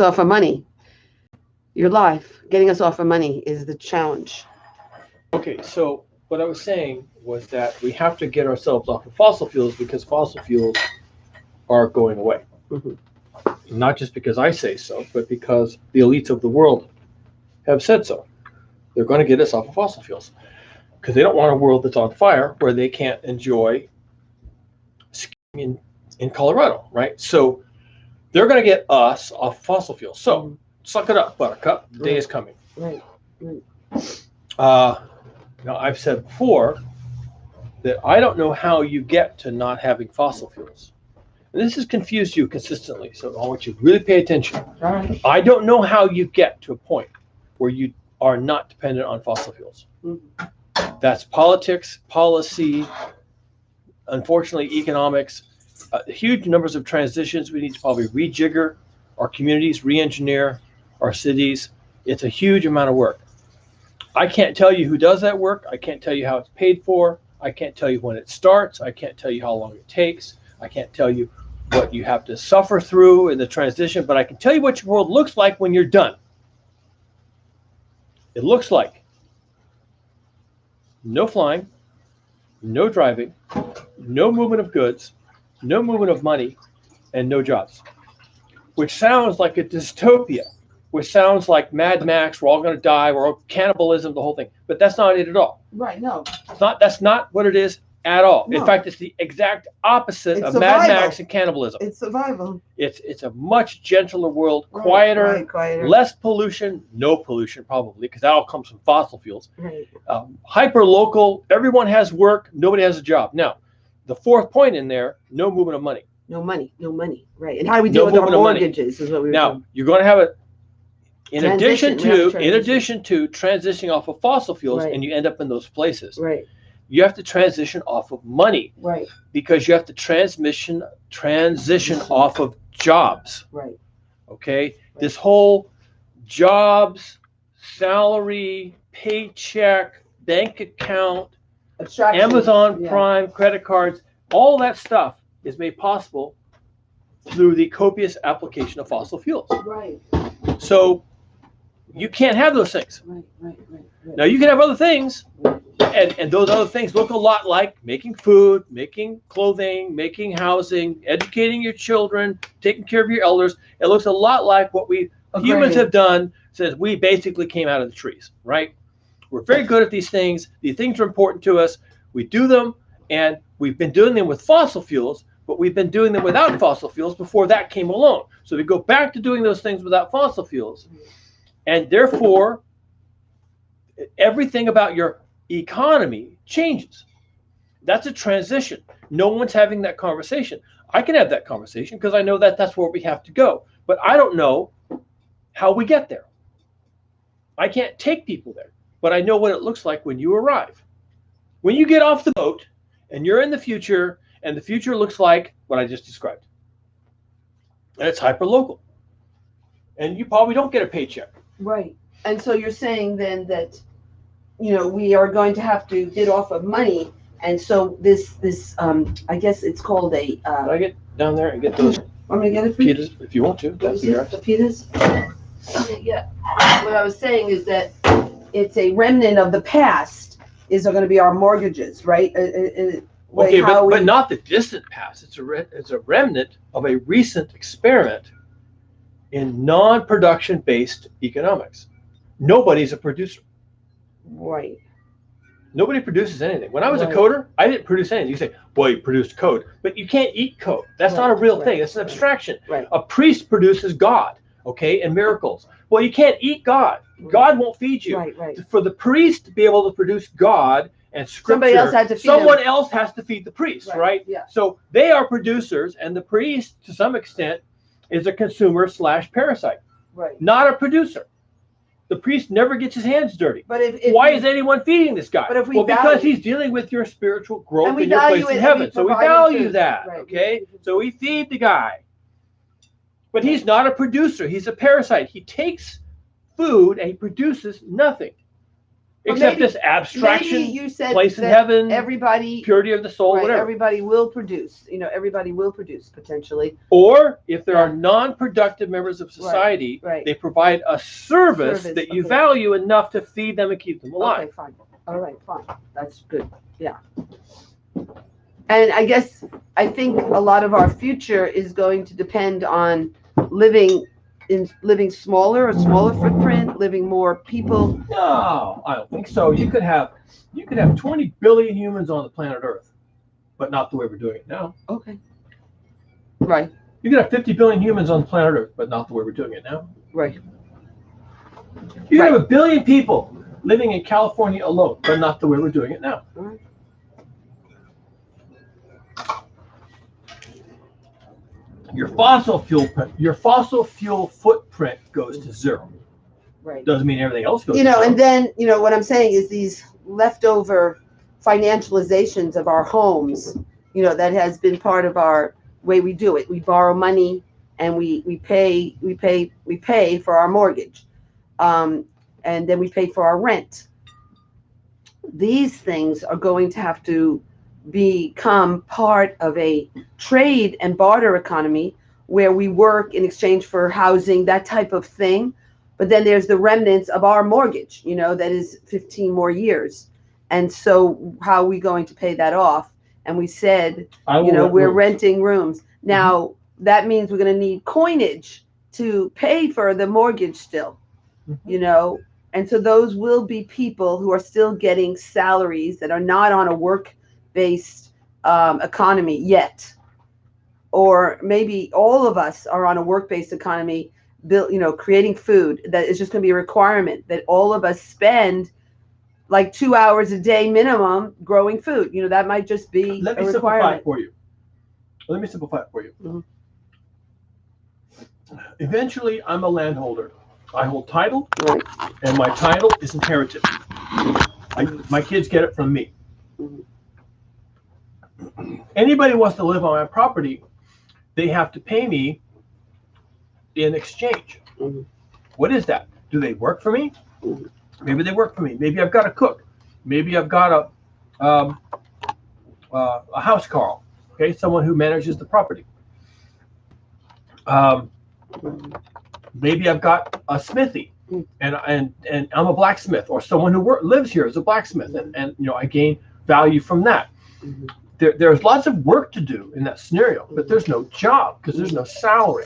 off of money. Your life, getting us off of money is the challenge. Okay, so what I was saying was that we have to get ourselves off of fossil fuels because fossil fuels are going away. Mhm. Not just because I say so, but because the elites of the world have said so. They're going to get us off of fossil fuels because they don't want a world that's on fire where they can't enjoy skiing in Colorado, right? So they're going to get us off fossil fuels. So suck it up, Buttercup. The day is coming. Right. Right. Now, I've said before that I don't know how you get to not having fossil fuels. And this has confused you consistently, so I want you to really pay attention. All right. I don't know how you get to a point where you are not dependent on fossil fuels. Mhm. That's politics, policy, unfortunately, economics, huge numbers of transitions. We need to probably rejigger our communities, re-engineer our cities. It's a huge amount of work. I can't tell you who does that work. I can't tell you how it's paid for. I can't tell you when it starts. I can't tell you how long it takes. I can't tell you what you have to suffer through in the transition, but I can tell you what your world looks like when you're done. It looks like no flying, no driving, no movement of goods, no movement of money, and no jobs, which sounds like a dystopia, which sounds like Mad Max, we're all going to die, we're all cannibalism, the whole thing. But that's not it at all. Right. No. That's not what it is at all. No. In fact, it's the exact opposite It's of survival. Mad Max and cannibalism. It's survival. It's a much gentler world, Right, quieter, right, quieter. less pollution, no pollution probably, because that all comes from fossil fuels. Right. Hyper local, everyone has work, nobody has a job. Now, the fourth point in there, no movement of money. No money. No money. Right. And how do we No deal with our movement of money. mortgages is what we were Now, talking. you're going to have it in Transition, addition we have to to in transition. addition to transitioning off of fossil fuels, Right. and you end up in those places. Right. You have to transition off of money Right. because you have to transition off of jobs. Right. Okay, this whole jobs, salary, paycheck, bank account, Abstraction. Amazon Yeah. Prime, credit cards, all that stuff is made possible through the copious application of fossil fuels. Right. So you can't have those things. Right. Right. Right. Right. Now you can have other things, and those other things look a lot like making food, making clothing, making housing, educating your children, taking care of your elders. It looks a lot like what we humans have done since we basically came out of the trees, right? We're very good at these things. These things are important to us. We do them, and we've been doing them with fossil fuels, but we've been doing them without fossil fuels before that came along. So we go back to doing those things without fossil fuels, and therefore everything about your economy changes. That's a transition. No one's having that conversation. I can have that conversation because I know that that's where we have to go, but I don't know how we get there. I can't take people there, but I know what it looks like when you arrive. When you get off the boat and you're in the future, and the future looks like what I just described. And it's hyper-local. And you probably don't get a paycheck. Right. And so you're saying then that, we are going to have to get off of money. And so this I guess it's called a, Can I get down there and get those want me to get it for you? pitas if you want to? What That'd is be it? right. The fetus? Yeah. What I was saying is that it's a remnant of the past is going to be our mortgages, right? Okay, but not the distant past. It's a remnant of a recent experiment in non-production based economics. Nobody's a producer. Right. Nobody produces anything. When I was a Right. coder, I didn't produce anything. You say, well, you produced code, but you can't eat code. That's not a Right, real right, thing. It's an right, abstraction. right. A priest produces God, okay, and miracles. Well, you can't eat God. God won't feed you. Right, right. For the priest to be able to produce God and scripture, Somebody else had to feed someone him. else has to feed the priest, Right, right? yeah. So they are producers, and the priest, to some extent, is a consumer/parasite, Right. not a producer. The priest never gets his hands dirty. But if Why is anyone feeding this guy? But if we well, because value- he's dealing with your spiritual growth And we and your value place in it, and heaven. we So we provide it value too. that, Right. okay? So we feed the guy. But he's not a producer. He's a parasite. He takes food and he produces nothing. Except maybe- this abstraction, Maybe you said place in that heaven, everybody, purity of the soul, right, whatever. everybody will produce. Everybody will produce potentially. Or if there are Yeah. non-productive members of society, right. they provide a service Service, that you okay. value enough to feed them and keep them alive. Okay, fine. All right, fine. That's good. Yeah. And I think a lot of our future is going to depend on living smaller, a smaller footprint, living more people. No, I don't think so. You could have 20 billion humans on the planet Earth, but not the way we're doing it now. Okay. Right, You could have 50 billion humans on the planet Earth, but not the way we're doing it now. right. You could Right. have 1 billion people living in California alone, but not the way we're doing it now. All right. Your fossil fuel footprint goes to zero. Right. Doesn't mean everything else goes to And zero. then, what I'm saying is these leftover financializations of our homes, that has been part of our way we do it. We borrow money and we pay for our mortgage. And then we pay for our rent. These things are going to have to become part of a trade and barter economy where we work in exchange for housing, that type of thing. But then there's the remnants of our mortgage, that is 15 more years. And so how are we going to pay that off? And we said, we're renting rooms. Now, that means we're going to need coinage to pay for the mortgage still, And so those will be people who are still getting salaries that are not on a work-based economy yet. Or maybe all of us are on a work-based economy, creating food. That is just going to be a requirement that all of us spend like 2 hours a day minimum growing food. That might just be Let me a simplify requirement. it for you. Mhm. Eventually, I'm a landholder. I hold title, Right. and my title is inherited. My kids get it from me. Mhm. Anybody who wants to live on my property, they have to pay me in exchange. Mhm. What is that? Do they work for me? Mhm. Maybe they work for me. Maybe I've got a cook. Maybe I've got a house carl. Okay, someone who manages the property. Maybe I've got a smithy, and I'm a blacksmith, or someone who lives here as a blacksmith, and I gain value from that. Mhm. There's lots of work to do in that scenario, but there's no job because there's no salary.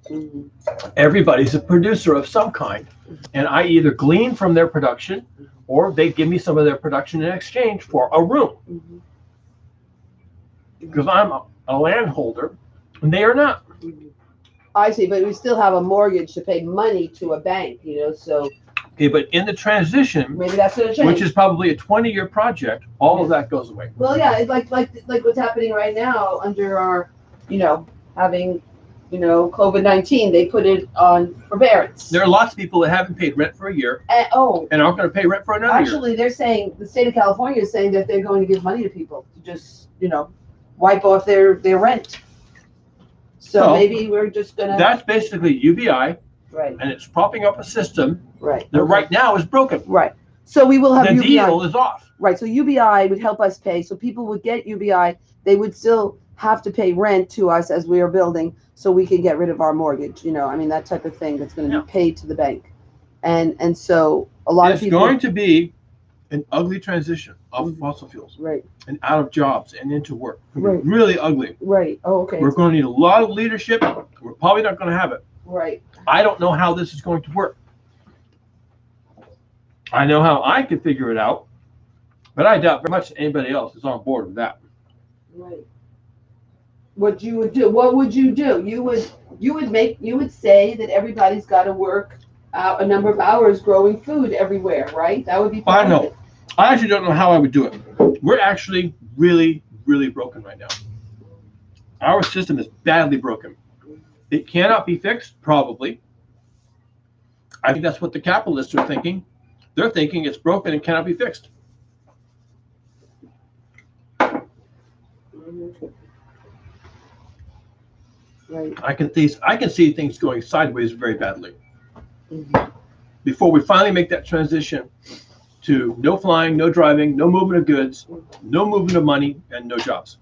Mhm. Everybody's a producer of some kind, and I either glean from their production, or they give me some of their production in exchange for a room. Mhm. Because I'm a landholder, and they are not. I see, but we still have a mortgage to pay money to a bank, so Okay, but in the transition, maybe that's going to change. which is probably a 20-year project, all of that goes away. Well, yeah, it's like what's happening right now under our, having, COVID-19. They put it on forbearance. There are lots of people that haven't paid rent for a year And, and aren't going to pay rent for another year. actually, they're saying the state of California is saying that they're going to give money to people to just, wipe off their rent. So Well, maybe we're just gonna. That's basically UBI, Right. and it's propping up a system Right. that right now is broken. Right. So we will have The UBI. deal is off. Right. So UBI would help us pay. So people would get UBI. They would still have to pay rent to us as we are building, so we can get rid of our mortgage. That type of thing that's going to Yeah. be paid to the bank. And so a lot of It's people. going to be an ugly transition off Mhm. fossil fuels Right. and out of jobs and into work. It's gonna be Right. really ugly. Right. Oh, okay. We're going to need a lot of leadership. We're probably not going to have it. Right. I don't know how this is going to work. I know how I could figure it out, but I doubt very much anybody else is on board with that. Right. What you would do? What would you do? You would say that everybody's got to work a number of hours growing food everywhere, right? That would be. I know. I actually don't know how I would do it. We're actually really, really broken right now. Our system is badly broken. It cannot be fixed, probably. I think that's what the capitalists are thinking. They're thinking it's broken and cannot be fixed. Right. I can see things going sideways very badly. Mhm. Before we finally make that transition to no flying, no driving, no movement of goods, no movement of money, and no jobs,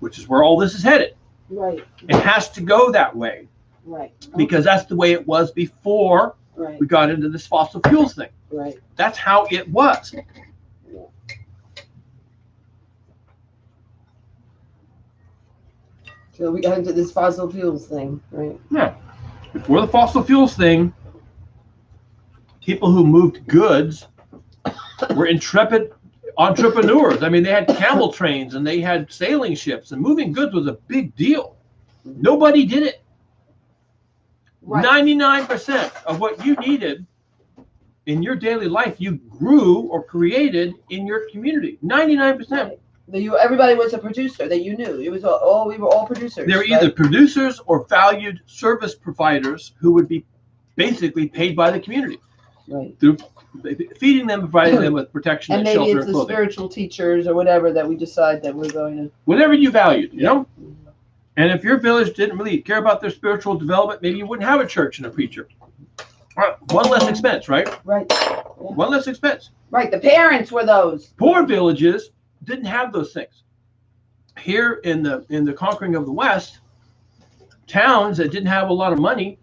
which is where all this is headed. Right. It has to go that way Right. because that's the way it was before Right. we got into this fossil fuels thing. Right. That's how it was. So we got into this fossil fuels thing, right? Yeah. Before the fossil fuels thing, people who moved goods were intrepid entrepreneurs. I mean, they had camel trains and they had sailing ships, and moving goods was a big deal. Nobody did it. Right. 99% of what you needed in your daily life, you grew or created in your community. 99%. Right. Everybody was a producer that you knew. It was all we were all producers. They were either producers or valued service providers who would be basically paid by the community. Right. Through feeding them, providing them with protection And and maybe shelter it's and the clothing. spiritual teachers or whatever that we decide that we're going to. Whatever you valued, you know? And if your village didn't really care about their spiritual development, maybe you wouldn't have a church and a preacher. One less expense, right? Right. Yeah. One less expense. Right. The parents were those. Poor villages didn't have those things. Here in the conquering of the West, towns that didn't have a lot of money,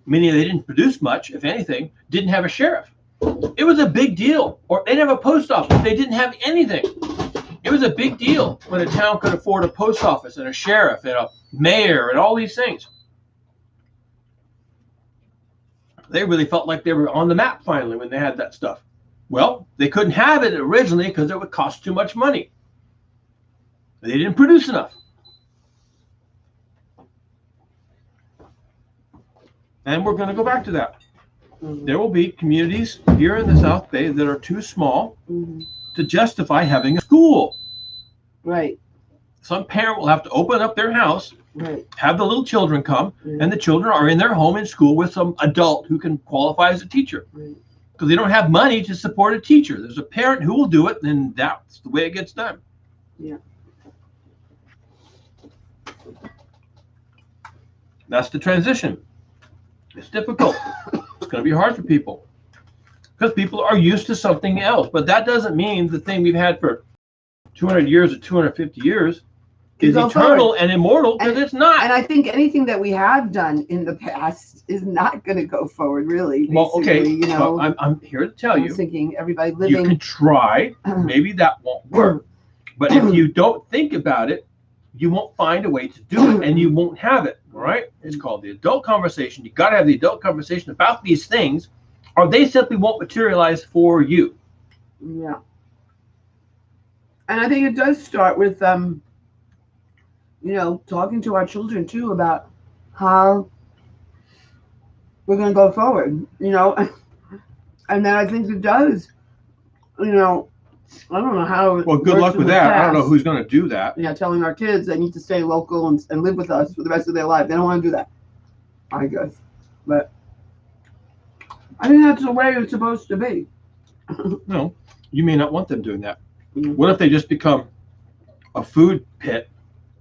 meaning they didn't produce much, if anything, didn't have a sheriff. It was a big deal. Or they didn't have a post office. They didn't have anything. It was a big deal when a town could afford a post office and a sheriff and a mayor and all these things. They really felt like they were on the map finally when they had that stuff. Well, they couldn't have it originally because it would cost too much money. They didn't produce enough. And we're going to go back to that. Mm-hmm. There will be communities here in the South Bay that are too small to justify having a school. Right. Some parent will have to open up their house, Right. have the little children come, Mhm. and the children are in their home in school with some adult who can qualify as a teacher. Right. Because they don't have money to support a teacher. There's a parent who will do it, and that's the way it gets done. Yeah. That's the transition. It's difficult. It's going to be hard for people because people are used to something else. But that doesn't mean the thing we've had for 200 years or 250 years is Go eternal forward. and immortal, because it's not. And I think anything that we have done in the past is not going to go forward, really. Well, okay. basically, You know, Well, I'm here to tell I you, was thinking everybody you living. can try. Maybe that won't work. But if you don't think about it, you won't find a way to do it, and you won't have it. All right? It's called the adult conversation. You got to have the adult conversation about these things, or they simply won't materialize for you. Yeah. And I think it does start with, you know, talking to our children too about how we're going to go forward, you know. And then I think it does, you know, I don't know how. Well, good luck with that. I don't know who's going to do that. Yeah, telling our kids they need to stay local and live with us for the rest of their life. They don't want to do that, I guess. But I think that's the way it's supposed to be. No, you may not want them doing that. Mhm. What if they just become a food pit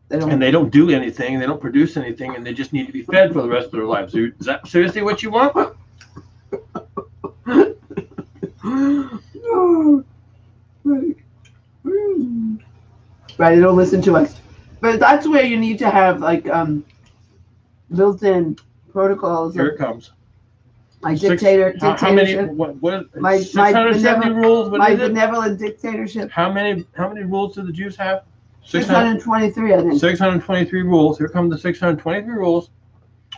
They don't. and they don't do anything, they don't produce anything, and they just need to be fed for the rest of their lives? Is that seriously what you want? Oh, right. Right, they don't listen to us. But that's where you need to have like built-in protocols, Here it comes. like How many? dictatorship. What? My 670 rules. What My is it? benevolent dictatorship. How many rules do the Jews have? 623, I think. 623 rules. Here come the 623 rules,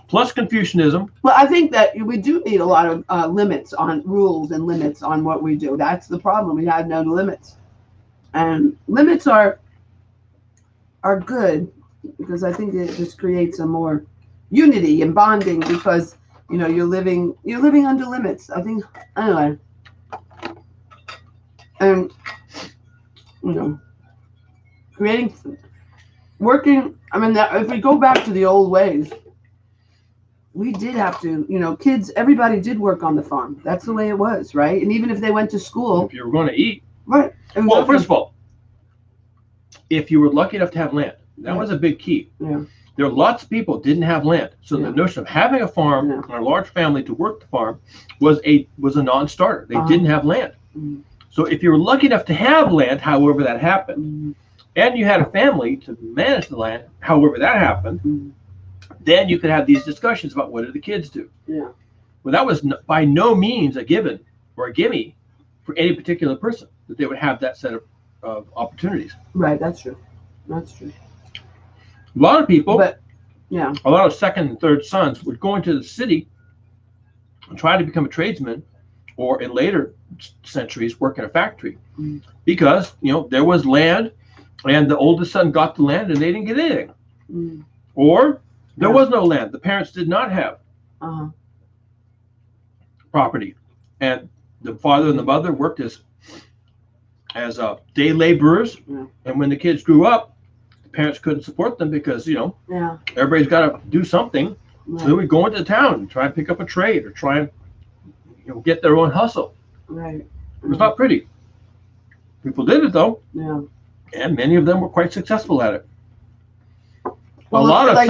plus Confucianism. Well, I think that we do need a lot of limits on rules and limits on what we do. That's the problem. We have no limits, and limits are good because I think it just creates a more unity and bonding because you know you're living under limits. I think anyway, and you know, working. I mean, if we go back to the old ways. We did have to, you know, kids, everybody did work on the farm. That's the way it was, right? And even if they went to school. If you were going to eat. Right. Well, first of all, if you were lucky enough to have land, that was a big key. Yeah. There are lots of people didn't have land. So the notion of having a farm Yeah. and a large family to work the farm was a non-starter. They didn't have land. Mhm. So if you were lucky enough to have land, however that happened, Mm-hmm. and you had a family to manage the land, however that happened, Mm-hmm. then you could have these discussions about what do the kids do. Yeah. Well, that was by no means a given or a gimme for any particular person that they would have that set of opportunities. Right. That's true. That's true. A lot of people, But yeah. a lot of second and third sons would go into the city and try to become a tradesman, or in later centuries work in a factory, Mm. because there was land, and the oldest son got the land and they didn't get anything, Mm. or there Yeah. was no land. The parents did not have Uh-huh. property, and the father and the mother worked as day laborers. Yeah. And when the kids grew up, the parents couldn't support them because Yeah. everybody's got to do something. So they Right. would go into town and try and pick up a trade or try and get their own hustle. Right. It was not pretty. People did it though, Yeah. and many of them were quite successful at it. Well, a lot of like-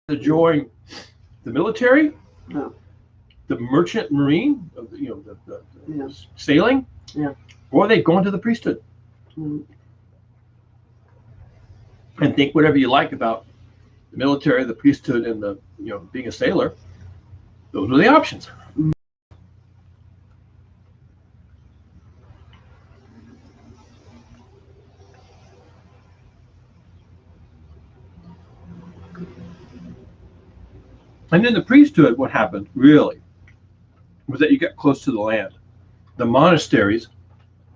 to join the military, Yeah. the merchant marine, the Yeah. sailing, Yeah. or they go into the priesthood. Mm. And think whatever you like about the military, the priesthood, and the being a sailor. Those were the options. And in the priesthood, what happened really was that you got close to the land. The monasteries,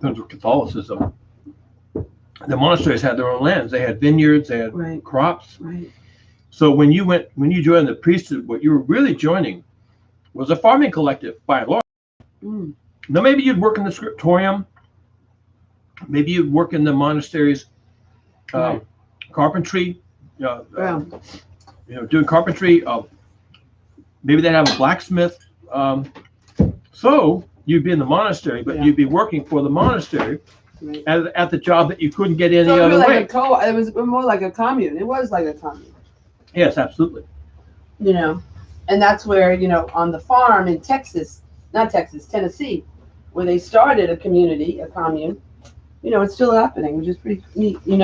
in terms of Catholicism, the monasteries had their own lands. They had vineyards, they had Right. crops. Right. So when you joined the priesthood, what you were really joining was a farming collective, by and large. Mm. Now maybe you'd work in the scriptorium, maybe you'd work in the monasteries, Right. carpentry, Yeah. doing carpentry. Maybe they'd have a blacksmith. So you'd be in the monastery, but Yeah. you'd be working for the monastery Right. at the job that you couldn't get any So it other was way. like it was more like a commune. It was like a commune. Yes, absolutely. And that's where, on the farm in Texas, not Texas, Tennessee, where they started a community, a commune, it's still happening, which is pretty neat, and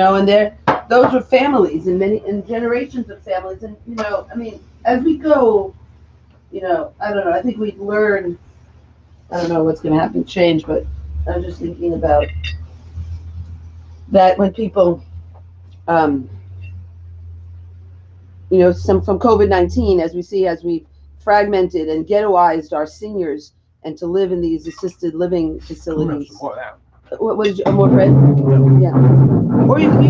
those were families and generations of families. And, as we go, I don't know, I think we've learned, I don't know what's going to happen, change, but I'm just thinking about that when people, some from COVID-19, as we fragmented and ghettoized our seniors and to live in these assisted living facilities. More of that. What did you, more bread? Yeah. Or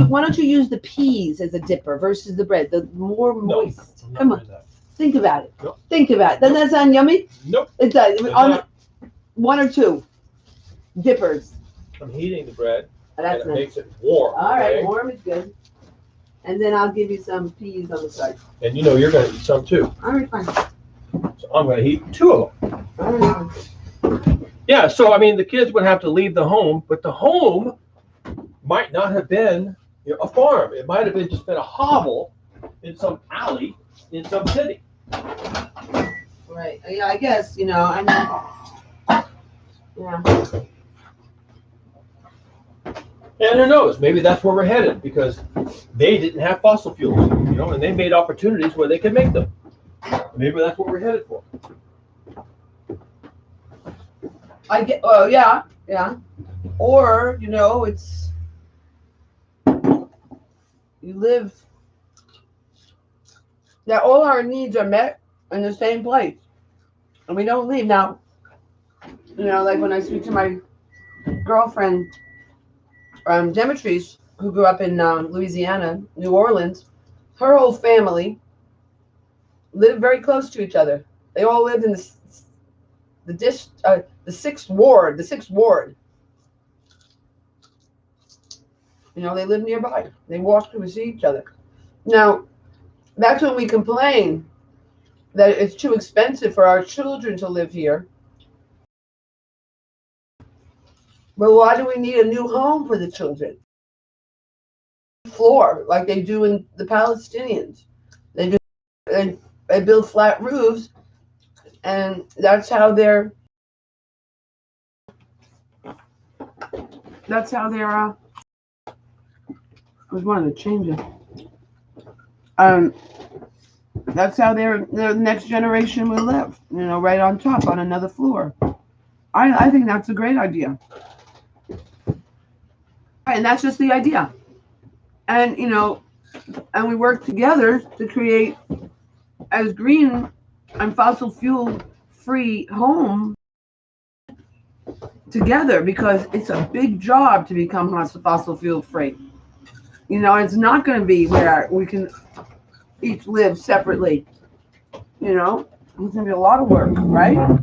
why don't you use the peas as a dipper versus the bread? The more moist. I'm not Come on, doing that. think about it. Nope. Think about it. Doesn't that sound yummy? Nope. It does. It's On not. one or two dippers. I'm heating the bread, That's and it nice. makes it warm. All right, okay? warm is good. And then I'll give you some peas on the side. And you're going to eat some too. All right, fine. So I'm going to heat 2 of them. All right. Yeah, so the kids would have to leave the home, but the home might not have been a farm. It might have just been a hovel in some alley in some city. Right. Yeah, I guess, yeah. And who knows, maybe that's where we're headed, because they didn't have fossil fuels, and they made opportunities where they could make them. Maybe that's what we're headed for. Oh, yeah. Or, it's, you live, that all our needs are met in the same place. And we don't leave. Now, like when I speak to my girlfriend, Demetrius, who grew up in Louisiana, New Orleans, her whole family lived very close to each other. They all lived in the sixth ward. They lived nearby. They walked to see each other. Now, that's when we complain that it's too expensive for our children to live here. But why do we need a new home for the children? Floor, like they do in the Palestinians. They build flat roofs, and that's how they're that's how they're. I was wanting to change it. That's how their next generation will live. You know, right on top on another floor. I think that's a great idea. And that's just the idea. And you know, and we work together to create as green and fossil fuel free home together, because it's a big job to become fossil fuel free. You know, it's not going to be where we can each live separately. You know, it's going to be a lot of work, right?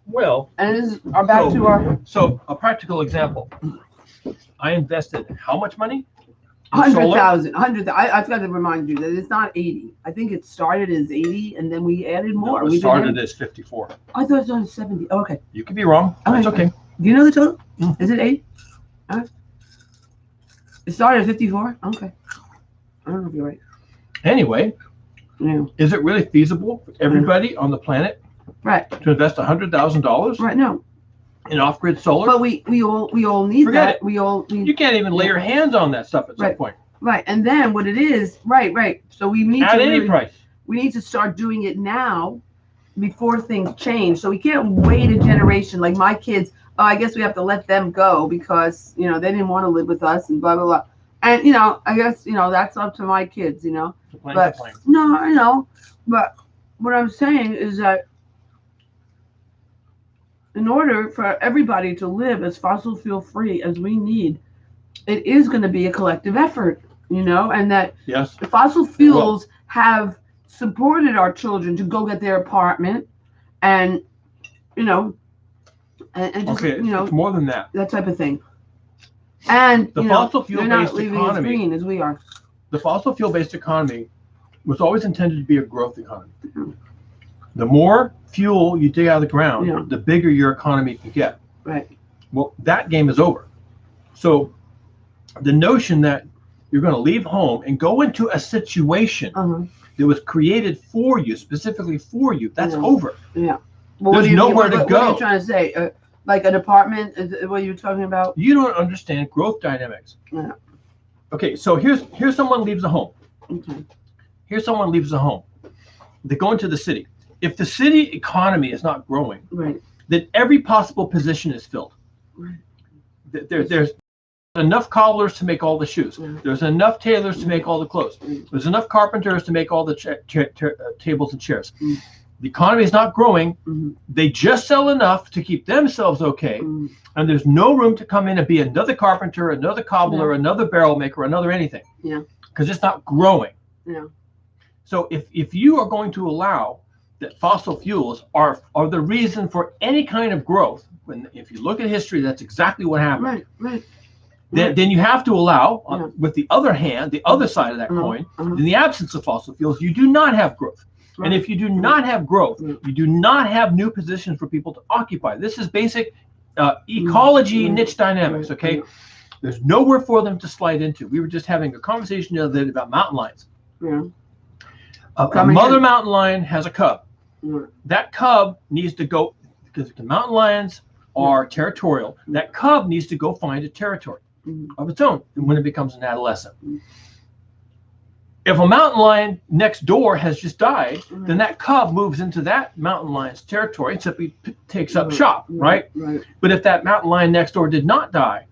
Well, and this is back to our so a practical example. I invested how much money? 100,000. I forgot to remind you that it's not 80. I think it started as 80 and then we added more. No, it started as 54. I thought it was on 70. Oh, okay. You could be wrong. It's okay. Do you know the total? Mm. Is it 8? It started at 54? Okay. I don't know if you're right. Anyway, Yeah. is it really feasible for everybody on the planet Right. to invest $100,000 Right. No. in off-grid solar? But we all need Forget that. it. We all need. You can't even lay your hands on that stuff at some Right. point. Right. And then what it is, right. So we need At to any really- price. we need to start doing it now before things change. So we can't wait a generation like my kids. Oh, I guess we have to let them go because, you know, they didn't want to live with us and blah, blah, blah. And, you know, I guess, you know, that's up to my kids, you know. But no, I know. But what I'm saying is that in order for everybody to live as fossil fuel free as we need, it is going to be a collective effort, you know, and that Yes. the fossil fuels have supported our children to go get their apartment and, you know, and just, Okay, you know, it's more than that. that type of thing. And, The you know, fossil they're not fuel-based leaving as economy- green as we are. The fossil fuel-based economy was always intended to be a growth economy. Mhm. The more fuel you dig out of the ground, Yeah. the bigger your economy can get. Right. Well, that game is over. So the notion that you're going to leave home and go into a situation Uh-huh. that was created for you, specifically for you, that's Yeah. over. Yeah. Well, There's nowhere to what are go. you trying to say? Like an apartment? Is what you're talking about? You don't understand growth dynamics. Yeah. Okay, so here's someone leaves a home. Okay. Here's someone leaves a home. They go into the city. If the city economy is not growing, Right. then every possible position is filled. Right. There's enough cobblers to make all the shoes. Yeah. There's enough tailors to make all the clothes. Mm. There's enough carpenters to make all the tables and chairs. Mm. The economy is not growing. Mhm. They just sell enough to keep themselves okay. Mhm. And there's no room to come in and be another carpenter, another cobbler, another barrel maker, another anything. Yeah. Because it's not growing. Yeah. So if you are going to allow that fossil fuels are the reason for any kind of growth, if you look at history, that's exactly what happened. Right. Then you have to allow, Yeah. with the other hand, the other side of that Uh-huh. coin, Uh-huh. in the absence of fossil fuels, you do not have growth. Right. And if you do not have growth, Yeah. you do not have new positions for people to occupy. This is basic ecology Mhm. niche dynamics, Right. okay? There's nowhere for them to slide into. We were just having a conversation the other day about mountain lions. Yeah. A Coming mother in. mountain lion has a cub. Yeah. That cub needs to go, because the mountain lions are territorial, that cub needs to go find a territory Mhm. of its own when it becomes an adolescent. Mhm. If a mountain lion next door has just died, Mhm. then that cub moves into that mountain lion's territory and simply takes up Right. shop, right? Right. But if that mountain lion next door did not die,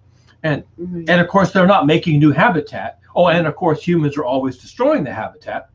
Mhm. and of course they're not making new habitat, and of course humans are always destroying the habitat,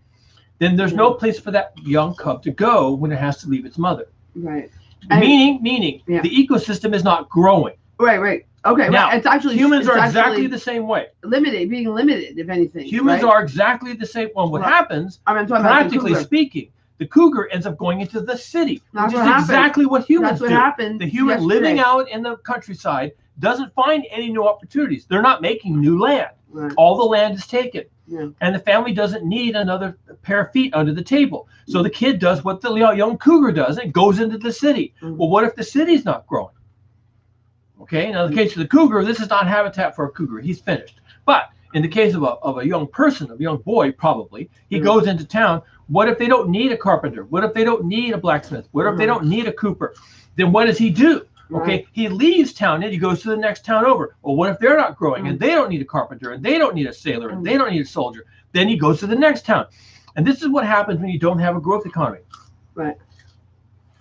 then there's no place for that young cub to go when it has to leave its mother. Right. And- Meaning Yeah. the ecosystem is not growing. Right. Okay. Now, right. It's actually Humans it's are exactly actually the same way. being limited, if anything. Humans right? are exactly the same. Well, what Right. happens, I mean, I'm talking about the practically cougar. speaking, the cougar ends up going into the city, That's which what is happened. exactly what humans That's what do. happened. The human yesterday. living out in the countryside doesn't find any new opportunities. They're not making new land. Right. All the land is taken. Yeah. And the family doesn't need another pair of feet under the table. So the kid does what the young cougar does and goes into the city. Mhm. Well, what if the city's not growing? Okay, now in the case of the cougar, this is not habitat for a cougar. He's finished. But in the case of a young person, a young boy, probably, he Mhm. goes into town. What if they don't need a carpenter? What if they don't need a blacksmith? What if they Mhm. don't need a cooper? Then what does he do? Okay, Right. he leaves town and he goes to the next town over. Well, what if they're not growing and Mm. they don't need a carpenter and they don't need a sailor and Mm. they don't need a soldier? Then he goes to the next town. And this is what happens when you don't have a growth economy. Right.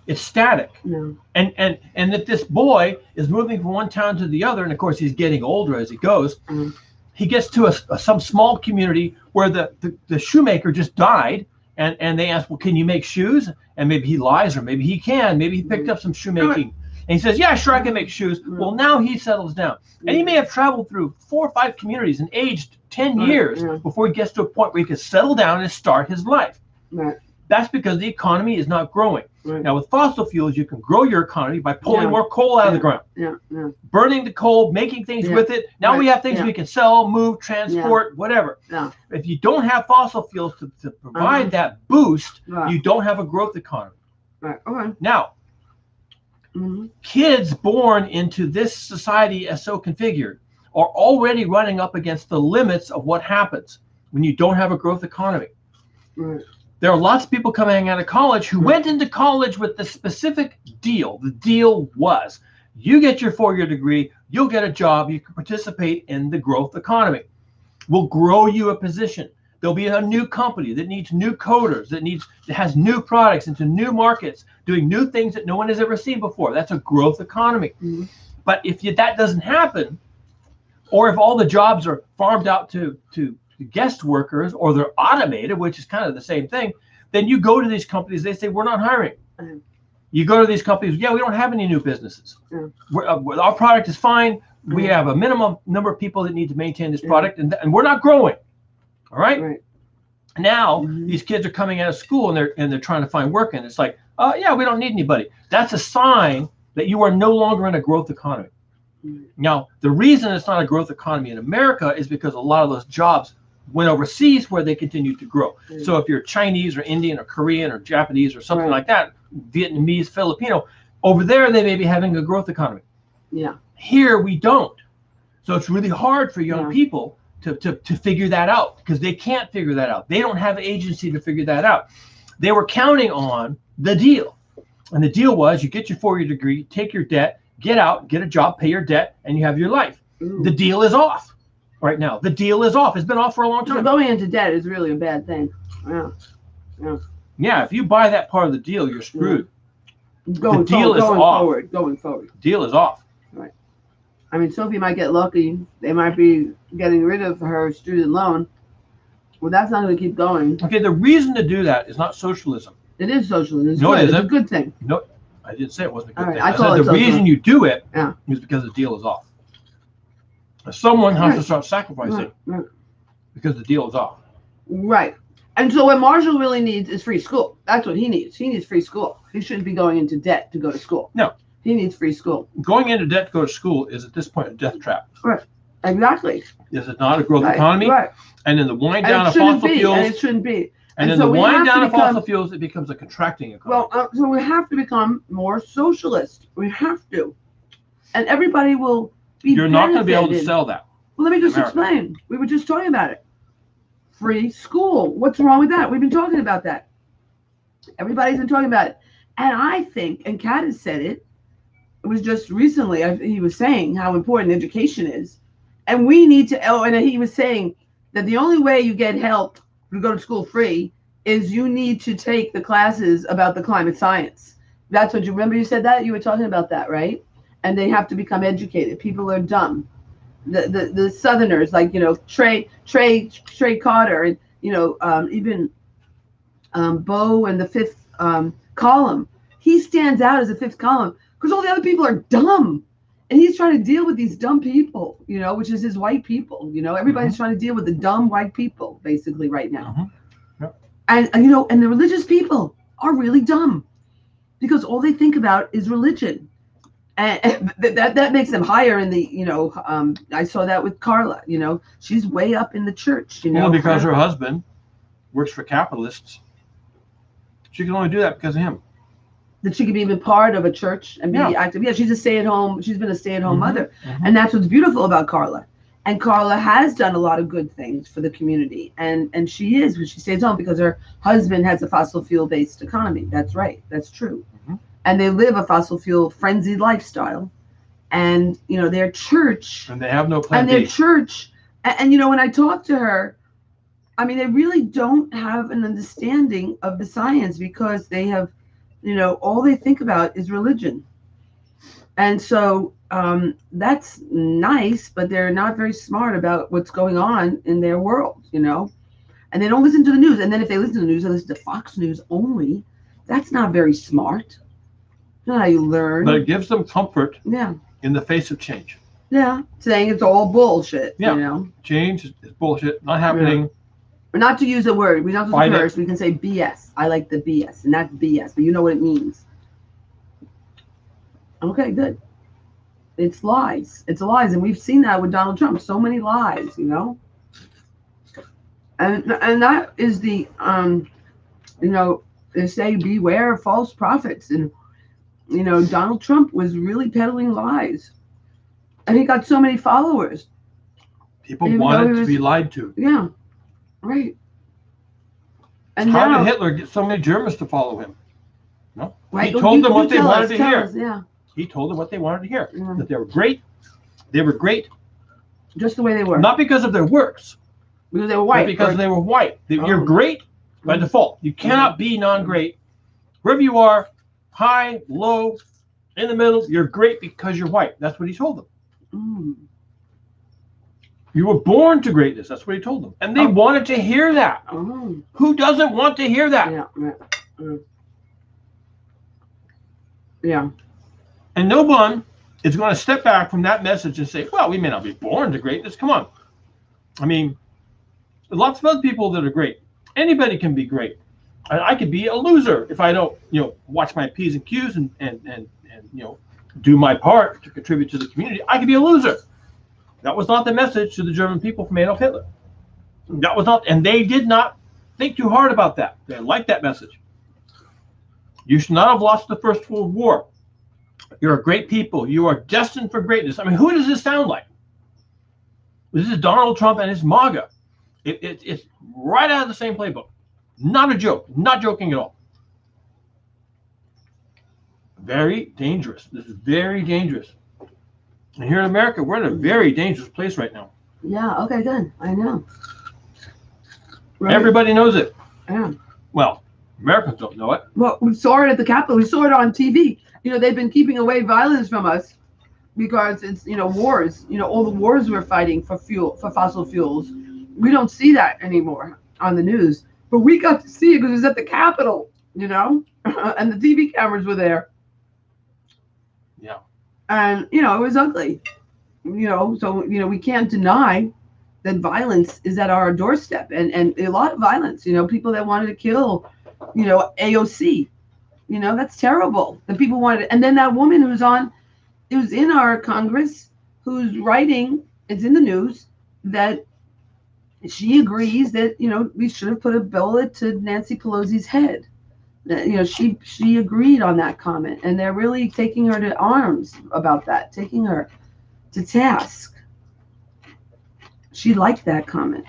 It's static. No. And if this boy is moving from one town to the other, and of course he's getting older as he goes, Mm. he gets to some small community where the shoemaker just died, and they ask, well, can you make shoes? And maybe he lies, or maybe he can. Maybe he picked up some shoemaking. And he says, yeah, sure, I can make shoes. Well, now he settles down. And he may have traveled through 4 or 5 communities and aged 10 Right, years yeah. before he gets to a point where he can settle down and start his life. Right. That's because the economy is not growing. Right. Now, with fossil fuels, you can grow your economy by pulling Yeah. more coal out of the ground, Yeah. Yeah. burning the coal, making things Yeah. with it. Now we Right. have things Yeah. we can sell, move, transport, whatever. Yeah. If you don't have fossil fuels to provide that boost, Right. you don't have a growth economy. Right. Okay. Now, Mm-hmm. kids born into this society as so configured are already running up against the limits of what happens when you don't have a growth economy. Right. There are lots of people coming out of college who went into college with the specific deal. The deal was, you get your 4-year degree, you'll get a job, you can participate in the growth economy. We'll grow you a position. There'll be a new company that needs new coders, that has new products into new markets, doing new things that no one has ever seen before. That's a growth economy. Mm-hmm. But if that doesn't happen, or if all the jobs are farmed out to guest workers, or they're automated, which is kind of the same thing, then you go to these companies, they say, we're not hiring. Mhm. You go to these companies, yeah, we don't have any new businesses. Yeah. Our product is fine. We Mhm. have a minimum number of people that need to maintain this Yeah. product, and we're not growing. All right. Right. Now Mhm. these kids are coming out of school and they're trying to find work, and it's like, yeah, we don't need anybody. That's a sign that you are no longer in a growth economy. Mhm. Now, the reason it's not a growth economy in America is because a lot of those jobs went overseas where they continued to grow. Mhm. So if you're Chinese or Indian or Korean or Japanese or something Right. like that, Vietnamese, Filipino, over there they may be having a growth economy. Yeah. Here we don't. So it's really hard for young Yeah. people to figure that out, because they can't figure that out. They don't have agency to figure that out. They were counting on the deal. And the deal was, you get your 4-year degree, take your debt, get out, get a job, pay your debt, and you have your life. Ooh. The deal is off right now. The deal is off. It's been off for a long So time. going into debt is really a bad thing. Yeah. Yeah, if you buy that part of the deal, you're screwed. Going deal forward, is going off. forward, going forward. The deal is off. I mean, Sophie might get lucky. They might be getting rid of her student loan. Well, that's not going to keep going. Okay, the reason to do that is not socialism. It is socialism. It's No, it good. It's a isn't. good thing. No, I didn't say it wasn't a good All right, thing. I I call said it the reason socialism. you do it Yeah. is because the deal is off. Someone has to start sacrificing Right, right. because the deal is off. Right. And so what Marshall really needs is free school. That's what he needs. He needs free school. He shouldn't be going into debt to go to school. No. He needs free school. Going into debt to go to school is at this point a death trap. Exactly. Is it not a growth Right, economy? Right. And in the wind And down it of shouldn't fossil be. fuels, And it shouldn't be. and and in so the we wind have to down of become- fossil fuels, it becomes a contracting economy. Well, so we have to become more socialist. We have to. And everybody will be You're not going to be able to benefited. sell that. Well, let me just America. explain. We were just talking about it. Free school. What's wrong with that? We've been talking about that. Everybody's been talking about it. And I think, and Kat has said it, it was just recently, he was saying how important education is. And we need to, and he was saying that the only way you get help to go to school free is you need to take the classes about the climate science. That's what you remember you said that? You were talking about that, right? And they have to become educated. People are dumb. The Southerners, like, you know, Trey Carter, and, you know, even Bo and the fifth column, he stands out as a fifth column because all the other people are dumb. And he's trying to deal with these dumb people, you know, which is his white people. You know, everybody's trying to deal with the dumb white people basically right now. Mhm. Yep. And, you know, and the religious people are really dumb because all they think about is religion. And that makes them higher in the, you know, I saw that with Carla, you know, she's way up in the church, you know. Only because her husband works for capitalists. She can only do that because of him. That she could be even part of a church and be Yeah. active. Yeah, she's a stay-at-home. She's been a stay-at-home Mhm. mother. Mhm. And that's what's beautiful about Carla. And Carla has done a lot of good things for the community. And she is, when she stays home, because her husband has a fossil fuel-based economy. That's right. That's true. Mhm. and they live a fossil fuel frenzied lifestyle. And their church, And they have no plan and their B. church, and when I talk to her, I mean, they really don't have an understanding of the science, because they have, all they think about is religion. And so that's nice, but they're not very smart about what's going on in their world, and they don't listen to the news. And then if they listen to the news, they listen to Fox News only. That's not very smart. That's not how you learn. But it gives them comfort Yeah. in the face of change. Yeah. Saying it's all bullshit, Yeah. Change is bullshit, not happening. Not to use a word. We don't have Fight to it. curse. We can say BS. I like the BS, and that's BS, but you know what it means. Okay, good. It's lies. It's lies, and we've seen that with Donald Trump. So many lies, and that is the they say beware of false prophets, and Donald Trump was really peddling lies, and he got so many followers. People Even though wanted he to was- be lied to. Yeah, right. And How now, did Hitler get so many Germans to follow him? No, right, he told them what they tell wanted us, to tell hear. us, yeah, He told them what they wanted to hear. Yeah. That they were great. They were great, just the way they were, not because of their works, because they were but white. because they were white. You're Oh. great by default. You cannot be non-great. Wherever you are, high, low, in the middle, you're great because you're white. That's what he told them. Mm. You were born to greatness. That's what he told them. And they Oh. wanted to hear that. Oh, Who doesn't want to hear that? yeah, right. Yeah. And no one is going to step back from that message and say, well, we may not be born to greatness. Come on. I mean, there's lots of other people that are great. Anybody can be great. I could be a loser if I don't, watch my P's and Q's and do my part to contribute to the community. I could be a loser. That was not the message to the German people from Adolf Hitler. That was not, and they did not think too hard about that. They liked that message. You should not have lost the First World War. You're a great people. You are destined for greatness. I mean, who does this sound like? This is Donald Trump and his MAGA. It's right out of the same playbook. Not a joke. Not joking at all. Very dangerous. This is very dangerous. And here in America, we're in a very dangerous place right now. Yeah. Okay. Good. I know. Right. Everybody knows it. Yeah. Well, Americans don't know it. Well, we saw it at the Capitol. We saw it on TV. They've been keeping away violence from us because it's wars. All the wars we're fighting for fossil fuels. We don't see that anymore on the news, but we got to see it because it was at the Capitol. And the TV cameras were there. Yeah. And it was ugly. So we can't deny that violence is at our doorstep, and a lot of violence. People that wanted to kill, AOC. That's terrible. The people wanted, and then that woman who's in our Congress, who's writing, it's in the news, that she agrees that, we should have put a bullet to Nancy Pelosi's head. She agreed on that comment, and they're really taking her to arms about that, taking her to task. She liked that comment.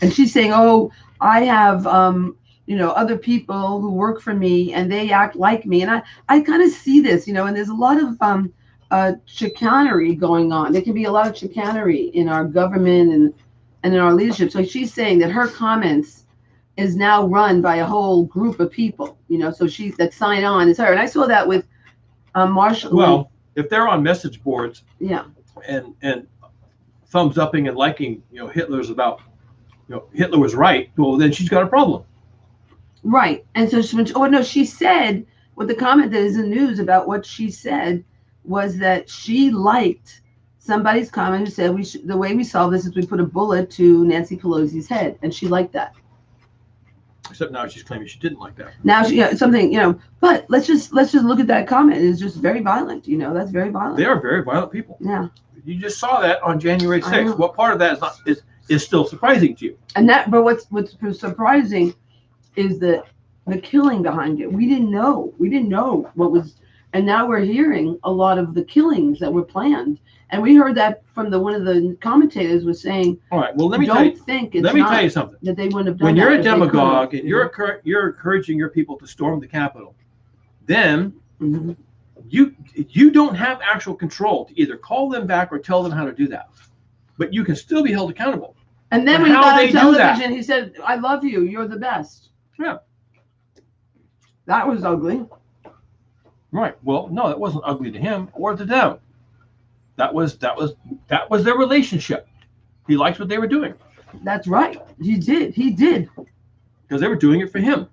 And she's saying, oh, I have, other people who work for me and they act like me. And I kind of see this, and there's a lot of chicanery going on. There can be a lot of chicanery in our government and in our leadership. So she's saying that her comments is now run by a whole group of people, so that sign on is her. And I saw that with Marshall. Well, if they're on message boards, yeah, and thumbs upping and liking, Hitler's about, Hitler was right. Well, then she's got a problem. Right. And so she said, what the comment that is in the news about what she said was that she liked somebody's comment who said the way we solve this is we put a bullet to Nancy Pelosi's head, and she liked that. Except now she's claiming she didn't like that. Now but let's just look at that comment. It's just very violent. That's very violent. They are very violent people. Yeah. You just saw that on January I know. 6th. What part of that is still surprising to you? But what's surprising is the killing behind it. We didn't know what was, and now we're hearing a lot of the killings that were planned. And we heard that from one of the commentators was saying, All right. Well, let me tell you something. That they wouldn't have done When that you're a if they demagogue couldn't. and you're encouraging your people to storm the Capitol, then Mhm. you don't have actual control to either call them back or tell them how to do that. But you can still be held accountable. And then But when he how got they on do that- television, he said, "I love you. You're the best." Yeah. That was ugly. Right. Well, no, that wasn't ugly to him or to them. That was their relationship. He liked what they were doing That's right. He did. He did. because they were doing it for him.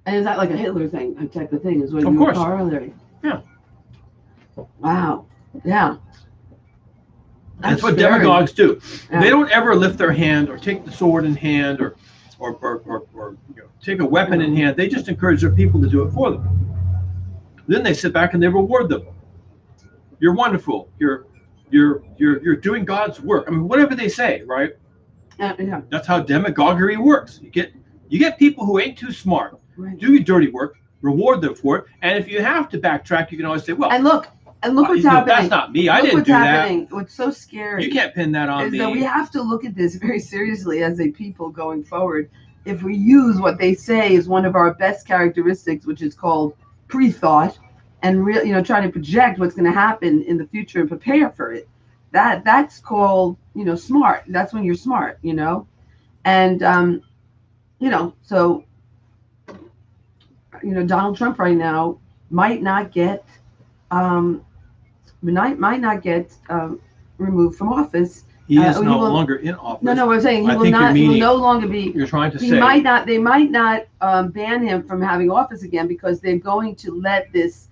And is that like a Hitler thing, a type of thing? Is what Of you were course. correlating. Yeah. Wow. Yeah. That's what scary. demagogues do. Yeah. They don't ever lift their hand or take the sword in hand or take a weapon in hand. They just encourage their people to do it for them. Then they sit back and they reward them. You're wonderful. You're doing God's work. I mean, whatever they say, right? Yeah. That's how demagoguery works. You get people who ain't too smart. Right. Do your dirty work, reward them for it, and if you have to backtrack, you can always say, "Well, And look what's happening. That's not me. I Look didn't what's do happening. What's so scary that. You can't pin that on is me." that we have to look at this very seriously as a people going forward. If we use what they say is one of our best characteristics, which is called pre-thought, and trying to project what's going to happen in the future and prepare for it, that's called smart. That's when you're smart, and so Donald Trump right now might not get removed from office. He is he no will- longer in office. No, I'm saying he I will think you're not. He will meaning- no longer be. You're trying to He say might not. They might not ban him from having office again because they're going to let this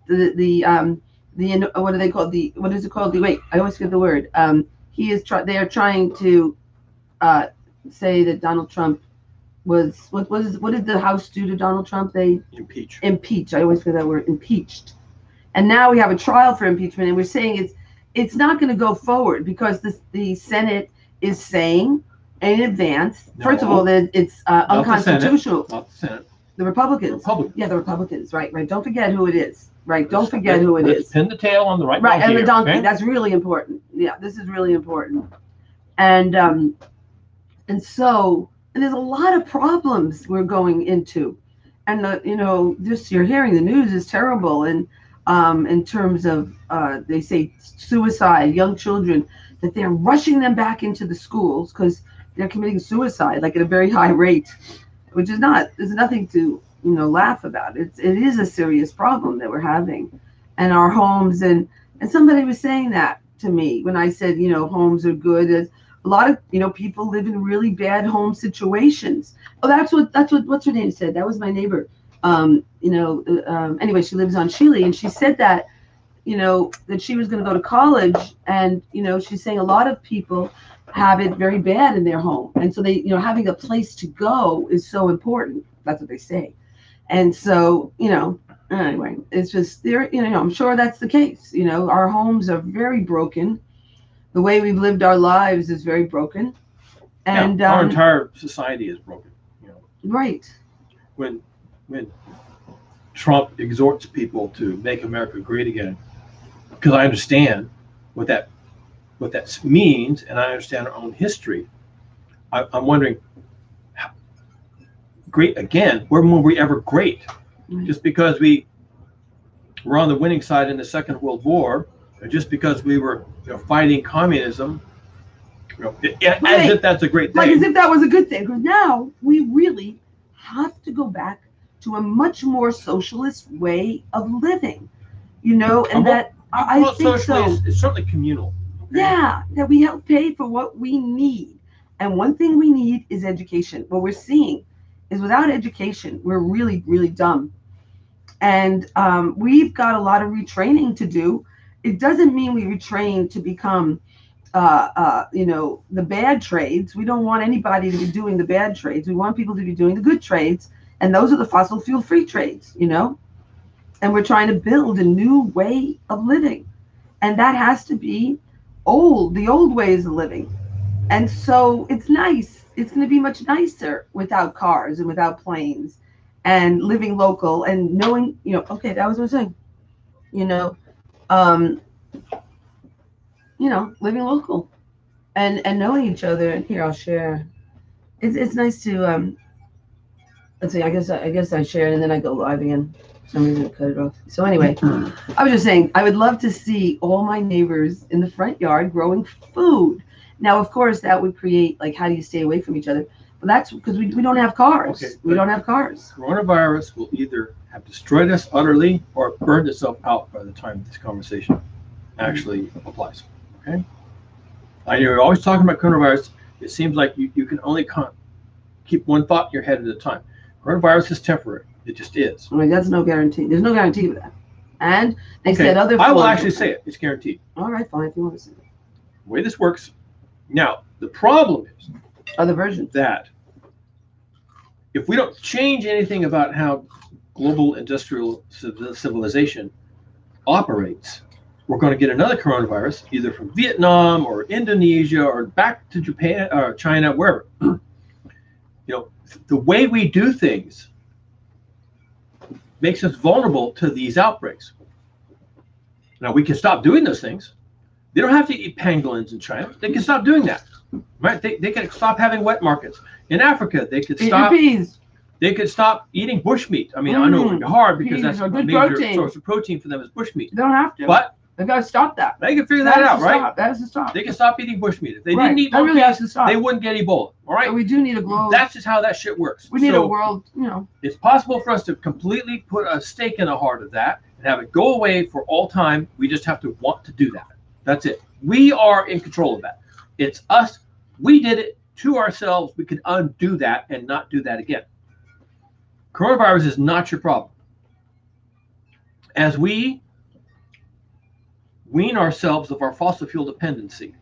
what do they call what is it called? Wait, I always forget the word. They are trying to say that Donald Trump was what did the House do to Donald Trump? They impeach. I always forget that word, impeached. And now we have a trial for impeachment, and we're saying it's not going to go forward because the Senate is saying in advance, first of all, that it's unconstitutional. Not the Senate. The Republicans. Republicans. Yeah, the Republicans. Right. Don't forget who it is. Right. Don't forget who it Let's is. pin the tail on the right Right, and the donkey. okay? That's really important. Yeah, this is really important. And so there's a lot of problems we're going into, and just you're hearing the news is terrible, and in terms of they say suicide, young children, that they're rushing them back into the schools because they're committing suicide like at a very high rate, which is there's nothing to laugh about. It is a serious problem that we're having, and our homes, and somebody was saying that to me when I said homes are good. A lot of people live in really bad home situations. Oh, that's what what's her name said. That was my neighbor. Anyway, she lives on Sheely, and she said that that she was going to go to college, and she's saying a lot of people have it very bad in their home, and so they having a place to go is so important. That's what they say. And so anyway, it's just there. I'm sure that's the case. Our homes are very broken. The way we've lived our lives is very broken, and our entire society is broken. Right. When Trump exhorts people to make America great again, because I understand what that means, and I understand our own history. I'm wondering, great again? When were we ever great? Right. Just because we were on the winning side in the Second World War, or just because we were fighting communism, as if that's a great Like thing. as if that was a good thing. Because now we really have to go back to a much more socialist way of living, and that I think socially, so. it's certainly communal. Okay? Yeah, that we help pay for what we need. And one thing we need is education. What we're seeing is without education, we're really, really dumb. And we've got a lot of retraining to do. It doesn't mean we retrain to become, the bad trades. We don't want anybody to be doing the bad trades. We want people to be doing the good trades. And those are the fossil fuel free trades, And we're trying to build a new way of living. And that has to be the old ways of living. And so it's nice. It's going to be much nicer without cars and without planes and living local and knowing, okay, that was what I was saying, living local and knowing each other. And here, I'll share. It's nice to, let's see. I guess I shared and then I go live again. For some reason, it cut it off. So anyway, I was just saying I would love to see all my neighbors in the front yard growing food. Now, of course, that would create like how do you stay away from each other? But that's because we don't have cars. Okay, We don't have cars. Coronavirus will either have destroyed us utterly or burned itself out by the time this conversation actually applies. Okay? I know you're always talking about coronavirus. It seems like you can only keep one thought in your head at a time. Coronavirus is temporary. It just is. I mean, that's no guarantee. There's no guarantee of that. And they said other. I will actually say it. It's guaranteed. All right, fine. If you want to say it. The way this works. Now, the problem is Other versions. that if we don't change anything about how global industrial civilization operates, we're going to get another coronavirus, either from Vietnam or Indonesia or back to Japan or China, wherever. The way we do things makes us vulnerable to these outbreaks. Now, we can stop doing those things. They don't have to eat pangolins in China. They can stop doing that. Right? They can stop having wet markets. In Africa, they could stop. They could stop eating bushmeat. I mean, I know it's hard because that's a major source of protein for them is bushmeat. They don't have to. But they've got to stop that. they can figure that out, right? That has to stop. They can stop eating bushmeat. If they Right. didn't eat That really has to stop. they wouldn't get Ebola. All right. So we do need a global. That's just how that shit works. We need So a world. it's possible for us to completely put a stake in the heart of that and have it go away for all time. We just have to want to do that. That's it. We are in control of that. It's us. We did it to ourselves. We could undo that and not do that again. Coronavirus is not your problem. As we wean ourselves of our fossil fuel dependency,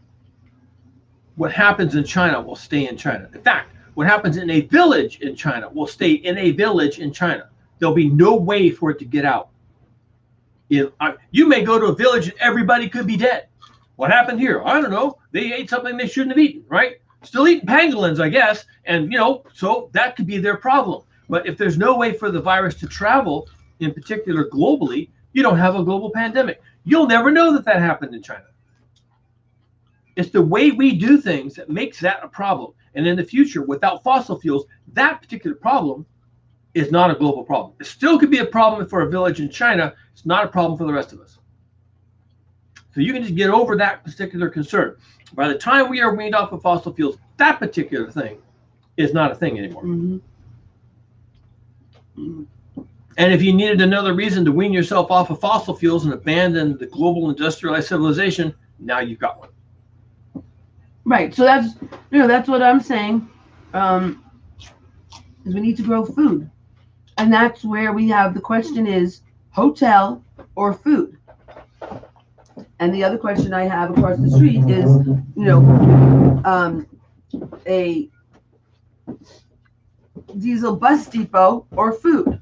what happens in China will stay in China. In fact, what happens in a village in China will stay in a village in China. There'll be no way for it to get out. You may go to a village and everybody could be dead. What happened here? I don't know. They ate something they shouldn't have eaten, right? Still eating pangolins, I guess. And, so that could be their problem. But if there's no way for the virus to travel, in particular globally, you don't have a global pandemic. You'll never know that that happened in China. It's the way we do things that makes that a problem. And in the future, without fossil fuels, that particular problem is not a global problem. It still could be a problem for a village in China. It's not a problem for the rest of us. So you can just get over that particular concern. By the time we are weaned off of fossil fuels, that particular thing is not a thing anymore. Mm-hmm. Mm-hmm. And if you needed another reason to wean yourself off of fossil fuels and abandon the global industrialized civilization, now you've got one. Right. So that's what I'm saying. Is we need to grow food, and that's where we have the question is hotel or food. And the other question I have across the street is, a diesel bus depot or food.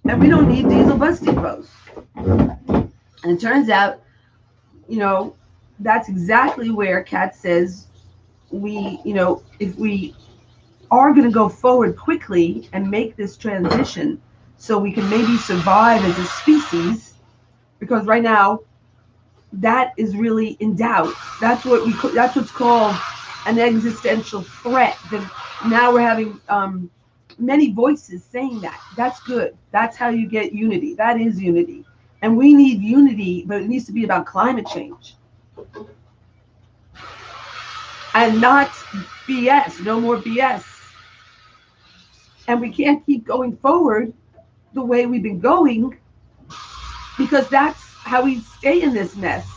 And we don't need diesel bus depots. And it turns out, that's exactly where Kat says if we are going to go forward quickly and make this transition so we can maybe survive as a species, because right now that is really in doubt. That's what's called an existential threat. That now we're having many voices saying that. That's good. That's how you get unity. That is unity. And we need unity, but it needs to be about climate change. And not BS. No more BS. And we can't keep going forward the way we've been going, because that's how we stay in this mess.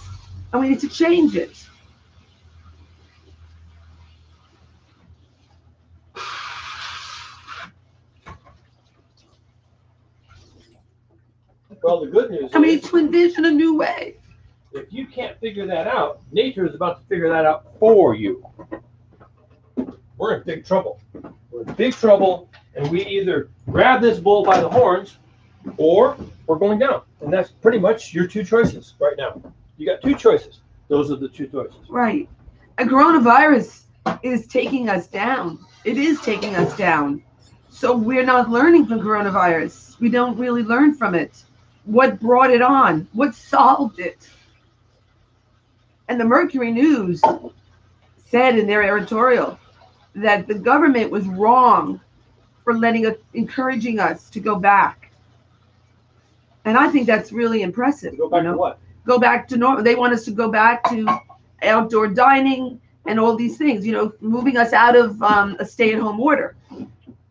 And we need to change it. Well, the good news I mean, to envision a new way. if you can't figure that out, nature is about to figure that out for you. We're in big trouble. We're in big trouble, and we either grab this bull by the horns or we're going down. And that's pretty much your two choices right now. You got two choices. Those are the two choices. Right. A coronavirus is taking us down. It is taking us down. So we're not learning from coronavirus. We don't really learn from it. What brought it on? What solved it? And the Mercury News said in their editorial that the government was wrong for encouraging us to go back. And I think that's really impressive. Go back to what? Go back to normal. They want us to go back to outdoor dining and all these things, moving us out of a stay-at-home order.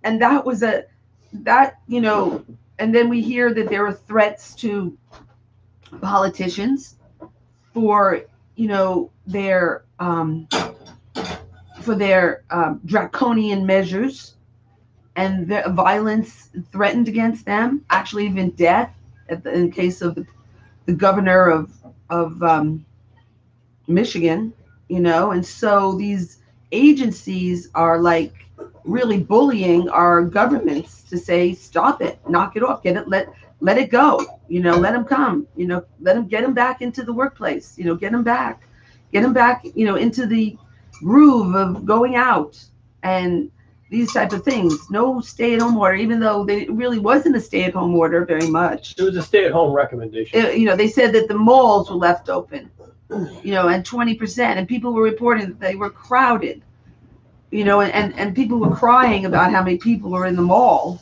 And that was and then we hear that there are threats to politicians for, their draconian measures and the violence threatened against them, actually even death in case of the governor of Michigan, and so these agencies are like really bullying our governments to say, stop it, knock it off, let it go, let them come, get them back into the workplace, get them back, into the groove of going out and these type of things. No stay-at-home order, even though it really wasn't a stay-at-home order very much. It was a stay-at-home recommendation. They said that the malls were left open, and 20%, and people were reporting that they were crowded, and people were crying about how many people were in the mall,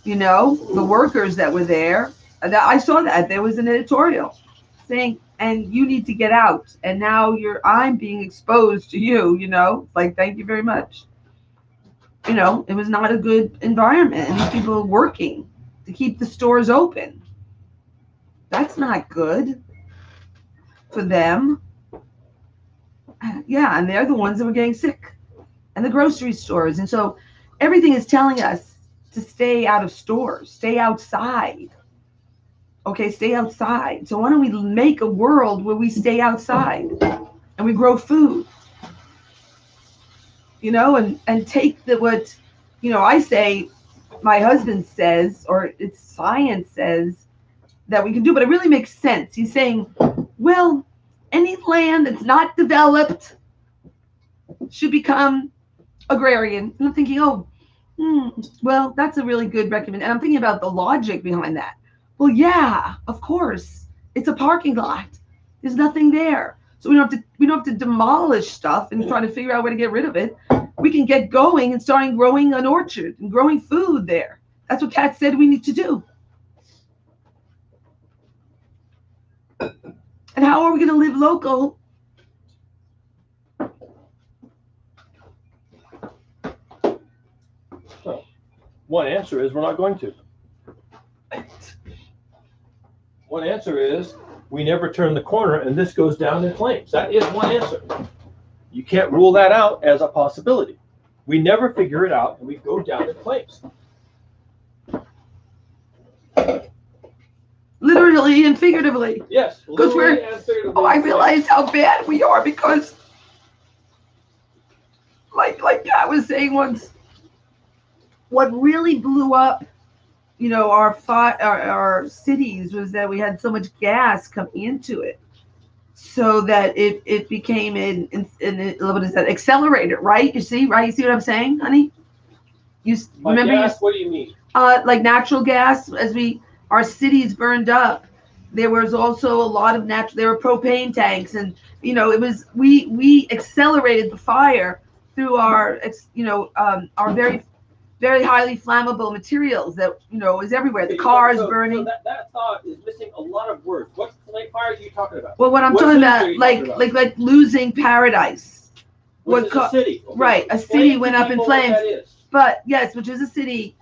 the workers that were there. I saw that there was an editorial saying, and you need to get out, and now I'm being exposed to you, like, thank you very much. It was not a good environment, and these people are working to keep the stores open. That's not good for them. Yeah, and they're the ones that were getting sick, and the grocery stores. And so everything is telling us to stay out of stores, stay outside. Okay, stay outside. So why don't we make a world where we stay outside and we grow food? And take what, I say, my husband says, or it's science says that we can do, but it really makes sense. He's saying, well, any land that's not developed should become agrarian. And I'm thinking, well, that's a really good recommendation. And I'm thinking about the logic behind that. Well, yeah, of course, it's a parking lot. There's nothing there. So we don't have to demolish stuff and try to figure out where to get rid of it. We can get going and starting growing an orchard and growing food there. That's what Kat said we need to do. And how are we going to live local? So, one answer is we're not going to. One answer is we never turn the corner and this goes down in flames. That is one answer. You can't rule that out as a possibility. We never figure it out and we go down in flames. Literally and figuratively. Yes, literally and figuratively. I realize how bad we are because, like I was saying once, what really blew up, our cities was that we had so much gas coming into it, so that it became what is that, accelerator, right? You see what I'm saying, honey? Remember? Gas, what do you mean? Like natural gas, our cities burned up. There was also a lot of there were propane tanks, and it was we accelerated the fire through our very, very highly flammable materials that is everywhere. The cars burning. So that thought is missing a lot of words. What fire are you talking about? Well, what I'm talking about, like losing paradise. Which is a city. Okay. Right, a city went up in flames. But yes, which is a city.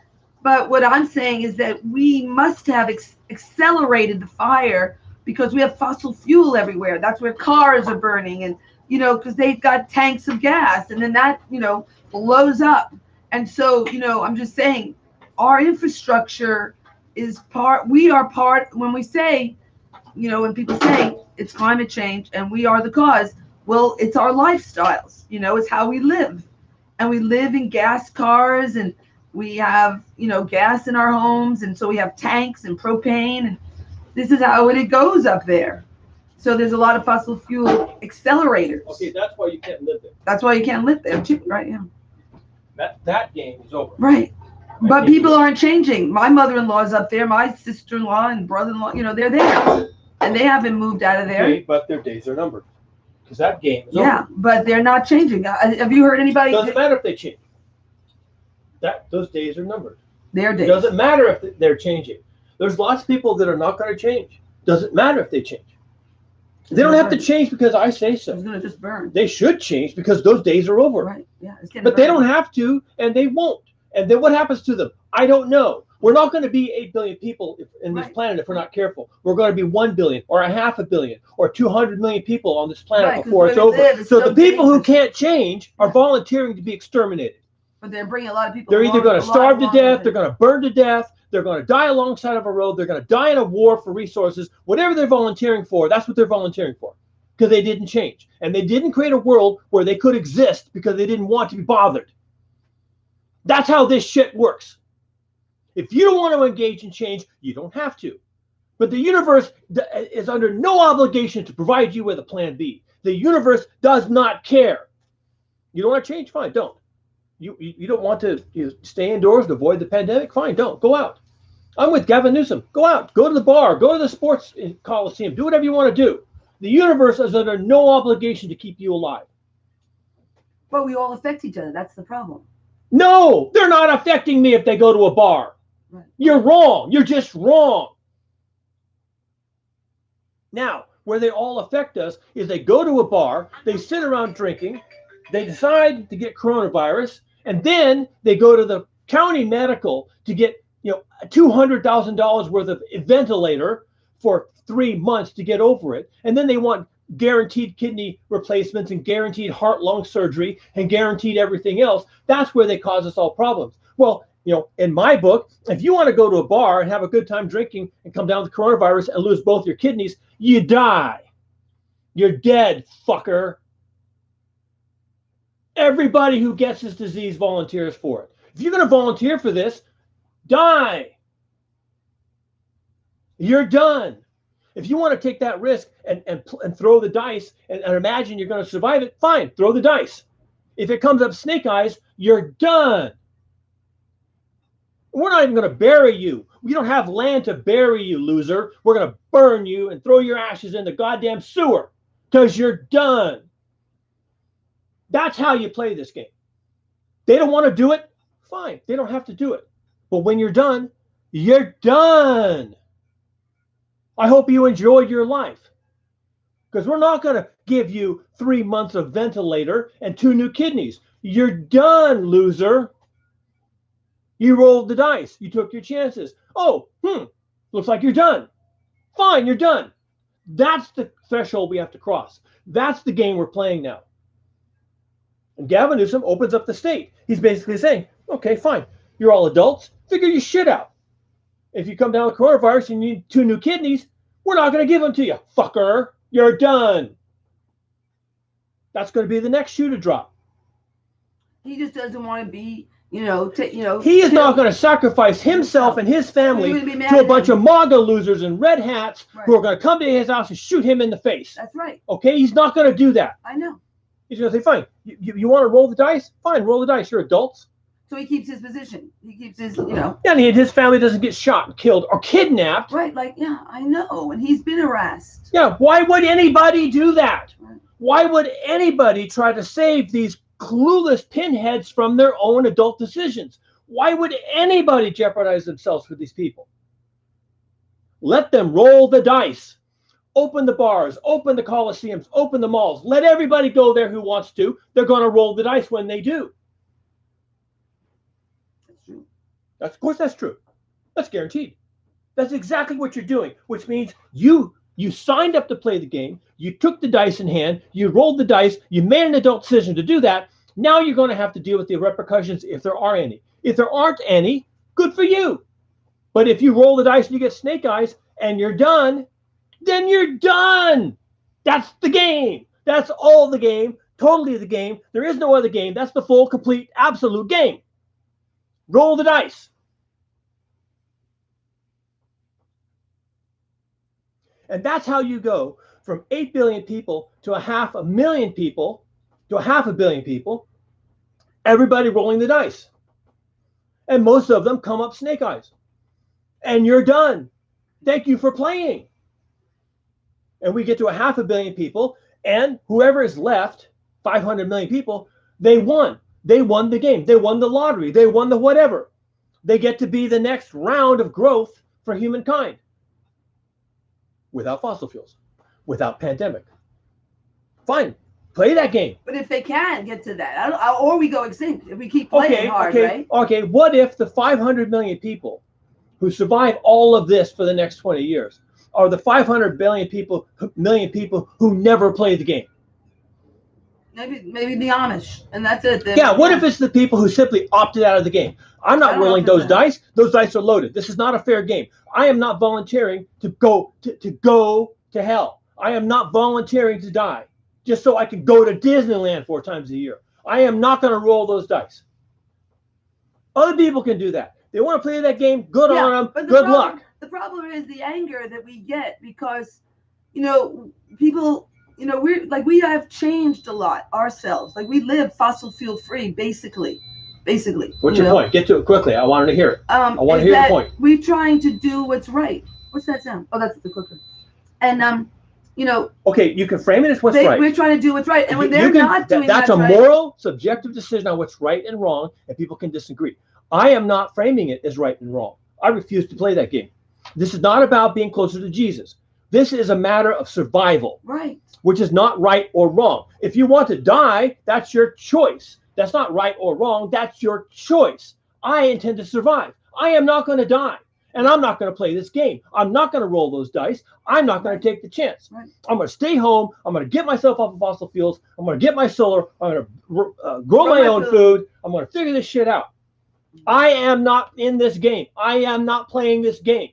But what I'm saying is that we must have accelerated the fire because we have fossil fuel everywhere. That's where cars are burning, and because they've got tanks of gas, and then that blows up. And so I'm just saying, our infrastructure is we are part. When we say, when people say it's climate change and we are the cause, well, it's our lifestyles. It's how we live, and we live in gas cars, and we have, gas in our homes. And so we have tanks and propane, and this is how it goes up there. So there's a lot of fossil fuel accelerators. Okay, that's why you can't live there. That's why you can't live there, too, right? Yeah. That game is over. Right. But people aren't changing. My mother-in-law is up there. My sister-in-law and brother-in-law, they're there. And they haven't moved out of there. Okay, but their days are numbered. Because that game is over. Yeah, but they're not changing. Have you heard anybody? Doesn't matter if they change. those days are numbered. Their It days. doesn't matter if they're changing. There's lots of people that are not going to change. Doesn't matter if they change. They don't have to change because I say It's so. gonna just burn. They should change because those days are over. Right. Yeah. It's getting But they burned. don't have to, and they won't. And then what happens to them? I don't know. We're not going to be 8 billion people in this Right. planet if we're not careful. We're going to be 1 billion or a half a billion or 200 million people on this planet Right, 'cause before it's where we over. live is So so the people who dangerous. can't change are Yeah. volunteering to be exterminated. But they're bringing a lot of people. They're either along- going to along- starve to along death, with they're it. going to burn to death, they're going to die alongside of a road, they're going to die in a war for resources. Whatever they're volunteering for, that's what they're volunteering for. Because they didn't change. And they didn't create a world where they could exist because they didn't want to be bothered. That's how this shit works. If you don't want to engage in change, you don't have to. But the universe is under no obligation to provide you with a plan B. The universe does not care. You don't want to change? Fine, don't. You don't want to stay indoors to avoid the pandemic? Fine, don't. Go out. I'm with Gavin Newsom. Go out. Go to the bar. Go to the sports coliseum. Do whatever you want to do. The universe is under no obligation to keep you alive. But we all affect each other. That's the problem. No, they're not affecting me if they go to a bar. Right. You're wrong. You're just wrong. Now, where they all affect us is they go to a bar, they sit around drinking, they decide to get coronavirus, and then they go to the county medical to get $200,000 worth of ventilator for 3 months to get over it, and then they want guaranteed kidney replacements and guaranteed heart-lung surgery and guaranteed everything else. That's where they cause us all problems. Well, in my book, if you want to go to a bar and have a good time drinking and come down with coronavirus and lose both your kidneys, you die. You're dead, fucker. Everybody who gets this disease volunteers for it. If you're going to volunteer for this, die. You're done. If you want to take that risk and throw the dice and imagine you're going to survive it, fine, throw the dice. If it comes up snake eyes, you're done. We're not even going to bury you. We don't have land to bury you, loser. We're going to burn you and throw your ashes in the goddamn sewer because you're done. That's how you play this game. They don't want to do it? Fine. They don't have to do it. But when you're done, you're done. I hope you enjoyed your life. Because we're not going to give you 3 months of ventilator and 2 new kidneys. You're done, loser. You rolled the dice. You took your chances. Oh, looks like you're done. Fine, you're done. That's the threshold we have to cross. That's the game we're playing now. And Gavin Newsom opens up the state. He's basically saying, okay, fine. You're all adults. Figure your shit out. If you come down with coronavirus and you need 2 new kidneys, we're not going to give them to you, fucker. You're done. That's going to be the next shoe to drop. He just doesn't want to be, He is not going to sacrifice himself and his family to a bunch of MAGA losers and red hats who are going to come to his house and shoot him in the face. That's right. Okay? He's not going to do that. I know. He's going to say, fine, you want to roll the dice? Fine, roll the dice. You're adults. So he keeps his position. He keeps his, Yeah, and his family doesn't get shot and killed or kidnapped. Right, I know. And he's been harassed. Yeah, why would anybody do that? Right. Why would anybody try to save these clueless pinheads from their own adult decisions? Why would anybody jeopardize themselves for these people? Let them roll the dice. Open the bars, open the coliseums, open the malls. Let everybody go there who wants to. They're going to roll the dice when they do. That's true. Of course, that's true. That's guaranteed. That's exactly what you're doing, which means you signed up to play the game. You took the dice in hand. You rolled the dice. You made an adult decision to do that. Now you're going to have to deal with the repercussions if there are any. If there aren't any, good for you. But if you roll the dice and you get snake eyes and you're done, then you're done. That's the game. That's all the game. Totally the game. There is no other game. That's the full, complete, absolute game. Roll the dice. And that's how you go from 8 billion people to 500,000 people to 500 million people, everybody rolling the dice. And most of them come up snake eyes. And you're done. Thank you for playing. And we get to 500 million people, and whoever is left, 500 million people, they won. They won the game. They won the lottery. They won the whatever. They get to be the next round of growth for humankind without fossil fuels, without pandemic. Fine, play that game. But if they can get to that, or we go extinct if we keep playing hard, right? Okay. What if the 500 million people who survive all of this for the next 20 years are the 500 million people who never play the game? Maybe the Amish, and that's it. Yeah, what if it's the people who simply opted out of the game? I'm not rolling those dice. Those dice are loaded. This is not a fair game. I am not volunteering to go to hell. I am not volunteering to die just so I can go to Disneyland 4 times a year. I am not going to roll those dice. Other people can do that. They want to play that game. Good on them. Good luck. The problem is the anger that we get because, people. We have changed a lot ourselves. Like we live fossil fuel free, basically. What's your point? Get to it quickly. I wanted to hear it. I want to hear the point. We're trying to do what's right. What's that sound? Oh, that's the cooker. And Okay, you can frame it as what's right. We're trying to do what's right, and when they're not doing that's what's a moral, subjective decision on what's right and wrong, and people can disagree. I am not framing it as right and wrong. I refuse to play that game. This is not about being closer to Jesus. This is a matter of survival. Right. Which is not right or wrong. If you want to die, that's your choice. That's not right or wrong. That's your choice. I intend to survive. I am not going to die. And I'm not going to play this game. I'm not going to roll those dice. I'm not going to take the chance. Right. I'm going to stay home. I'm going to get myself off of fossil fuels. I'm going to get my solar. I'm going to grow my own food. I'm going to figure this shit out. I am not in this game. I am not playing this game.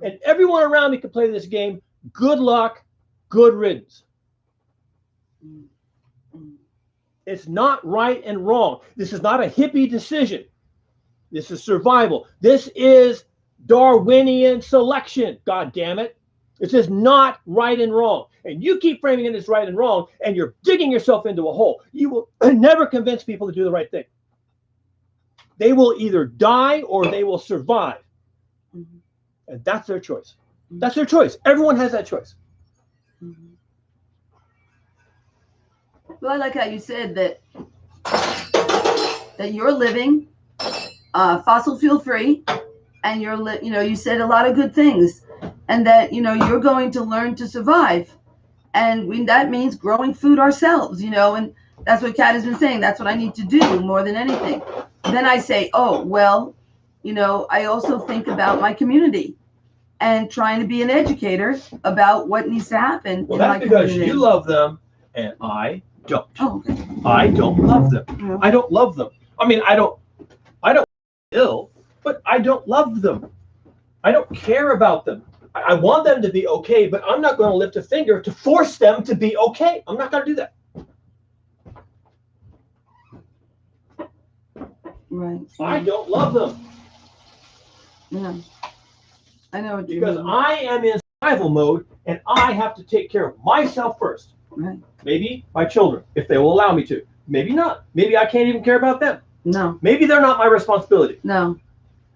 And everyone around me can play this game. Good luck. Good riddance. It's not right and wrong. This is not a hippie decision. This is survival. This is Darwinian selection. God damn it. This is not right and wrong. And you keep framing it as right and wrong, and you're digging yourself into a hole. You will never convince people to do the right thing. They will either die or they will survive. And that's their choice. That's their choice. Everyone has that choice. Well, I like how you said that you're living fossil fuel free, and you said a lot of good things, and that you're going to learn to survive, and that means growing food ourselves, and that's what Kat has been saying. That's what I need to do more than anything. Then I say, oh well, I also think about my community and trying to be an educator about what needs to happen. Well, that's because you love them and I don't. Oh, okay. I don't love them. Yeah. I don't love them. I mean, I don't ill, but I don't love them. I don't care about them. I want them to be okay, but I'm not going to lift a finger to force them to be okay. I'm not going to do that. Right. I don't love them. Yeah. I know what you because mean. I am in survival mode and I have to take care of myself first. Right. Maybe my children, if they will allow me to. Maybe not. Maybe I can't even care about them. No. Maybe they're not my responsibility. No.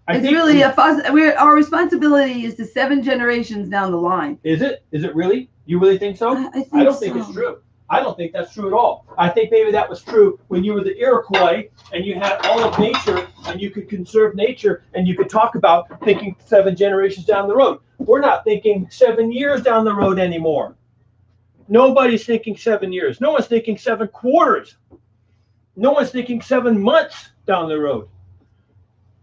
I think really our responsibility is to 7 generations down the line. Is it? Is it really? You really think so? I don't think it's true. I don't think that's true at all. I think maybe that was true when you were the Iroquois and you had all of nature and you could conserve nature and you could talk about thinking 7 generations down the road. We're not thinking 7 years down the road anymore. Nobody's thinking 7 years. No one's thinking 7 quarters. No one's thinking 7 months down the road.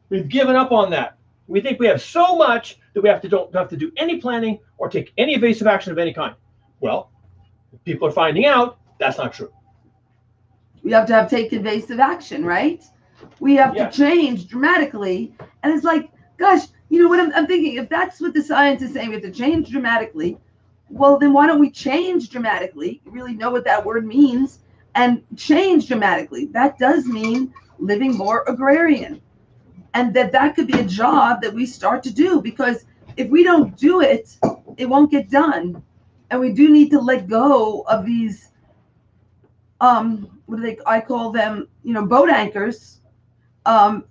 We've given up on that. We think we have so much that we don't have to do any planning or take any evasive action of any kind. Well, people are finding out that's not true. We have to take evasive action, right? We have to change dramatically. And it's like, gosh, you know what I'm thinking? If that's what the science is saying, we have to change dramatically. Well, then why don't we change dramatically? You really know what that word means. And change dramatically. That does mean living more agrarian. And that could be a job that we start to do. Because if we don't do it, it won't get done. And we do need to let go of these, I call them, boat anchors of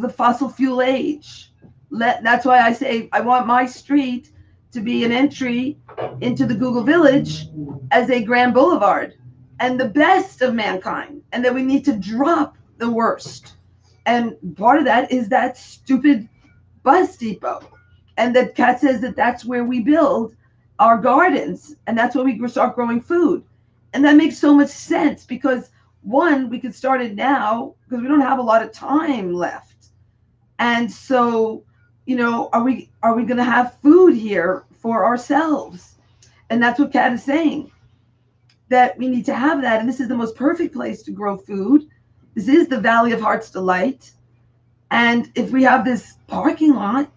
the fossil fuel age. That's why I say I want my street to be an entry into the Google Village as a grand boulevard. and the best of mankind, and that we need to drop the worst. And part of that is that stupid bus depot. And that Kat says that that's where we build our gardens, and that's where we start growing food. And that makes so much sense because one, we could start it now because we don't have a lot of time left. And so, are we going to have food here for ourselves? And that's what Kat is saying, that we need to have that. And this is the most perfect place to grow food. This is the Valley of Heart's Delight. And if we have this parking lot,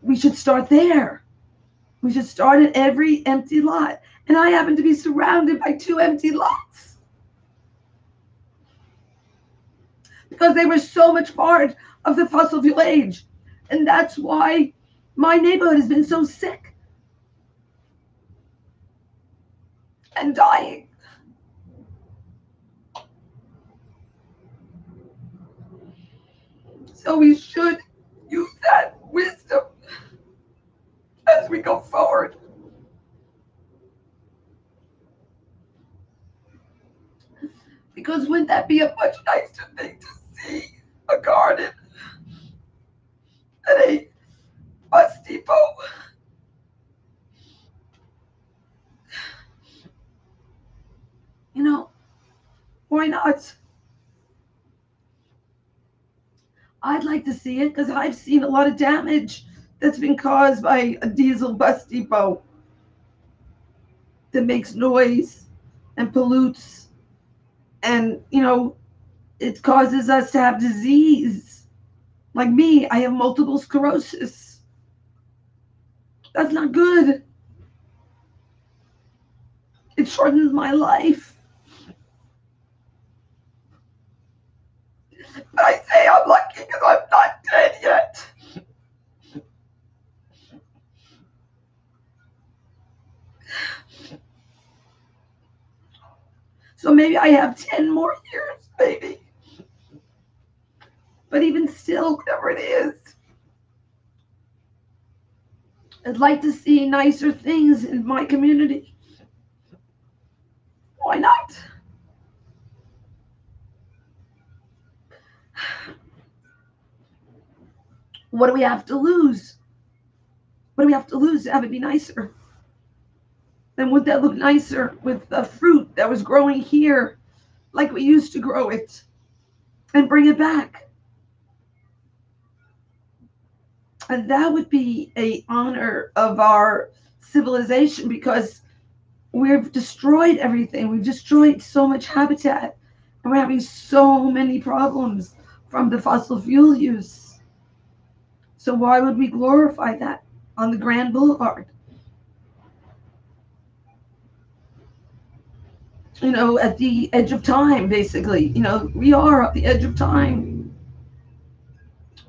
we should start there. We should start at every empty lot. And I happen to be surrounded by 2 empty lots because they were so much part of the fossil fuel age. And that's why my neighborhood has been so sick and dying. So we should use that wisdom as we go forward. Because wouldn't that be a much nicer thing to see a garden at a bus depot? Why not? I'd like to see it because I've seen a lot of damage that's been caused by a diesel bus depot that makes noise and pollutes, and it causes us to have disease. Like me, I have multiple sclerosis. That's not good. It shortens my life. But I say I'm lucky because I'm not dead yet. So maybe I have 10 more years, maybe. But even still, whatever it is, I'd like to see nicer things in my community. Why not? What do we have to lose? What do we have to lose to have it be nicer? Then would that look nicer with the fruit that was growing here like we used to grow it and bring it back? And that would be an honor of our civilization because we've destroyed everything. We've destroyed so much habitat and we're having so many problems from the fossil fuel use. So why would we glorify that on the Grand Boulevard? At the edge of time, basically. We are at the edge of time.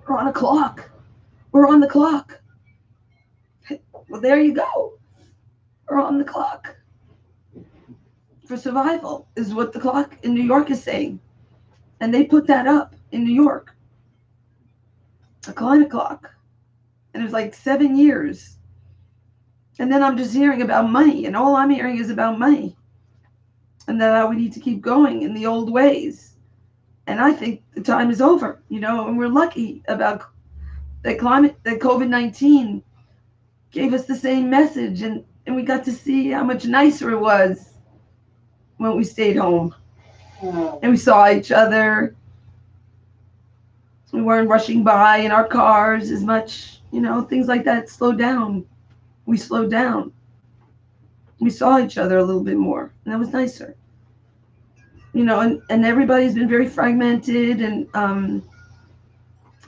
We're on a clock. We're on the clock. Well, there you go. We're on the clock. For survival is what the clock in New York is saying. And they put that up in New York. A climate clock. And it was like 7 years. And then I'm just hearing about money. And all I'm hearing is about money. And that we need to keep going in the old ways. And I think the time is over, and we're lucky about that COVID-19 gave us the same message, and we got to see how much nicer it was when we stayed home. And we saw each other. We weren't rushing by in our cars as much, things like that slowed down. We slowed down. We saw each other a little bit more, and that was nicer. And everybody's been very fragmented and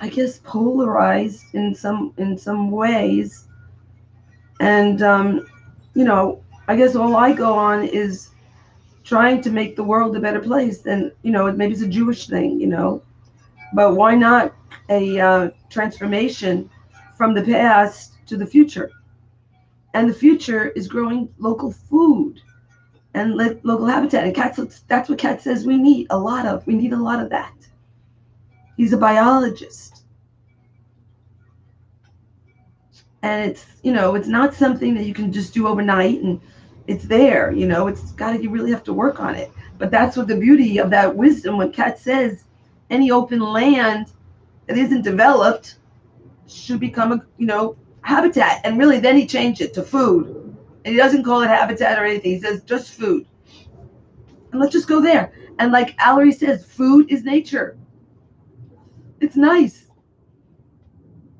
I guess polarized in some ways. And I guess all I go on is trying to make the world a better place. And maybe it's a Jewish thing, but why not a transformation from the past to the future? And the future is growing local food and local habitat. And that's what Kat says we need a lot of. We need a lot of that. He's a biologist. And it's not something that you can just do overnight. And it's there, it's got to, you really have to work on it. But that's what the beauty of that wisdom, when Kat says any open land that isn't developed should become habitat. And really then he changed it to food. And he doesn't call it habitat or anything. He says just food. And let's just go there. And like Allery says, food is nature. It's nice.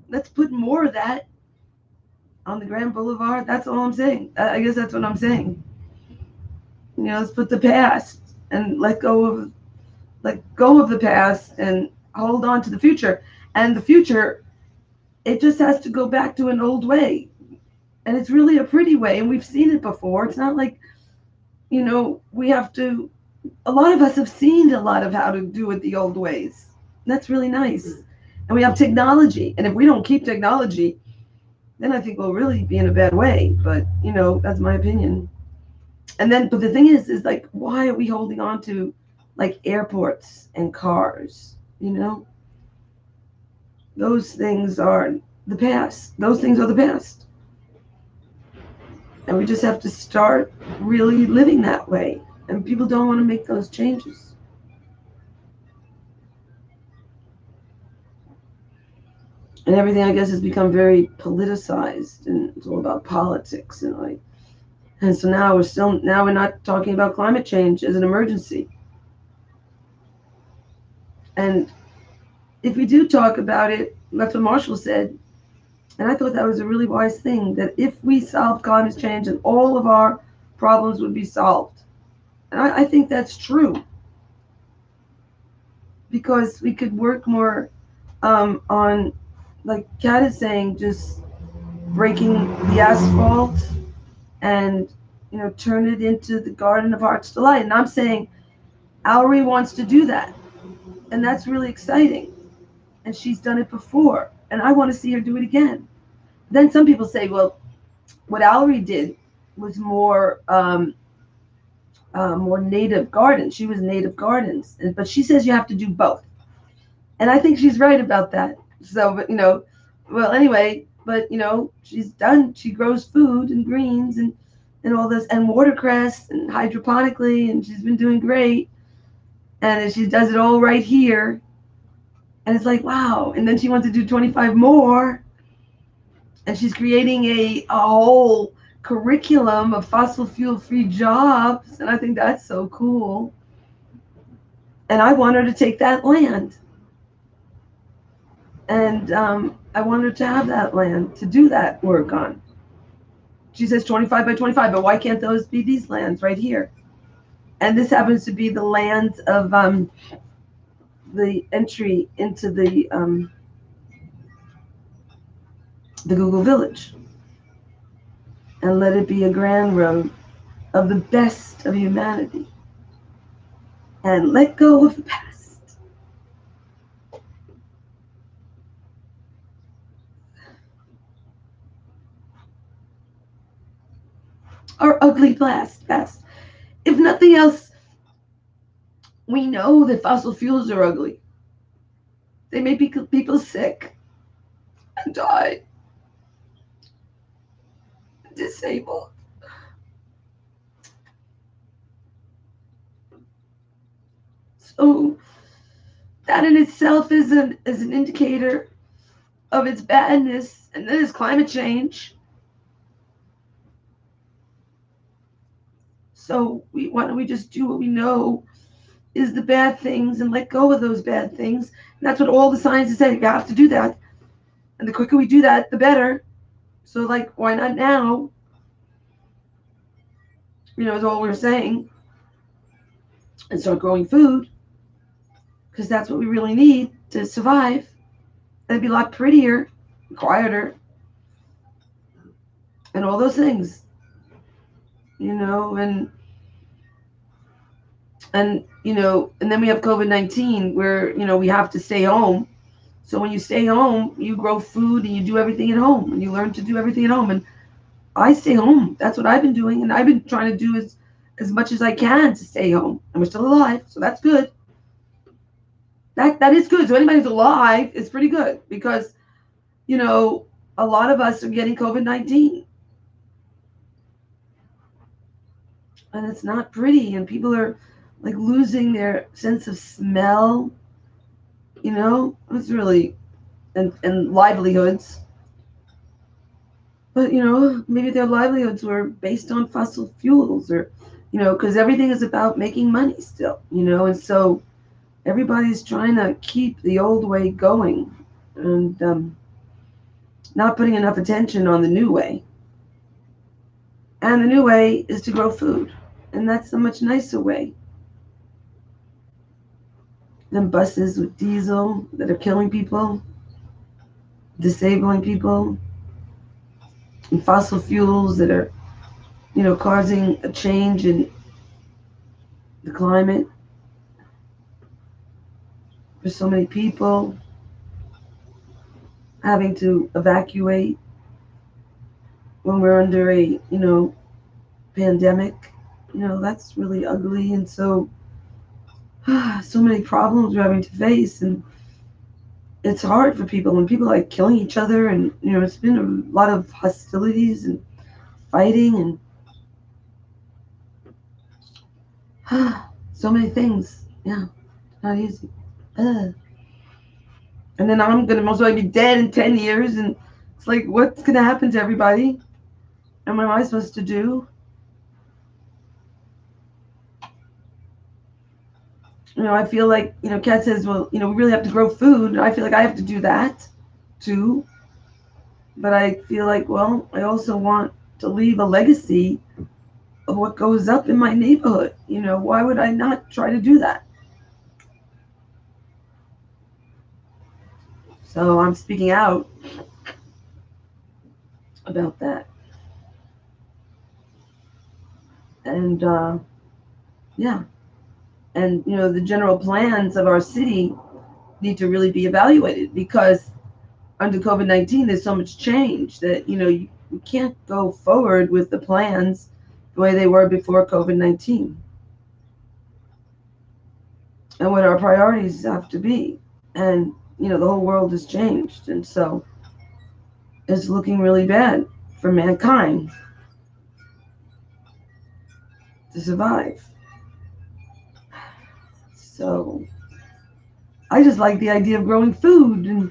Let's put more of that on the Grand Boulevard. That's all I'm saying. I guess that's what I'm saying. Let's put the past and let go of the past and hold on to the future. And the future, it just has to go back to an old way. And it's really a pretty way. And we've seen it before. It's not like, we have to, a lot of us have seen a lot of how to do it the old ways. That's really nice. And we have technology. And if we don't keep technology, then I think we'll really be in a bad way. But, that's my opinion. And then, but the thing is like, why are we holding on to like airports and cars? Those things are the past. Those things are the past. And we just have to start really living that way. And people don't want to make those changes. And everything, I guess, has become very politicized, and it's all about politics and so now we're not talking about climate change as an emergency. And if we do talk about it, that's what Marshall said, and I thought that was a really wise thing, that if we solve climate change, then all of our problems would be solved. And I think that's true, because we could work more on, like Kat is saying, just breaking the asphalt and turn it into the Garden of Heart's Delight. And I'm saying Allery wants to do that, and that's really exciting. And she's done it before, and I want to see her do it again. Then some people say, well, what Allery did was more native gardens. She was native gardens, but she says you have to do both, and I think she's right about that. So, but well, anyway, but she grows food and greens and all this, and watercress and hydroponically, and she's been doing great. And she does it all right here. And it's like, wow. And then she wants to do 25 more. And she's creating a whole curriculum of fossil fuel free jobs. And I think that's so cool. And I want her to take that land. And I want her to have that land to do that work on. She says 25 by 25, but why can't those be these lands right here? And this happens to be the lands of the entry into the Google Village. And let it be a grand road of the best of humanity. And let go of the past. Our ugly past. If nothing else, we know that fossil fuels are ugly. They make people sick and die, disabled. So that in itself is an indicator of its badness, and then is climate change. So why don't we just do what we know is the bad things and let go of those bad things? And that's what all the science is saying. You have to do that. And the quicker we do that, the better. So why not now? Is all we're saying. And start growing food. Because that's what we really need to survive. It'd be a lot prettier, quieter, and all those things. And then we have COVID-19 where, we have to stay home. So when you stay home, you grow food and you do everything at home, and you learn to do everything at home. And I stay home. That's what I've been doing. And I've been trying to do as much as I can to stay home. And we're still alive. So that's good. That is good. So anybody who's alive is pretty good, because, a lot of us are getting COVID-19. and it's not pretty, and people are like losing their sense of smell. It's really, and livelihoods. But maybe their livelihoods were based on fossil fuels, or because everything is about making money still. And so everybody's trying to keep the old way going, and not putting enough attention on the new way. And the new way is to grow food, and that's a much nicer way than buses with diesel that are killing people, disabling people, and fossil fuels that are, causing a change in the climate for so many people, having to evacuate when we're under a, pandemic. That's really ugly. And so, so many problems we're having to face. And it's hard for people when people are killing each other. And, it's been a lot of hostilities and fighting and so many things. Yeah, not easy. And then I'm going to most likely be dead in 10 years. And it's like, what's going to happen to everybody? And what am I supposed to do? I feel like, Kat says, well, we really have to grow food. And I feel like I have to do that too. But I feel like, well, I also want to leave a legacy of what goes up in my neighborhood. Why would I not try to do that? So I'm speaking out about that. And yeah. And, the general plans of our city need to really be evaluated, because under COVID-19, there's so much change that, you can't go forward with the plans the way they were before COVID-19. And what our priorities have to be. And, the whole world has changed. And so it's looking really bad for mankind to survive. So I just like the idea of growing food and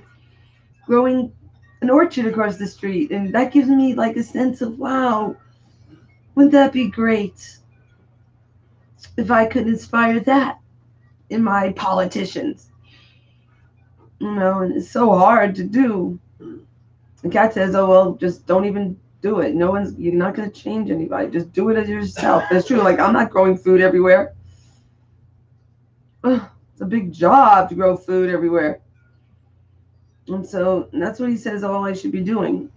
growing an orchard across the street. And that gives me like a sense of, wow, wouldn't that be great if I could inspire that in my politicians? And it's so hard to do. And Kat says, oh, well, just don't even do it. You're not going to change anybody. Just do it as yourself. That's true. Like, I'm not growing food everywhere. It's a big job to grow food everywhere. And so that's what he says all I should be doing.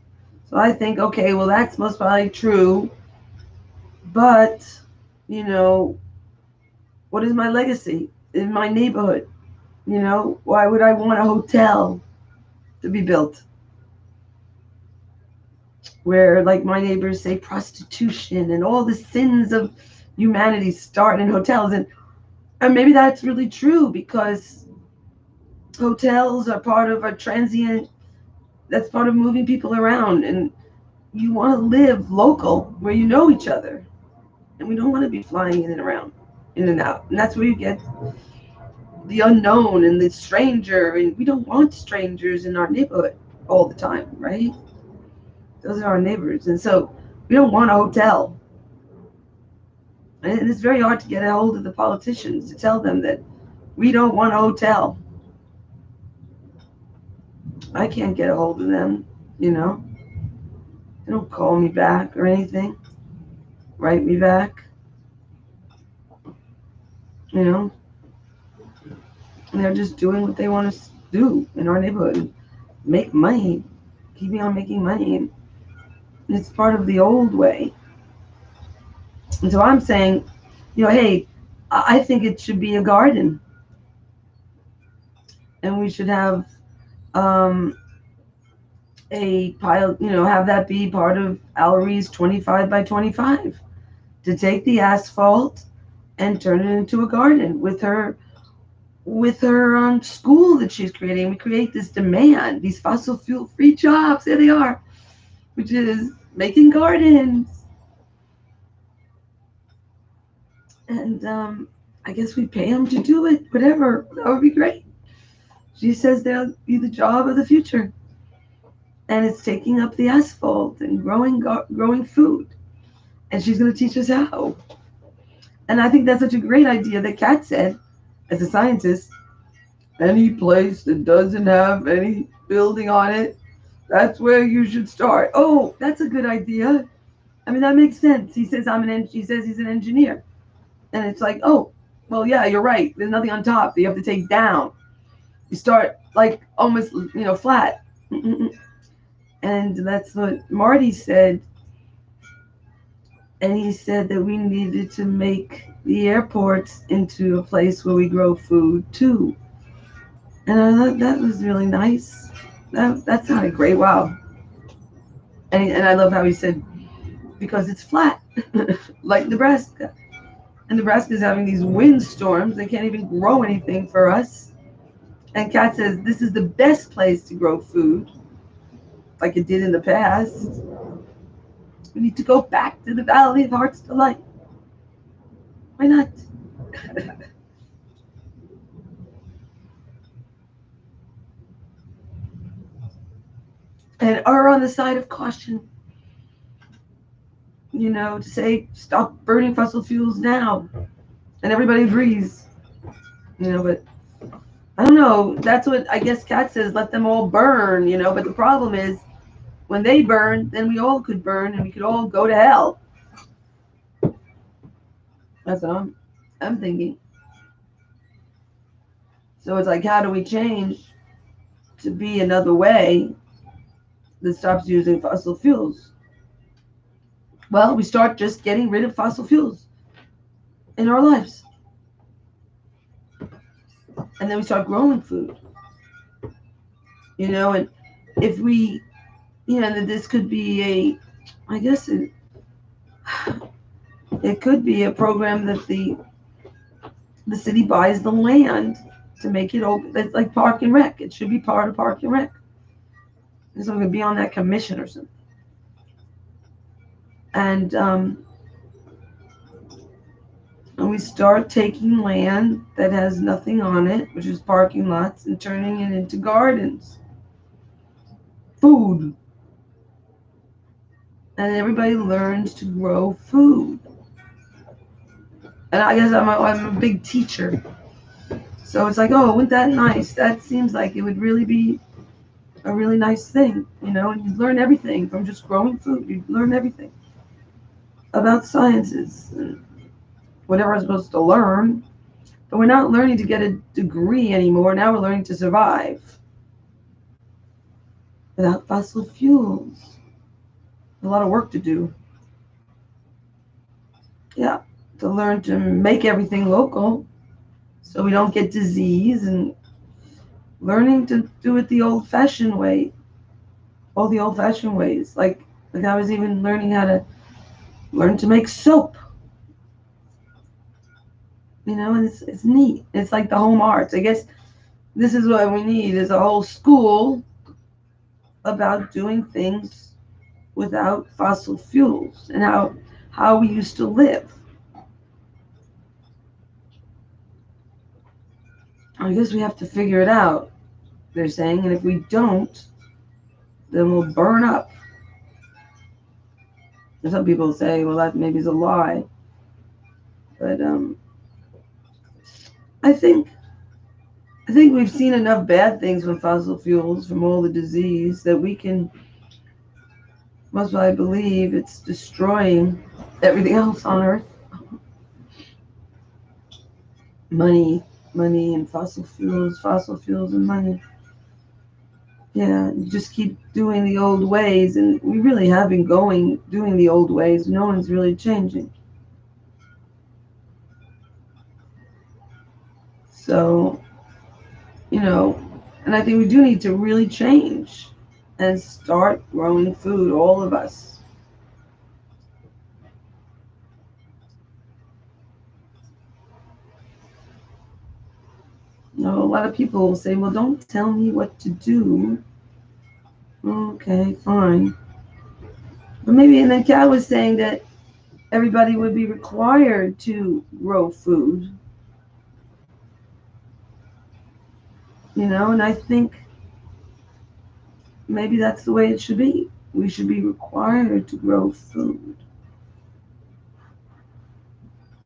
So I think, okay, well, that's most probably true. But, what is my legacy in my neighborhood? Why would I want a hotel to be built where, like my neighbors say, prostitution and all the sins of humanity start in hotels? And maybe that's really true, because hotels are part of a transient, that's part of moving people around. And you want to live local where you know each other. And we don't want to be flying in and around, in and out. And that's where you get the unknown and the stranger. And we don't want strangers in our neighborhood all the time, right? Those are our neighbors. And so we don't want a hotel. And it's very hard to get a hold of the politicians to tell them that we don't want a hotel. I can't get a hold of them, They don't call me back or anything, write me back, And they're just doing what they want to do in our neighborhood, make money, keeping on making money. And it's part of the old way. And so I'm saying, hey, I think it should be a garden. And we should have a pile, have that be part of Allery's 25 by 25, to take the asphalt and turn it into a garden with her school that she's creating. We create this demand, these fossil fuel free jobs, there they are, which is making gardens. And I guess we pay them to do it, whatever. That would be great. She says they'll be the job of the future. And it's taking up the asphalt and growing food. And she's going to teach us how. And I think that's such a great idea that Kat said, as a scientist, any place that doesn't have any building on it, that's where you should start. Oh, that's a good idea. I mean, that makes sense. He says he says he's an engineer. And it's like, oh, well, yeah, you're right. There's nothing on top that you have to take down. You start like almost, flat. And that's what Marty said. And he said that we needed to make the airports into a place where we grow food too. And I thought that was really nice. That sounded great. Wow. And I love how he said, because it's flat, like Nebraska. And Nebraska's having these windstorms. They can't even grow anything for us. And Kat says, this is the best place to grow food, like it did in the past. We need to go back to the Valley of Heart's Delight. Why not? And are on the side of caution. To say stop burning fossil fuels now. And everybody agrees. But I don't know. That's what I guess Kat says, let them all burn, but the problem is when they burn, then we all could burn and we could all go to hell. That's what I'm thinking. So it's like, how do we change to be another way that stops using fossil fuels? Well, we start just getting rid of fossil fuels in our lives. And then we start growing food. And if we, that this could be I guess it could be a program that the city buys the land to make it open. It's like Park and Rec. It should be part of Park and Rec. So I'm going to be on that commission or something. And we start taking land that has nothing on it, which is parking lots, and turning it into gardens. Food. And everybody learns to grow food. And I guess I'm a big teacher. So it's like, oh, wasn't that nice? That seems like it would really be a really nice thing, and you learn everything from just growing food. You learn everything about sciences and whatever I'm supposed to learn. But we're not learning to get a degree anymore. Now we're learning to survive without fossil fuels. A lot of work to do. Yeah, to learn to make everything local so we don't get disease, and learning to do it the old-fashioned way. All the old-fashioned ways. Like I was even learning how to learn to make soap. And it's neat. It's like the home arts. I guess this is what we need, is a whole school about doing things without fossil fuels and how we used to live. I guess we have to figure it out, they're saying, and if we don't, then we'll burn up. And some people say, well, that maybe is a lie. But I think we've seen enough bad things from fossil fuels, from all the disease, that we can, most I believe it's destroying everything else on Earth. Money and fossil fuels and money. Yeah, you just keep doing the old ways, and we really have been doing the old ways. No one's really changing. So, and I think we do need to really change and start growing food, all of us. A lot of people will say, well, don't tell me what to do. Okay, fine. But maybe, and then Kat was saying that everybody would be required to grow food. And I think maybe that's the way it should be. We should be required to grow food.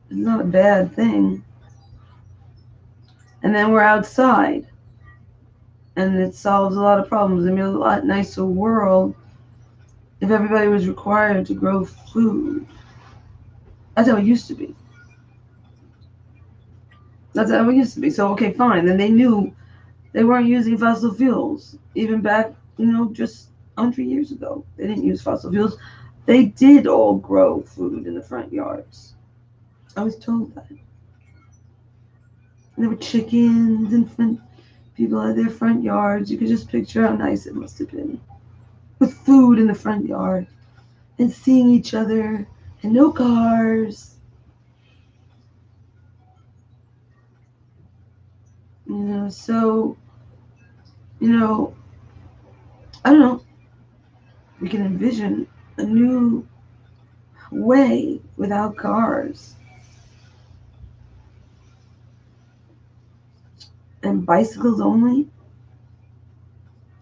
It's not a bad thing. And then we're outside. And it solves a lot of problems. It'd be a lot nicer world if everybody was required to grow food. That's how it used to be. That's how it used to be. So, okay, fine. Then they knew they weren't using fossil fuels. Even back, just 100 years ago, they didn't use fossil fuels. They did all grow food in the front yards. I was told that. And there were chickens and people at their front yards. You could just picture how nice it must have been. With food in the front yard. And seeing each other. And no cars. So, I don't know. We can envision a new way without cars. And bicycles only.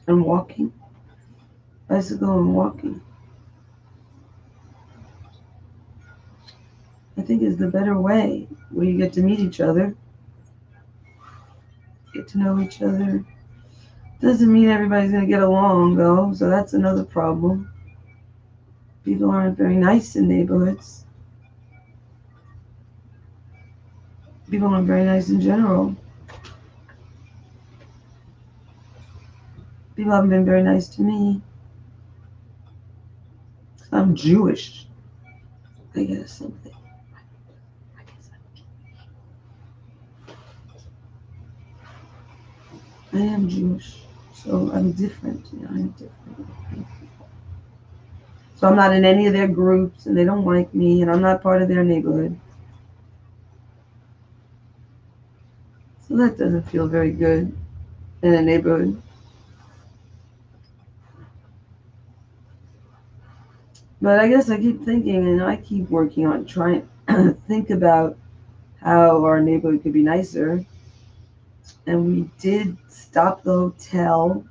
And walking. Bicycle and walking. I think is the better way, where you get to meet each other, get to know each other. Doesn't mean everybody's going to get along, though, so that's another problem. People aren't very nice in neighborhoods. People aren't very nice in general. People haven't been very nice to me. I'm Jewish. I guess something. I am Jewish, so I'm different. I'm different. So I'm not in any of their groups, and they don't like me, and I'm not part of their neighborhood. So that doesn't feel very good in a neighborhood. But I guess I keep thinking, and I keep working on trying to think about how our neighborhood could be nicer. And we did stop the hotel.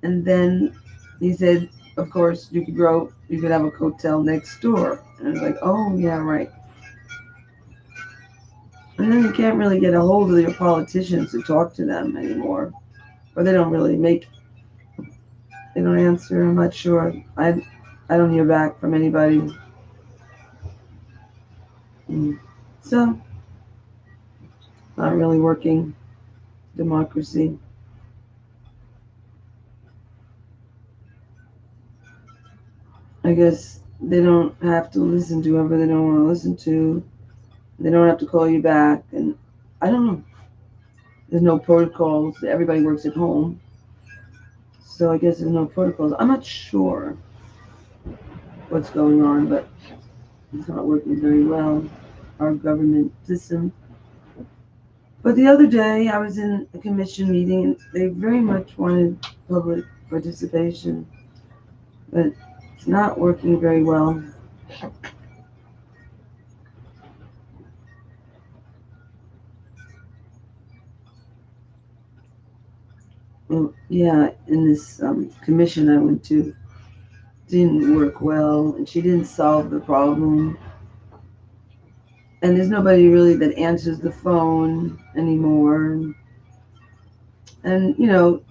And then he said, of course, you could have a hotel next door. And I was like, oh, yeah, right. And then you can't really get a hold of your politicians to talk to them anymore. Or they don't answer. I'm not sure. I don't hear back from anybody. So, not really working. Democracy. I guess they don't have to listen to whoever they don't want to listen to. They don't have to call you back. And I don't know. There's no protocols. Everybody works at home. So I guess there's no protocols. I'm not sure what's going on, but it's not working very well, our government system. But the other day, I was in a commission meeting, and they very much wanted public participation, but it's not working very well. Well, yeah, in this commission I went to, didn't work well, and she didn't solve the problem. And there's nobody really that answers the phone anymore. And,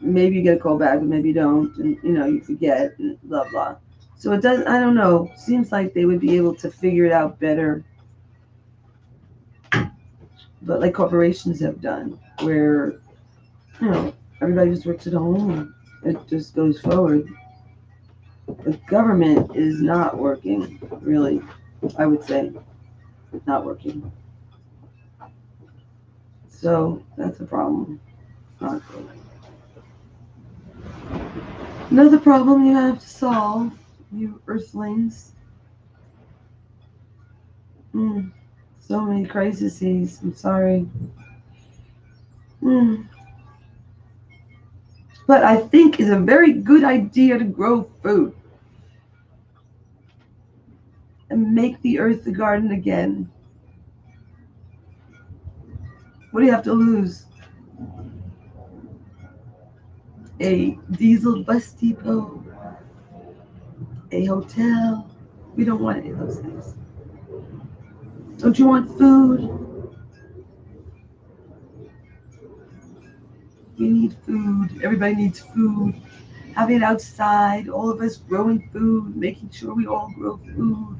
maybe you get a call back, but maybe you don't. And, you forget and blah, blah. So it does, I don't know. Seems like they would be able to figure it out better. But like corporations have done, where, everybody just works at home and it just goes forward. The government is not working, really, I would say. Not working. So that's a problem. Not good. Another problem you have to solve, you earthlings. So many crises. I'm sorry. But I think it's a very good idea to grow food. and make the earth the garden again. What do you have to lose? A diesel bus depot, a hotel. We don't want any of those things. Don't you want food? We need food. Everybody needs food. Having it outside, all of us growing food, making sure we all grow food.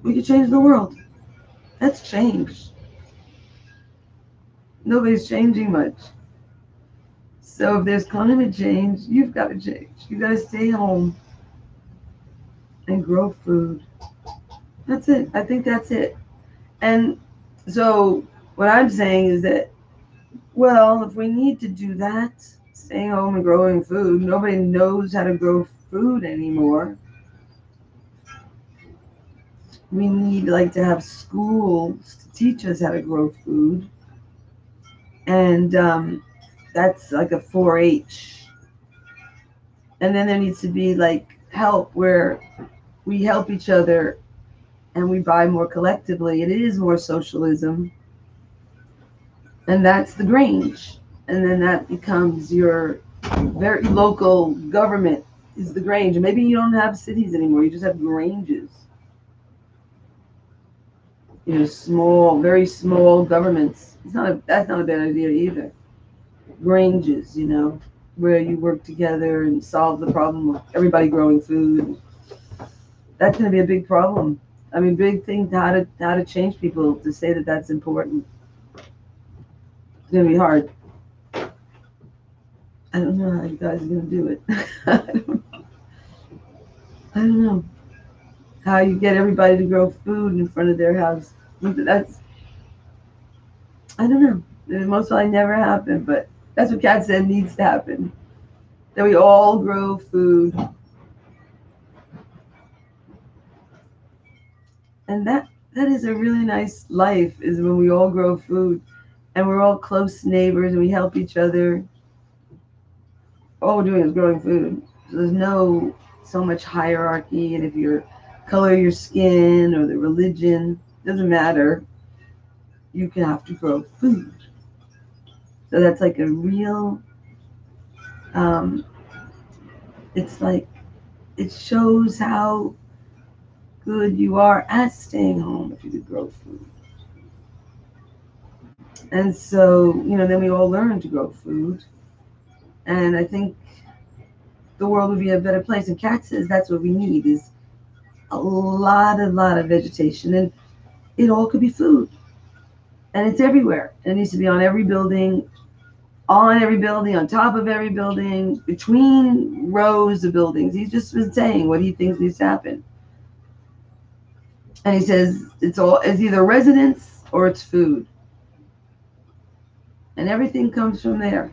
We could change the world. That's change. Nobody's changing much. So if there's climate change, you've got to change. You've got to stay home and grow food. That's it. I think that's it. And so what I'm saying is that, well, if we need to do that, staying home and growing food, nobody knows how to grow food anymore. We need to have schools to teach us how to grow food. And that's like a 4-H. And then there needs to be help where we help each other and we buy more collectively. It is more socialism. And that's the Grange. And then that becomes your very local government is the Grange. And maybe you don't have cities anymore. You just have Granges. Small, very small governments. That's not a bad idea either. Granges, where you work together and solve the problem of everybody growing food. That's going to be a big problem. I mean, big thing how to change people to say that that's important. It's going to be hard. I don't know how you guys are going to do it. I don't know how you get everybody to grow food in front of their house. I don't know. It most likely never happen, but that's what Kat said needs to happen. That we all grow food. And that is a really nice life, is when we all grow food and we're all close neighbors and we help each other. All we're doing is growing food. So there's no so much hierarchy, and if your color of your skin or the religion, doesn't matter. You can have to grow food. So that's like a real, it shows how good you are at staying home if you could grow food. And so, then we all learn to grow food. And I think the world would be a better place. And Kat says that's what we need, is a lot of vegetation. And it all could be food. And it's everywhere. It needs to be on every building, on top of every building, between rows of buildings. He's just been saying what he thinks needs to happen. And he says it's either residence or it's food. And everything comes from there.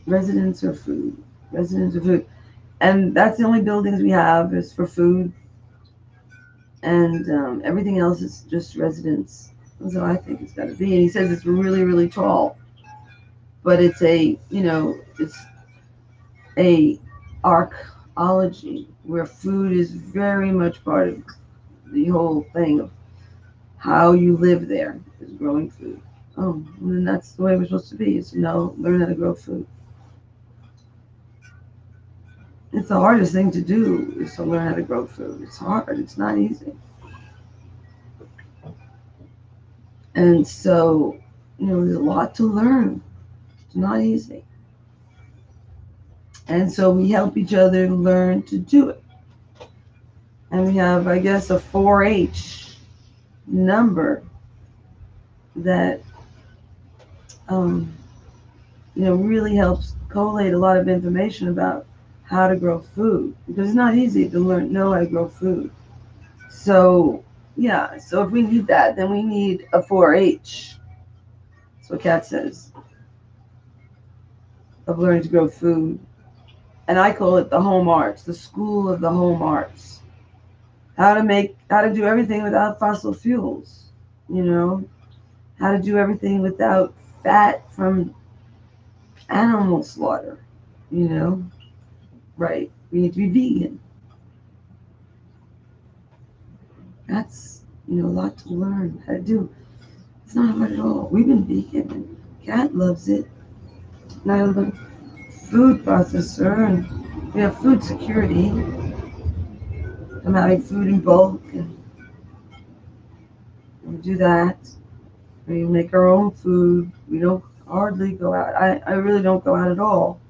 Residence or food. And that's the only buildings we have is for food. And everything else is just residence. That's how I think it's got to be. And he says it's really, really tall. But it's it's a archaeology where food is very much part of the whole thing of how you live there, is growing food. Oh, and that's the way we're supposed to be, is learn how to grow food. It's the hardest thing to do, is to learn how to grow food. It's hard. It's not easy. And so, there's a lot to learn. It's not easy. And so we help each other learn to do it. And we have, I guess, a 4-H number that, really helps collate a lot of information about how to grow food, because it's not easy to know how to grow food. So so if we need that, then we need a 4-H. That's what Kat says, of learning to grow food. And I call it the home arts, the school of the home arts. How to do everything without fossil fuels, how to do everything without fat from animal slaughter, right? We need to be vegan. that's, a lot to learn how to do. It's not hard at all. We've been vegan, and Kat loves it. And I have a food processor, and we have food security. I'm having food in bulk, and we do that. We make our own food. We don't hardly go out. I really don't go out at all,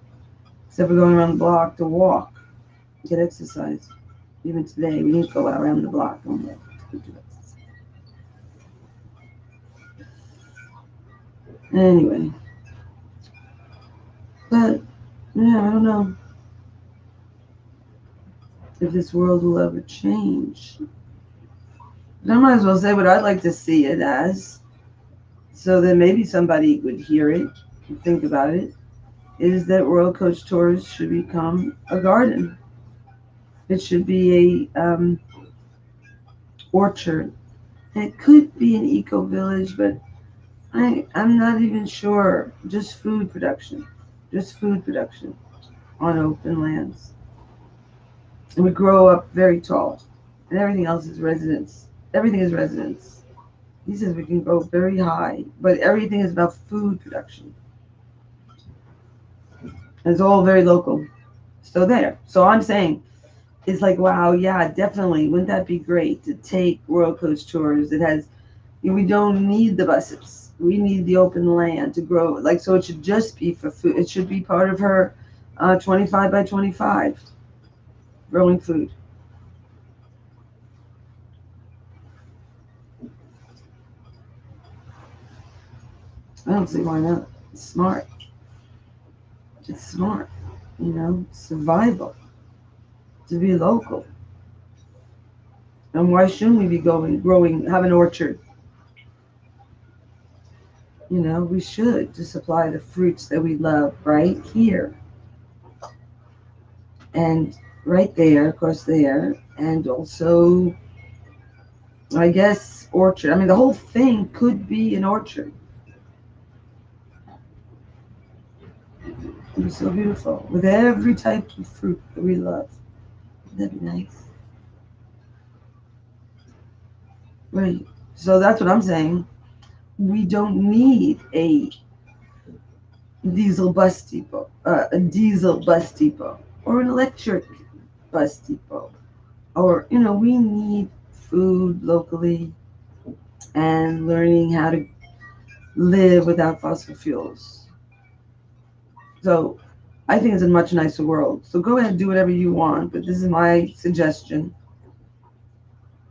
except for going around the block to walk, get exercise. Even today, we didn't go out around the block. To do exercise. Anyway, but yeah, I don't know if this world will ever change. But I might as well say what I'd like to see it as, so that maybe somebody would hear it and think about it, is that Royal Coach Tours should become a garden. It should be a orchard. And it could be an eco village, but I'm not even sure. Just food production. Just food production on open lands. And we grow up very tall. And everything else is residence. Everything is residence. He says we can go very high, but everything is about food production. And it's all very local. So there. So I'm saying, it's like, wow, yeah, definitely. Wouldn't that be great to take Royal Coach Tours that has, we don't need the buses. We need the open land to grow. Like, so it should just be for food. It should be part of her 25 by 25 growing food. I don't see why not. It's smart. It's smart, survival, to be local. And why shouldn't we be growing, have an orchard? We should, to supply the fruits that we love right here. And right there, of course, there. And also, I guess, orchard. I mean, the whole thing could be an orchard. It'd be so beautiful, with every type of fruit that we love. That'd be nice. Right. So that's what I'm saying. We don't need a diesel bus depot, or an electric bus depot, or we need food locally and learning how to live without fossil fuels. So I think it's a much nicer world. So go ahead and do whatever you want, but this is my suggestion,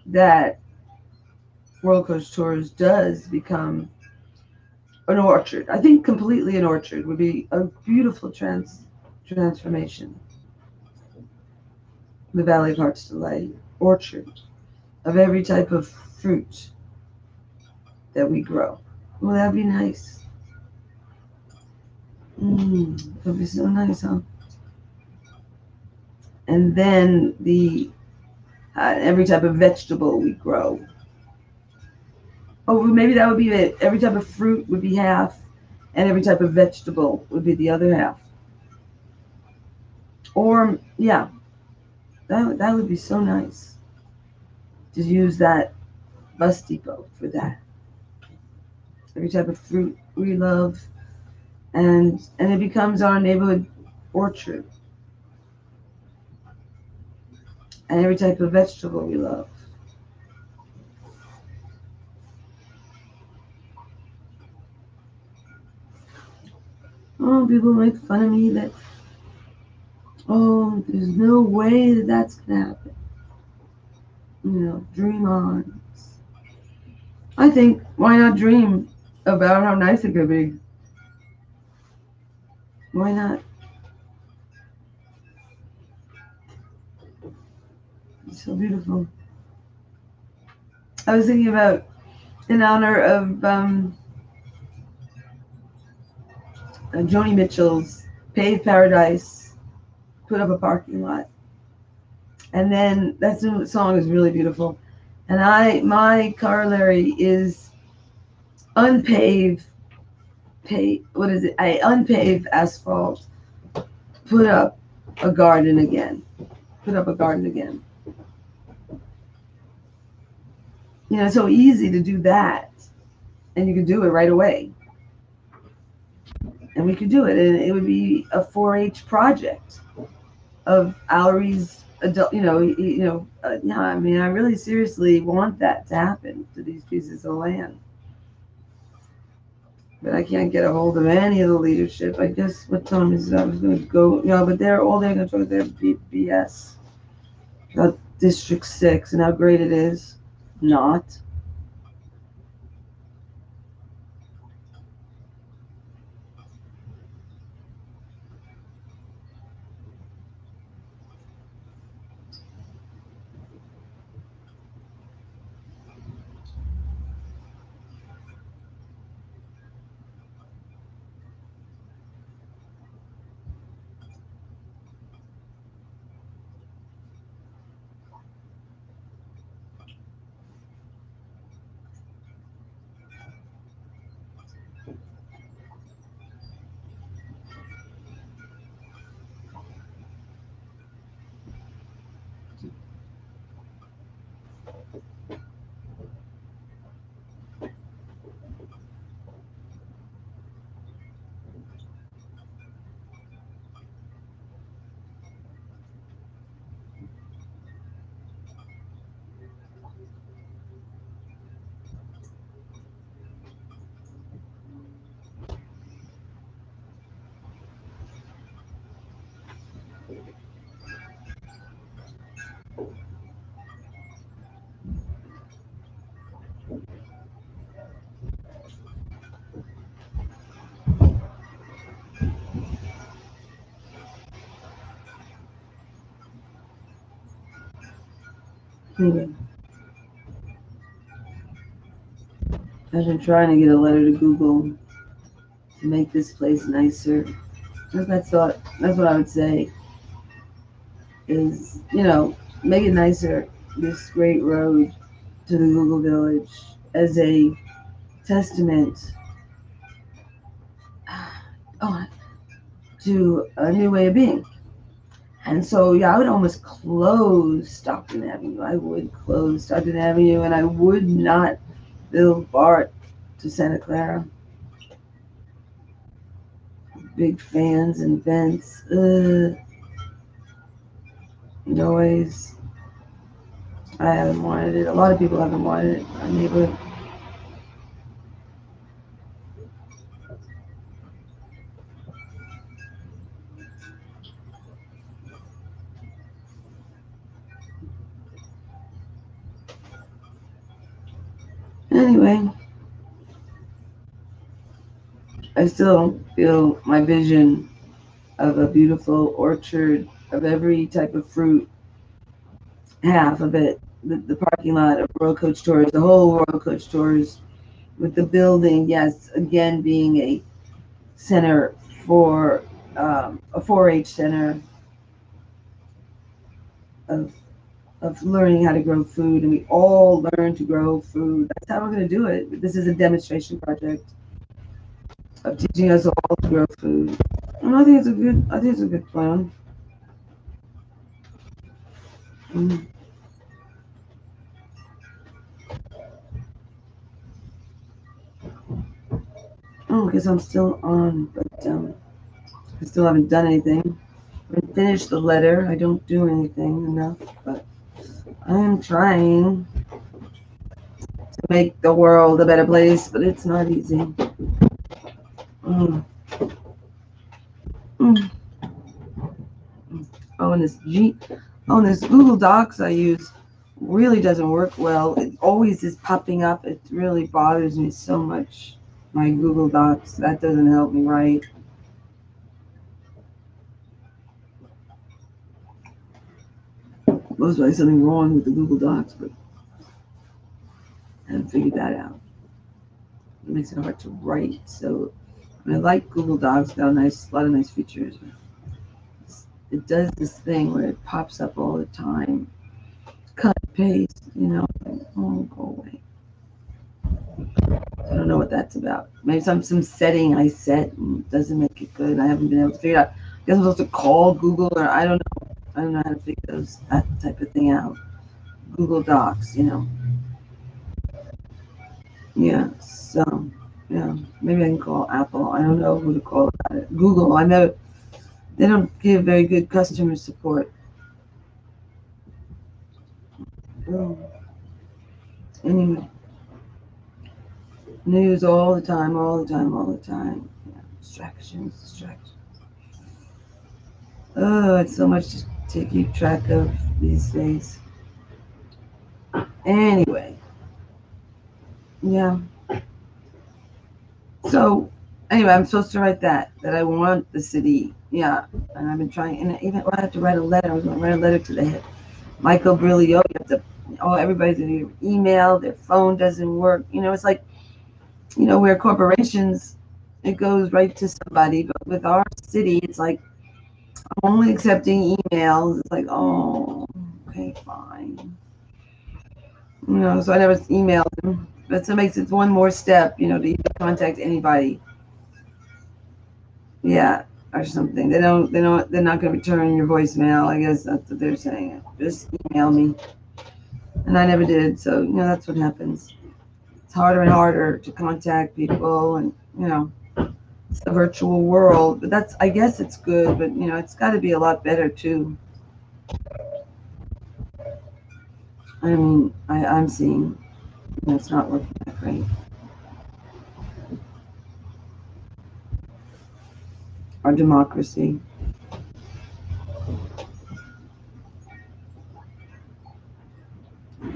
that Royal Coach Tours does become an orchard. I think completely an orchard would be a beautiful transformation. The Valley of Heart's Delight orchard of every type of fruit that we grow. Well, that'd be nice. That'd be so nice, huh? And then every type of vegetable we grow. Oh, maybe that would be it. Every type of fruit would be half, and every type of vegetable would be the other half. Or, yeah, that would be so nice to use that bus depot for that. Every type of fruit we love, and it becomes our neighborhood orchard. And every type of vegetable we love. Oh, people make fun of me that, there's no way that that's going to happen. Dream on. I think, why not dream about how nice it could be? Why not? It's so beautiful. I was thinking about, in honor of Joni Mitchell's Paved Paradise, put up a parking lot. And then that song is really beautiful. And my corollary is unpaved asphalt, put up a garden again. You know, it's so easy to do that, and you can do it right away. And we could do it, and it would be a 4-H project of Allery's adult. Yeah. I mean, I really seriously want that to happen to these pieces of land, but I can't get a hold of any of the leadership. I guess what time is it? I was going to go. But they're going to talk their BS about District 6 and how great it is. Not. Anyway, I've been trying to get a letter to Google to make this place nicer. That's what I would say is, make it nicer, this great road to the Google Village, as a testament to a new way of being. And so, yeah, I would almost close Stockton Avenue. I would close Stockton Avenue, and I would not build BART to Santa Clara. Big fans and vents. Noise. I haven't wanted it. A lot of people haven't wanted it in our neighborhood. Anyway, I still feel my vision of a beautiful orchard of every type of fruit, half of it, the parking lot of Royal Coach Tours, the whole Royal Coach Tours, with the building, yes, again being a center for a 4-H center of learning how to grow food, and we all learn to grow food. That's how we're going to do it. This is a demonstration project of teaching us all to grow food, and I think it's a good plan. Oh, because I'm still on, but I still haven't done anything. I finished the letter. I don't do anything enough, but I am trying to make the world a better place, but it's not easy. Mm. Mm. Oh, and this Google Docs I use really doesn't work well. It always is popping up. It really bothers me so much. My Google Docs, that doesn't help me write. Must be something wrong with the Google Docs, but I haven't figured that out. It makes it hard to write. So I like Google Docs. Got a lot of nice features. It does this thing where it pops up all the time. Cut, paste, oh, go away. I don't know what that's about. Maybe some setting I set and doesn't make it good. I haven't been able to figure it out. I guess I'm supposed to call Google, or I don't know. I don't know how to figure that type of thing out. Google Docs, Yeah, so yeah, maybe I can call Apple. I don't know who to call about it. Google. I know they don't give very good customer support. Oh, anyway, news all the time, all the time, all the time. Yeah, distractions, distractions. Oh, it's so much to keep track of these days. Anyway, yeah. So anyway, I'm supposed to write that I want the city. Yeah, and I've been trying, and even I have to write a letter. I was going to write a letter to the head, Michael Brilio. You have to. Oh, everybody's in your email. Their phone doesn't work. It's like where corporations, it goes right to somebody, but with our city, it's like I'm only accepting emails. It's like, oh, okay, fine. So I never emailed them. But so it makes it one more step, to even contact anybody. Yeah, or something. They're not going to return your voicemail. I guess that's what they're saying. Just email me. And I never did. So, that's what happens. It's harder and harder to contact people, and, it's the virtual world. But I guess it's good, but, it's got to be a lot better too. I mean, I'm seeing it's not working that great. Our democracy.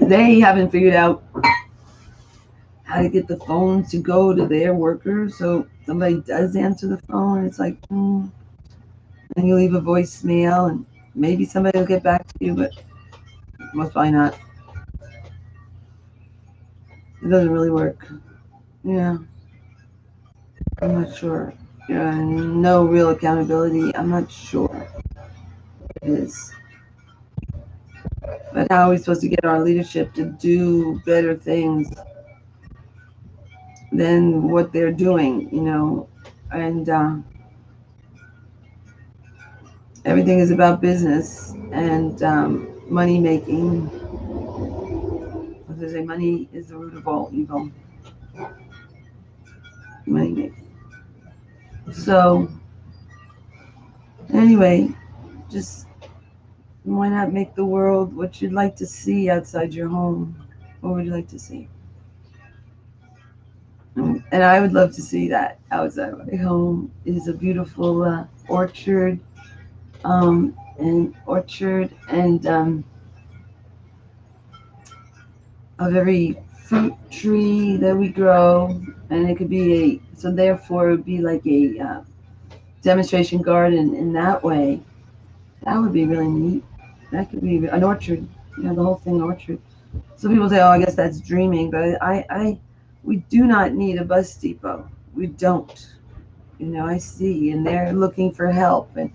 They haven't figured out how to get the phones to go to their workers, so somebody does answer the phone. It's like, and you leave a voicemail, and maybe somebody will get back to you, but most probably not. It doesn't really work. Yeah, I'm not sure. Yeah, no real accountability. I'm not sure what it is. But how are we supposed to get our leadership to do better things than what they're doing, And everything is about business and money making. As they say, money is the root of all evil. Money making. So, anyway, just why not make the world what you'd like to see outside your home? What would you like to see? And I would love to see that outside my home is a beautiful orchard, and of every fruit tree that we grow, and it could be so therefore it would be like a demonstration garden in that way. That would be really neat. That could be an orchard, the whole thing orchard. So people say, oh, I guess that's dreaming, but we do not need a bus depot. We don't. I see, and they're looking for help, and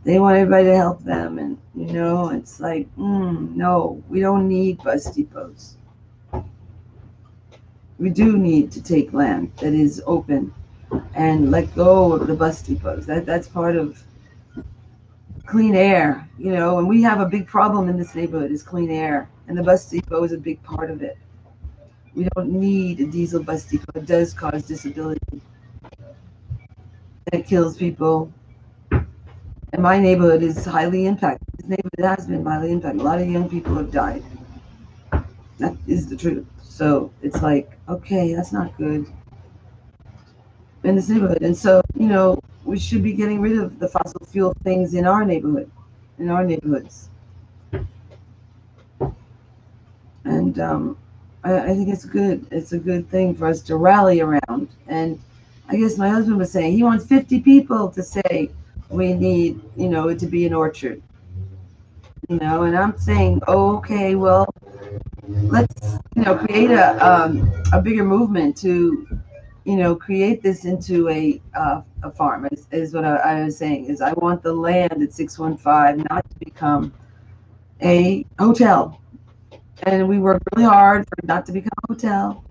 they want everybody to help them, and it's like, no, we don't need bus depots. We do need to take land that is open and let go of the bus depots. That's part of clean air, and we have a big problem in this neighborhood is clean air, and the bus depot is a big part of it. We don't need a diesel bus depot. It does cause disability. It kills people. And my neighborhood is highly impacted. This neighborhood has been highly impacted. A lot of young people have died. That is the truth. So it's like, okay, that's not good in this neighborhood. And so, we should be getting rid of the fossil fuel things in our neighborhood, in our neighborhoods. And I think it's good. It's a good thing for us to rally around. And I guess my husband was saying he wants 50 people to say we need, it to be an orchard. And I'm saying, okay, well, let's, create a bigger movement to, create this into a farm. Is what I was saying. Is I want the land at 615 not to become a hotel. And we worked really hard for it not to become a hotel.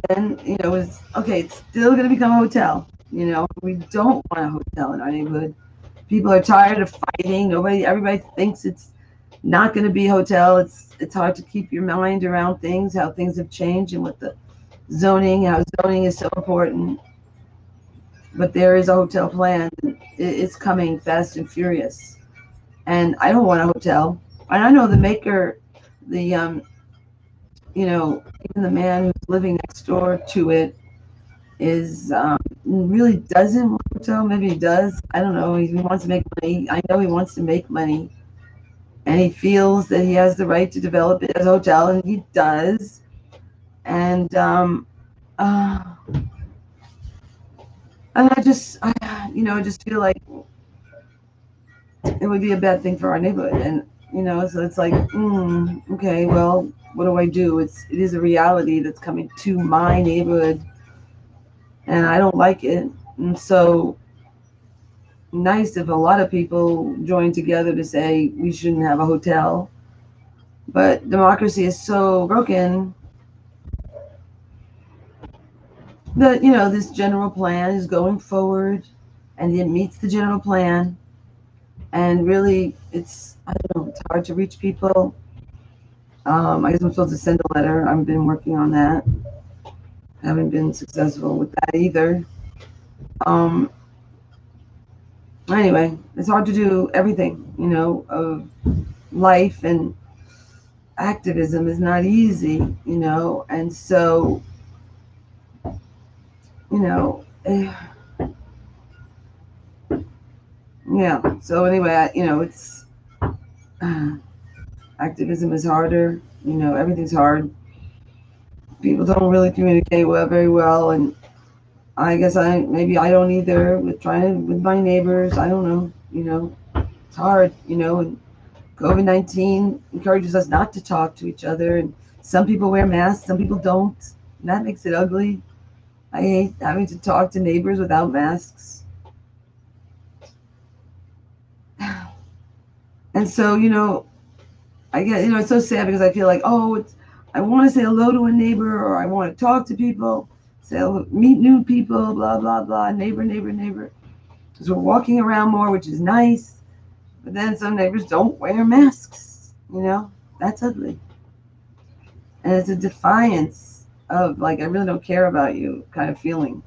Then, it's okay, it's still going to become a hotel. We don't want a hotel in our neighborhood. People are tired of fighting. Everybody thinks it's not going to be a hotel. It's hard to keep your mind around things, how things have changed, and what the zoning, how zoning is so important. But there is a hotel plan. It's coming fast and furious. And I don't want a hotel. And I know the maker, the even the man who's living next door to it is really doesn't want a hotel. Maybe he does. I don't know. He wants to make money. I know he wants to make money, and he feels that he has the right to develop it as a hotel, and he does. And uh, and I just feel like it would be a bad thing for our neighborhood. And so it's like, okay, well, what do I do? It is a reality that's coming to my neighborhood, and I don't like it. And so nice if a lot of people join together to say we shouldn't have a hotel, but democracy is so broken that this general plan is going forward, and it meets the general plan, and really it's, I don't know, it's hard to reach people. I guess I'm supposed to send a letter. I've been working on that. Haven't been successful with that either. Anyway, it's hard to do everything, of life, and activism is not easy, and so, yeah. So anyway, it's activism is harder. Everything's hard. People don't really communicate very well, and I guess maybe I don't either with my neighbors. I don't know. It's hard. And COVID-19 encourages us not to talk to each other, and some people wear masks, some people don't, and that makes it ugly. I hate having to talk to neighbors without masks. And so, I get, it's so sad because I feel like, I want to say hello to a neighbor, or I want to talk to people, meet new people, blah, blah, blah, neighbor, neighbor, neighbor. Because we're walking around more, which is nice. But then some neighbors don't wear masks, that's ugly. And it's a defiance of, like, I really don't care about you kind of feeling.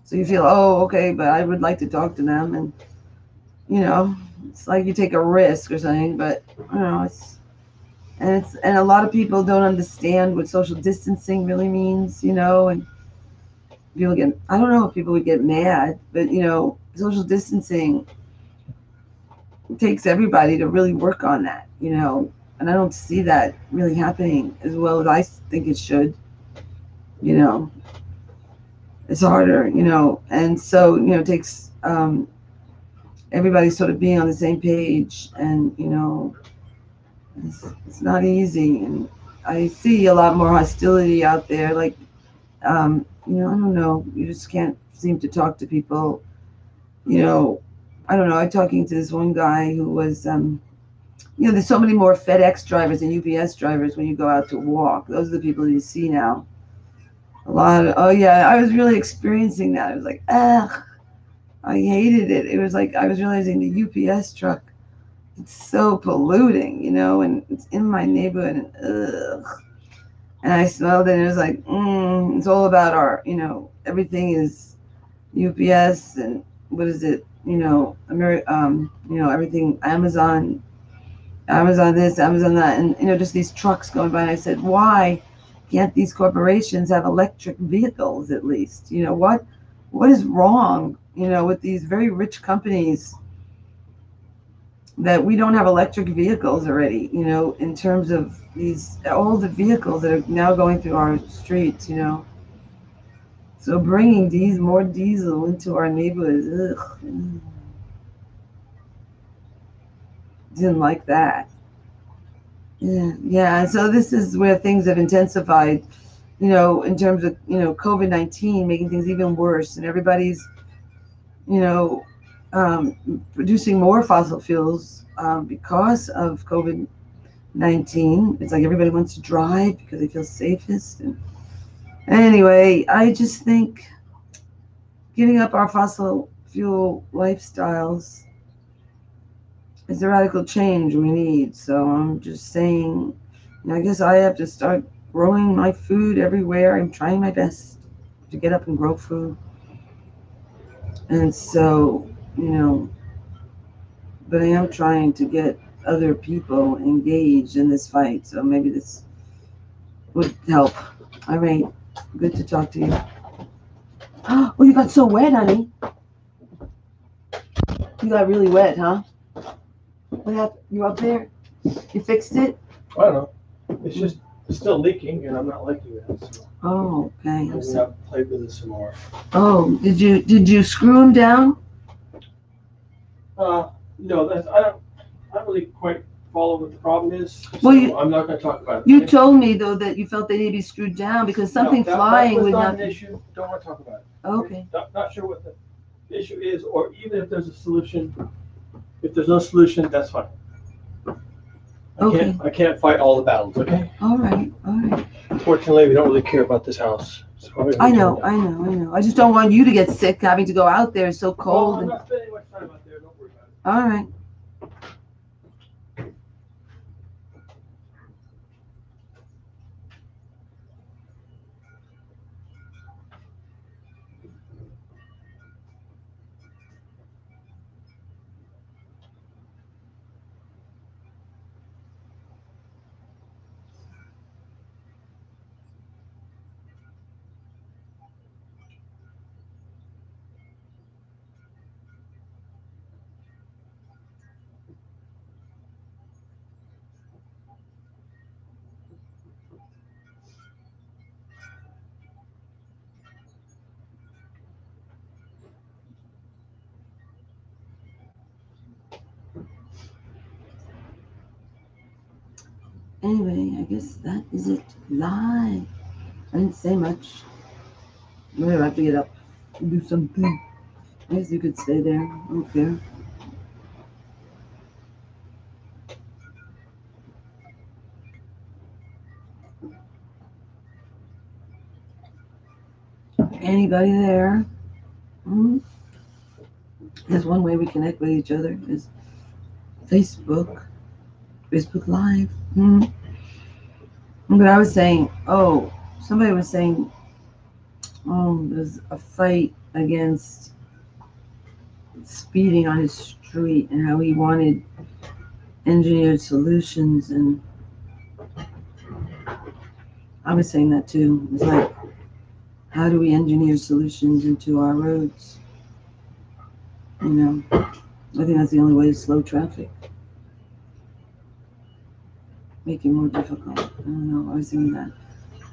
So you feel, okay, but I would like to talk to them. And, it's like you take a risk or something, but, and a lot of people don't understand what social distancing really means, and people I don't know if people would get mad, but, social distancing takes everybody to really work on that, and I don't see that really happening as well as I think it should. It's harder, and so, it takes everybody sort of being on the same page, and, it's not easy. And I see a lot more hostility out there, like, I don't know, you just can't seem to talk to people, I don't know, I'm talking to this one guy who was, there's so many more FedEx drivers and UPS drivers when you go out to walk. Those are the people you see now. A lot of, I was really experiencing that. I was like, ugh, I hated it. It was like I was realizing the UPS truck, it's so polluting, and it's in my neighborhood, and ugh. And I smelled it, and it was like, it's all about our, everything is UPS, and what is it, everything, Amazon this, Amazon that, and, just these trucks going by. And I said, why can't these corporations have electric vehicles at least? What is wrong, with these very rich companies that we don't have electric vehicles already, in terms of all the vehicles that are now going through our streets, So bringing more diesel into our neighborhoods, ugh. Didn't like that. Yeah. So this is where things have intensified, in terms of, COVID-19 making things even worse, and everybody's, producing more fossil fuels because of COVID-19. It's like everybody wants to drive because they feel safest. And anyway, I just think giving up our fossil fuel lifestyles is the radical change we need. So I'm just saying, I guess I have to start growing my food everywhere. I'm trying my best to get up and grow food. And so, but I am trying to get other people engaged in this fight. So maybe this would help. All right. Good to talk to you. Oh, you got so wet, honey. You got really wet, huh? What happened? You up there? You fixed it? I don't know. It's still leaking, and I'm not liking that. So Oh, okay. I'm gonna have to play with it some more. Oh, did you screw him down? No, I don't really quite follow what the problem is. Well, So I'm not going to talk about it. You okay? told me though that you felt they need to be screwed down because something No, flying that was would not not. an issue. Don't want to talk about it. Okay. Not sure what the issue is, or even if there's a solution. If there's no solution, that's fine. Okay. I can't fight all the battles. Okay. All right. Unfortunately, we don't really care about this house. So I know. I just don't want you to get sick having to go out there. It's so cold. Well, I'm not spending much time out there. Don't worry about it. All right. Anyway, I guess that is it. Live. I didn't say much. Maybe I have to get up and do something. I guess you could stay there. I don't care. Anybody there? There's one way we connect with each other is Facebook Live. But I was saying, somebody was saying, there's a fight against speeding on his street and how he wanted engineered solutions. And I was saying that too. It's like, how do we engineer solutions into our roads? I think that's the only way to slow traffic. Make it more difficult. I don't know. I was thinking that.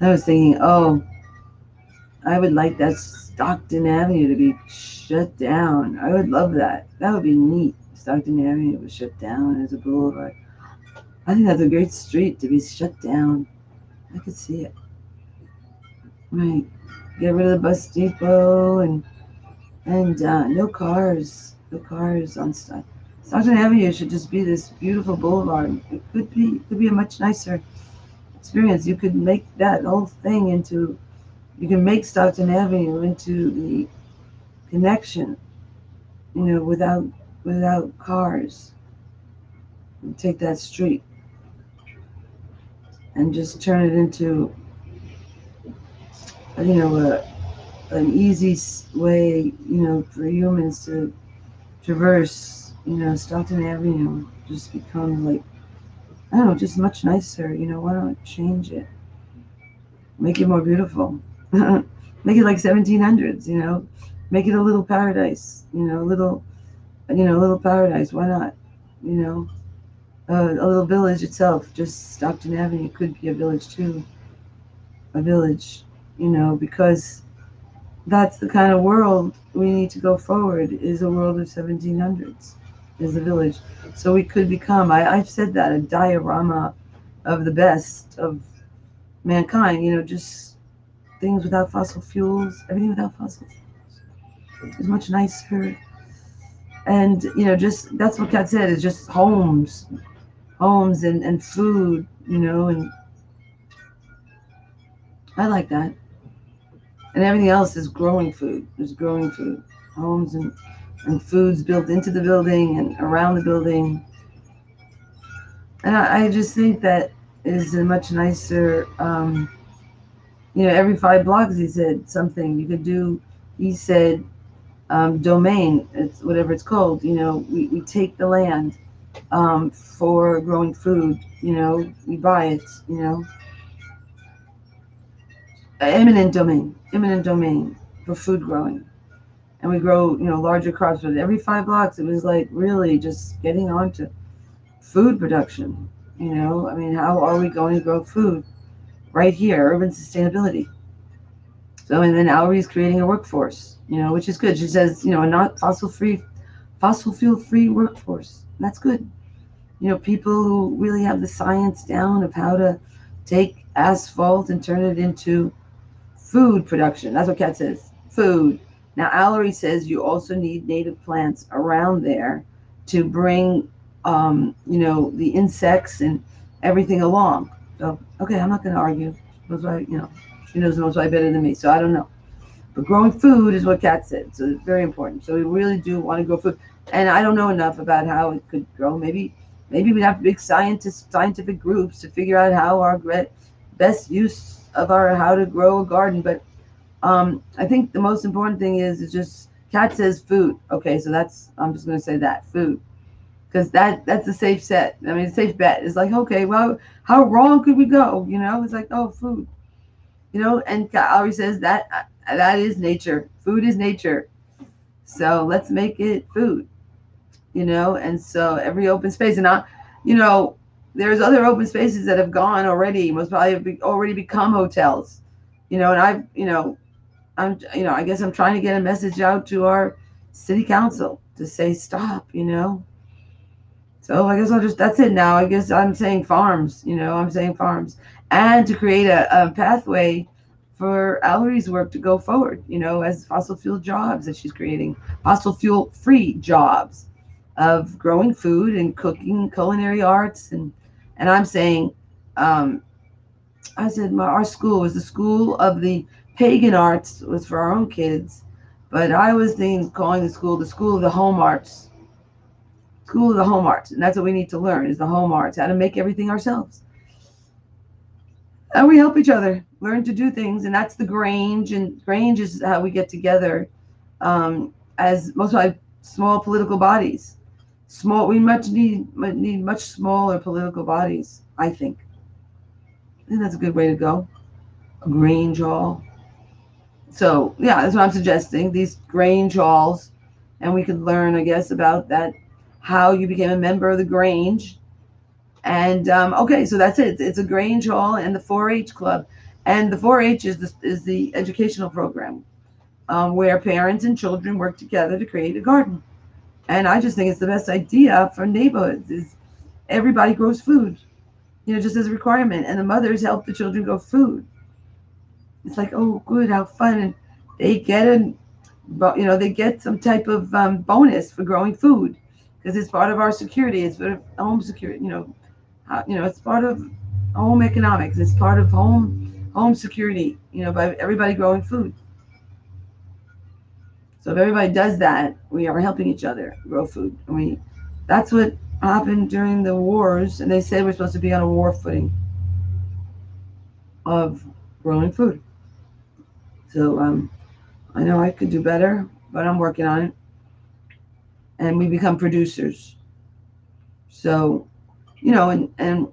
I was thinking, I would like that Stockton Avenue to be shut down. I would love that. That would be neat. Stockton Avenue was shut down as a boulevard. I think that's a great street to be shut down. I could see it. Right. Get rid of the bus depot and no cars. No cars on Stockton. Stockton Avenue should just be this beautiful boulevard. It could be a much nicer experience. You could make that whole thing into, you can make Stockton Avenue into the connection, without cars. You take that street and just turn it into, an easy way, for humans to traverse, Stockton Avenue. Just become like, I don't know, just much nicer. Why don't change it? Make it more beautiful. Make it like 1700s, Make it a little paradise, little paradise. Why not? A little village itself, just Stockton Avenue could be a village too. A village, because that's the kind of world we need to go forward, is a world of 1700s, is a village. So we could become, I've said that, a diorama of the best of mankind, just things without fossil fuels, everything without fossil fuels is much nicer. And, just, that's what Kat said, is just homes and food, and I like that. And everything else is growing food. There's growing food. Homes and foods built into the building and around the building. And I just think that is a much nicer, every 5 blocks he said something you could do. He said domain, it's whatever it's called. We take the land for growing food. We buy it. Eminent domain for food growing, and we grow larger crops. But every 5 blocks, it was like really just getting on to food production. I mean, how are we going to grow food right here? Urban sustainability. So, and then Alrie's creating a workforce, which is good. She says, a not fossil fuel free workforce. That's good. People who really have the science down of how to take asphalt and turn it into food production. That's what Kat says. Food. Now, Allery says you also need native plants around there to bring, the insects and everything along. So, okay, I'm not going to argue. That's why, she knows the most better than me, so I don't know. But growing food is what Kat said, so it's very important. So we really do want to grow food, and I don't know enough about how it could grow. Maybe we'd have big scientific groups to figure out how our best use of how to grow a garden. But I think the most important thing is just Kat says food. Okay, so I'm just going to say that food, because that's a safe set. I mean, a safe bet. It's like, okay, well, how wrong could we go? It's like, oh, food. And Kat always says that is nature. Food is nature. So let's make it food. And so every open space, and there's other open spaces that have gone already, most probably already become hotels. And I guess I'm trying to get a message out to our city council to say stop. So I guess that's it now. I guess I'm saying farms. I'm saying farms, and to create a pathway for Allery's work to go forward. As fossil fuel jobs that she's creating, fossil fuel free jobs of growing food and cooking, culinary arts, and I'm saying, I said our school was the school of the pagan arts, was for our own kids, but I was calling the school of the home arts. School of the home arts, and that's what we need to learn, is the home arts, how to make everything ourselves. And we help each other learn to do things, and that's the Grange, and Grange is how we get together as most of my small political bodies. We need much smaller political bodies, I think. And that's a good way to go. A Grange Hall. So, yeah, that's what I'm suggesting, these Grange Halls, and we could learn, I guess, about that, how you became a member of the Grange. And okay, so that's it. It's a Grange Hall and the 4-H club, and the 4-H is the educational program where parents and children work together to create a garden. And I just think it's the best idea for neighborhoods. Is everybody grows food, just as a requirement, and the mothers help the children grow food. It's like, oh, good, how fun, and they get some type of bonus for growing food, because it's part of our security. It's part of home security. It's part of home economics. It's part of home security. By everybody growing food. So if everybody does that, we are helping each other grow food. That's what happened during the wars, and they said we're supposed to be on a war footing of growing food. So I know I could do better, but I'm working on it. And we become producers. So, and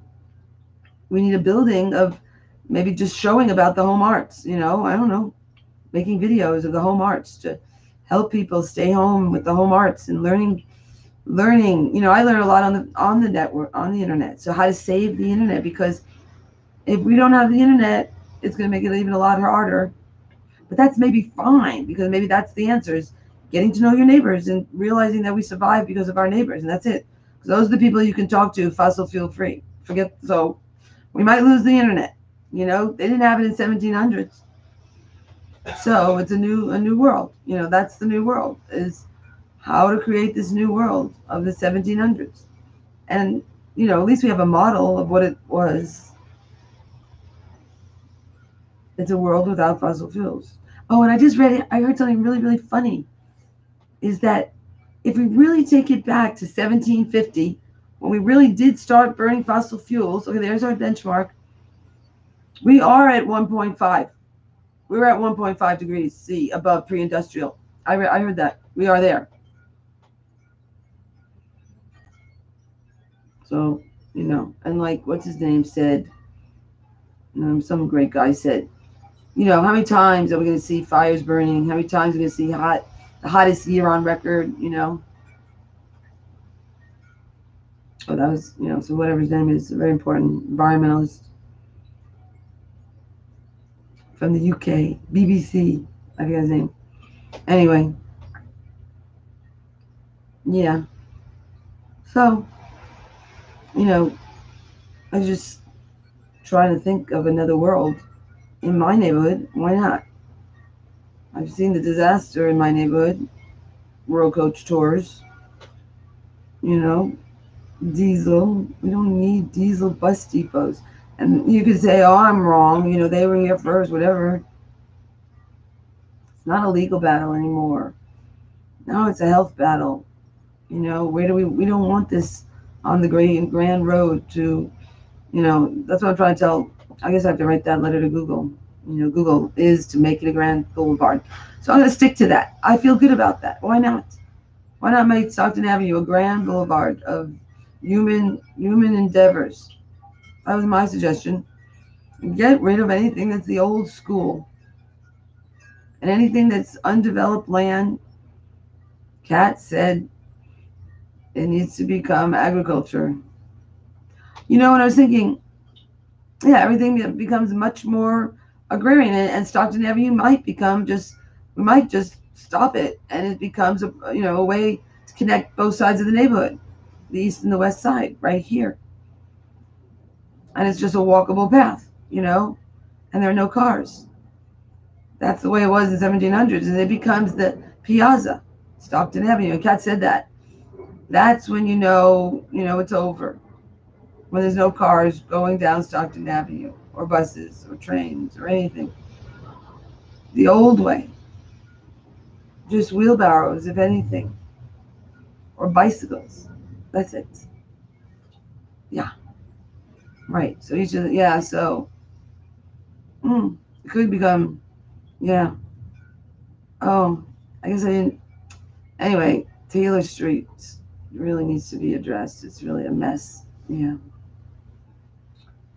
we need a building of maybe just showing about the home arts, I don't know, making videos of the home arts to help people stay home with the home arts and learning. I learn a lot on the network, on the internet. So how to save the internet, because if we don't have the internet, it's going to make it even a lot harder. But that's maybe fine, because maybe that's the answer, is getting to know your neighbors and realizing that we survive because of our neighbors, and that's it. Because those are the people you can talk to fossil fuel free. So we might lose the internet. They didn't have it in 1700s. So it's a new world. That's the new world, is how to create this new world of the 1700s. And, at least we have a model of what it was. It's a world without fossil fuels. Oh, and I heard something really, really funny, is that if we really take it back to 1750, when we really did start burning fossil fuels, okay, there's our benchmark. We are at 1.5. We were at 1.5 degrees C above pre-industrial. I heard that. We are there. So, and like, what's his name said, some great guy said, how many times are we going to see fires burning? How many times are we going to see the hottest year on record, Oh, that was, so whatever his name is, a very important environmentalist from the UK, BBC, I forget his name. Anyway, yeah. So, I was just trying to think of another world in my neighborhood. Why not? I've seen the disaster in my neighborhood, World Coach tours, diesel. We don't need diesel bus depots. And you could say, oh, I'm wrong. They were here first, whatever. It's not a legal battle anymore. Now it's a health battle. Where do we don't want this on the grand road to, that's what I'm trying to tell. I guess I have to write that letter to Google. Google is to make it a grand boulevard. So I'm going to stick to that. I feel good about that. Why not? Why not make Stockton Avenue a grand boulevard of human endeavors? That was my suggestion. And get rid of anything that's the old school. And anything that's undeveloped land. Kat said it needs to become agriculture. And I was thinking, yeah, everything becomes much more agrarian, and Stockton Avenue might become we might just stop it, and it becomes a way to connect both sides of the neighborhood, the east and the west side, right here. And it's just a walkable path, and there are no cars. That's the way it was in the 1700s, and it becomes the piazza, Stockton Avenue. And Kat said that. That's when it's over. When there's no cars going down Stockton Avenue, or buses, or trains, or anything. The old way. Just wheelbarrows, if anything. Or bicycles. That's it. Yeah. Right. So it could become, yeah. Oh, I guess I didn't. Anyway, Taylor Street really needs to be addressed. It's really a mess. Yeah.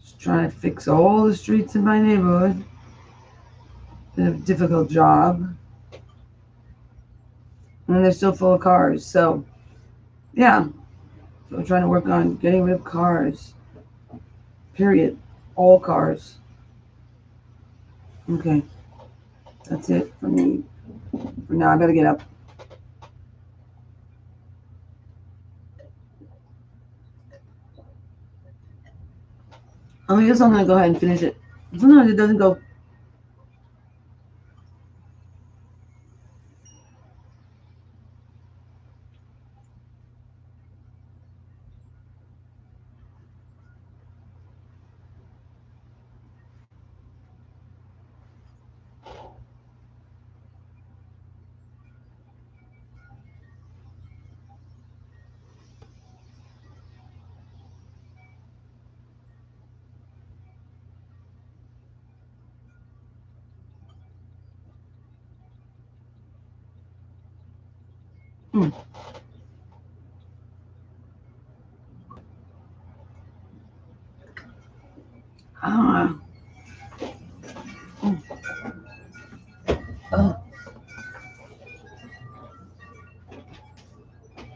Just trying to fix all the streets in my neighborhood. Been a difficult job. And they're still full of cars. So, yeah. So I'm trying to work on getting rid of cars. Period. All cars. Okay. That's it for me. For now, I better get up. I guess I'm going to go ahead and finish it. Sometimes it doesn't go. Ah. Oh.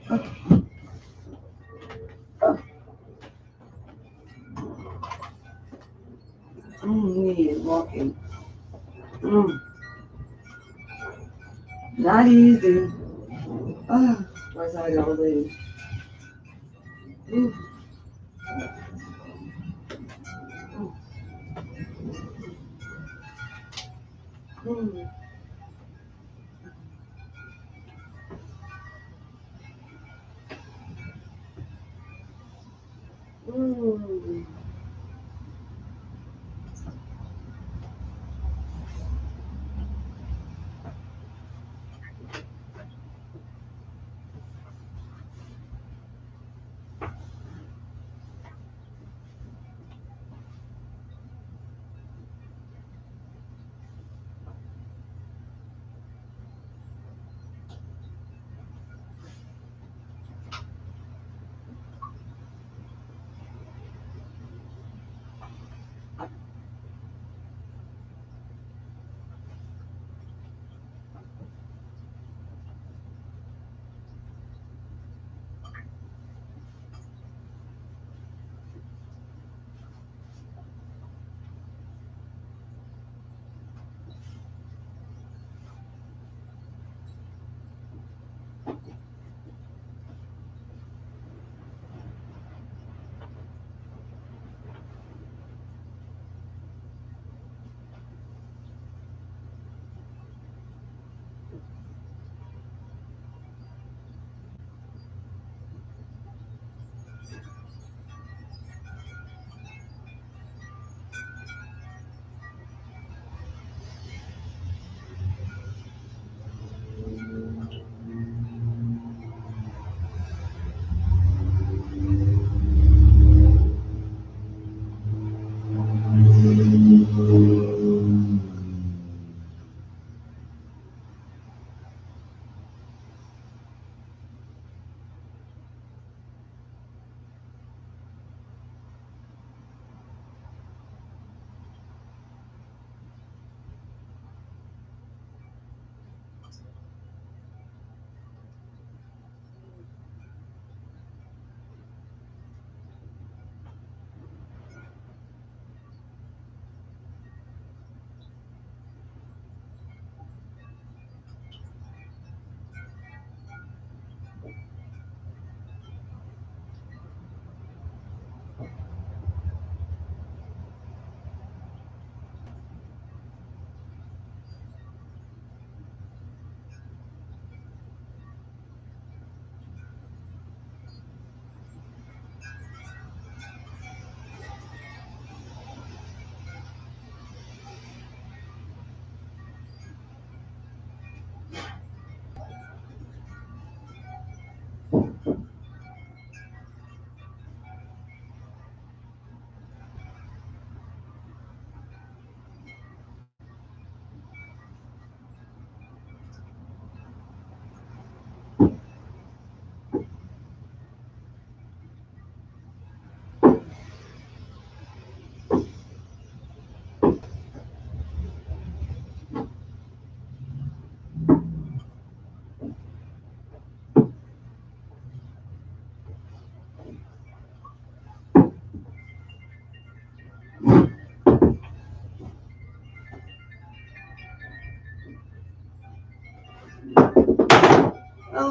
Okay. Me walking. Not easy. Oh, where's that old lady?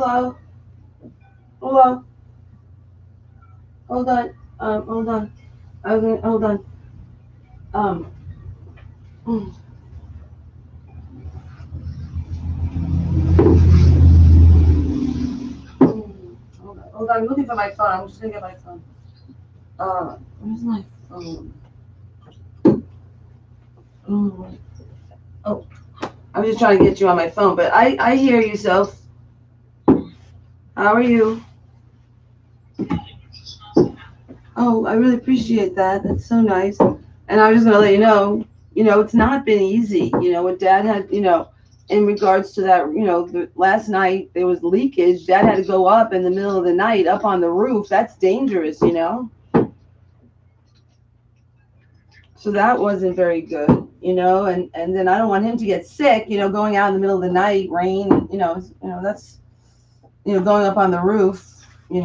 Hello. Hello. Hold on. Hold on. Hold on. Mm. Hold on. I'm looking for my phone. I'm just gonna get my phone. Where's my phone? Oh, I was just trying to get you on my phone, but I hear you, Soph. How are you? Oh, I really appreciate that. That's so nice. And I was just gonna let you know, it's not been easy. You know, what Dad had, in regards to that, last night there was leakage. Dad had to go up in the middle of the night up on the roof. That's dangerous, So that wasn't very good, and then I don't want him to get sick, going out in the middle of the night, rain, that's, going up on the roof, and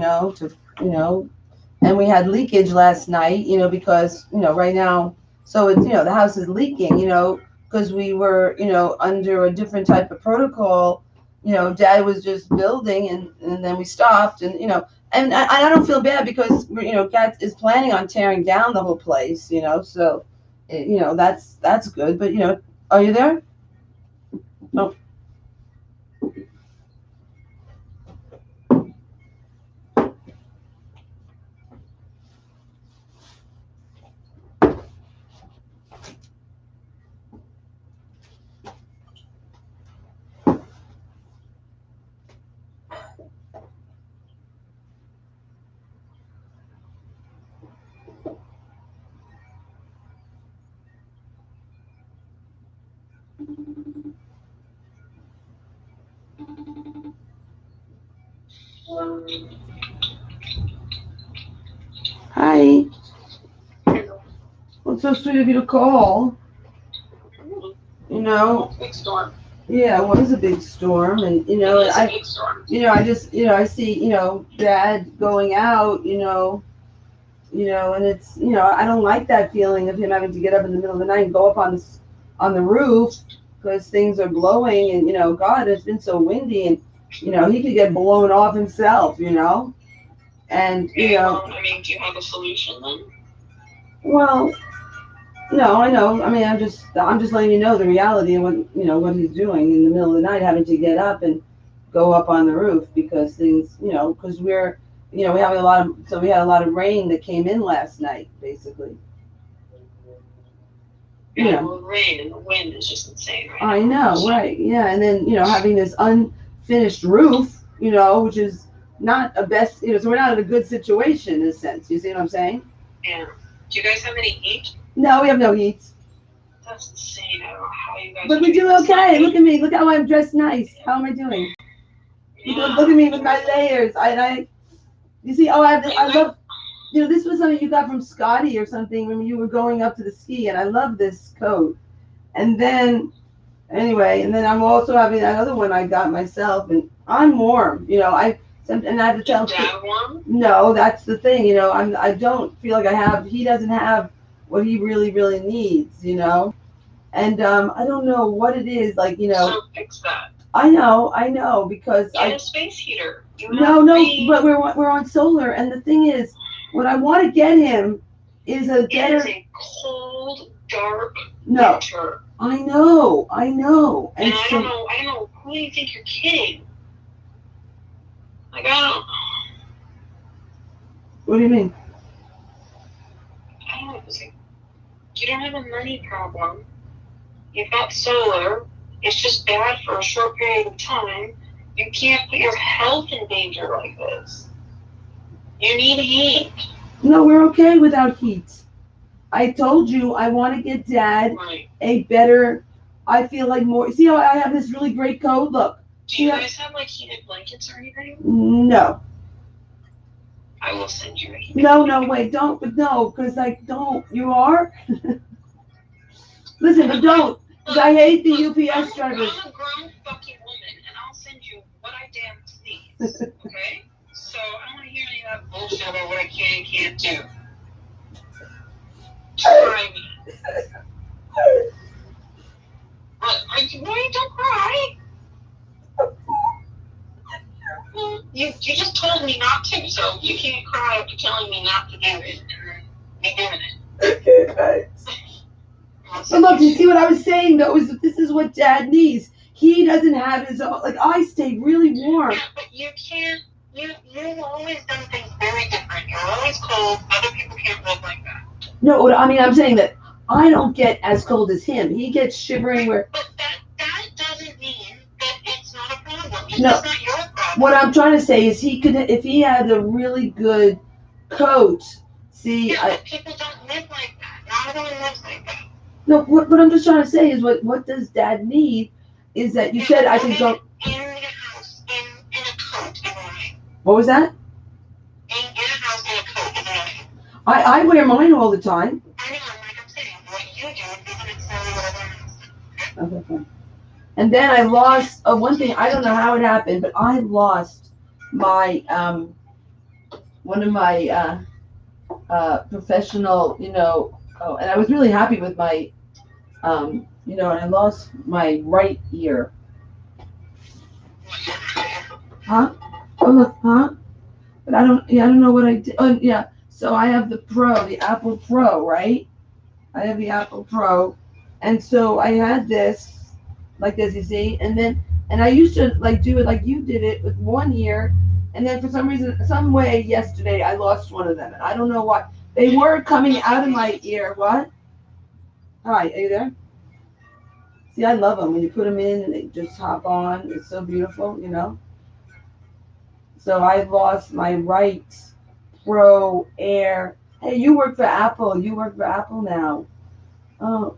we had leakage last night, because, right now, so it's, the house is leaking, because we were, under a different type of protocol. Dad was just building and then we stopped and I don't feel bad because, Dad is planning on tearing down the whole place, so, that's good. But, are you there? No. Hi. Well, it's so sweet of you to call. Big storm. Yeah, it was a big storm, and It's a big storm. I just, I see, Dad going out, and it's, I don't like that feeling of him having to get up in the middle of the night and go up on the roof because things are blowing, and God, it's been so windy, and he could get blown off himself, and Well, I mean, do you have a solution then? well, no, I know. I mean, I'm just letting you know the reality of what he's doing in the middle of the night, having to get up and go up on the roof because things, because we're, we have we had a lot of rain that came in last night, basically. Yeah, well, the rain and the wind is just insane right I now. know, right? Yeah, and then having this unfinished roof, which is not a best, so we're not in a good situation in a sense. You see what I'm saying? Yeah. Do you guys have any heat? No, we have no heat. That's insane. I don't know how you guys. But we do okay. Look at me. Look how I'm dressed nice. How am I doing? Yeah. Look at me with my layers. You see, I love, this was something you got from Scotty or something when you were going up to the ski, and I love this coat. And then, anyway, and then I'm also having that other one I got myself, and I'm warm, and I have to tell. Is Dad warm? No, that's the thing, I don't feel like he doesn't have what he really, really needs, and I don't know what it is, like, So fix that. I know, because Get a space heater. No, but we're on solar, and the thing is, what I want to get him is a better. It is a cold, dark No, winter. I know, And I don't know. Who do you think you're kidding? Like, I don't. What do you mean? I don't know. It's like, you don't have a money problem. You've got solar. It's just bad for a short period of time. You can't put your health in danger like this. You need heat. No, we're okay without heat. I told you I want to get Dad Right. a better. I feel like more. See how I have this really great coat? Look. Do you guys have like heated blankets or anything? No. I will send you a heated No, wait, don't, no, because don't. You are? Listen, but don't. Because I hate the UPS drivers. I'm a grown fucking woman, and I'll send you what I damn please. Okay? So I don't want to hear any of that bullshit about what I can and can't do. Try me. But, wait, don't cry. just told me not to, so you can't cry after telling me not to do it and then me doing it. Okay, right. But look, you see what I was saying though is that this is what Dad needs. He doesn't have his own. Like I stay really warm. Yeah, but you can't. You've always done things very different. You're always cold. Other people can't live like that. No, I mean I'm saying that I don't get as cold as him. He gets shivering where. But that doesn't mean that it's not a problem. It's No. not your problem. What I'm trying to say is he could if he had a really good coat. See, Yeah, but people don't live like that. Not everyone lives like that. no. What I'm just trying to say is what does Dad need? Is that you said I could go. In your house, in a coat in the night. What was that? In a house in a coat in the night. I wear mine all the time. I know, like I'm saying, what you do isn't necessarily what everyone else does. Okay, fine. And then I lost one thing. I don't know how it happened, but I lost my one of my professional, Oh, and I was really happy with my, and I lost my right ear. Huh? Oh look, huh? But I don't know what I did. Oh yeah. So I have the Apple Pro, right? I have the Apple Pro, and so I had this, like this, you see, and I used to like do it like you did it with one ear, and then for some reason, some way yesterday I lost one of them, and I don't know why. They were coming out of my ear. What? Hi, are you there? See, I love them when you put them in and they just hop on. It's so beautiful, So I lost my right Pro Air. Hey, you work for Apple. You work for Apple now. Oh,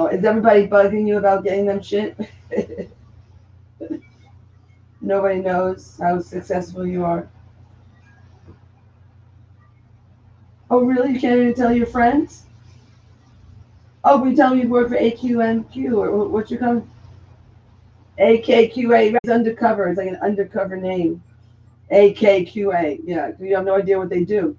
is everybody bugging you about getting them shit? Nobody knows how successful you are. Oh, really? You can't even tell your friends? Oh, we tell them you work for AQMQ or what's your company? AKQA. It's undercover. It's like an undercover name. AKQA. Yeah, you have no idea what they do.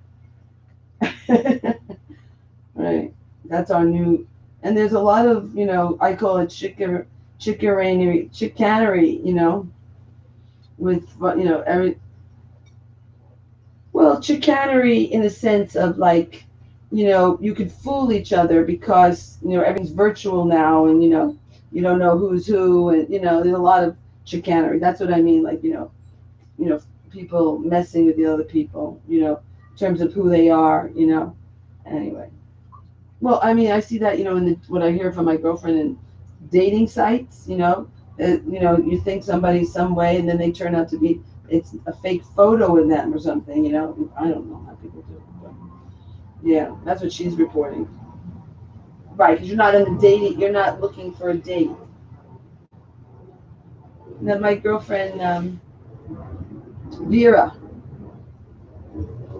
Right. That's our new. And there's a lot of, I call it chicanery, with, well, chicanery in a sense of like, you could fool each other because, everything's virtual now and, you don't know who's who and, there's a lot of chicanery. That's what I mean. Like, people messing with the other people, in terms of who they are, anyway. Well, I mean, I see that, in what I hear from my girlfriend in dating sites, you think somebody's some way and then they turn out to be, it's a fake photo of them or something, I don't know how people do it. But yeah, that's what she's reporting. Right, because you're not in the dating, you're not looking for a date. Then my girlfriend, Vera,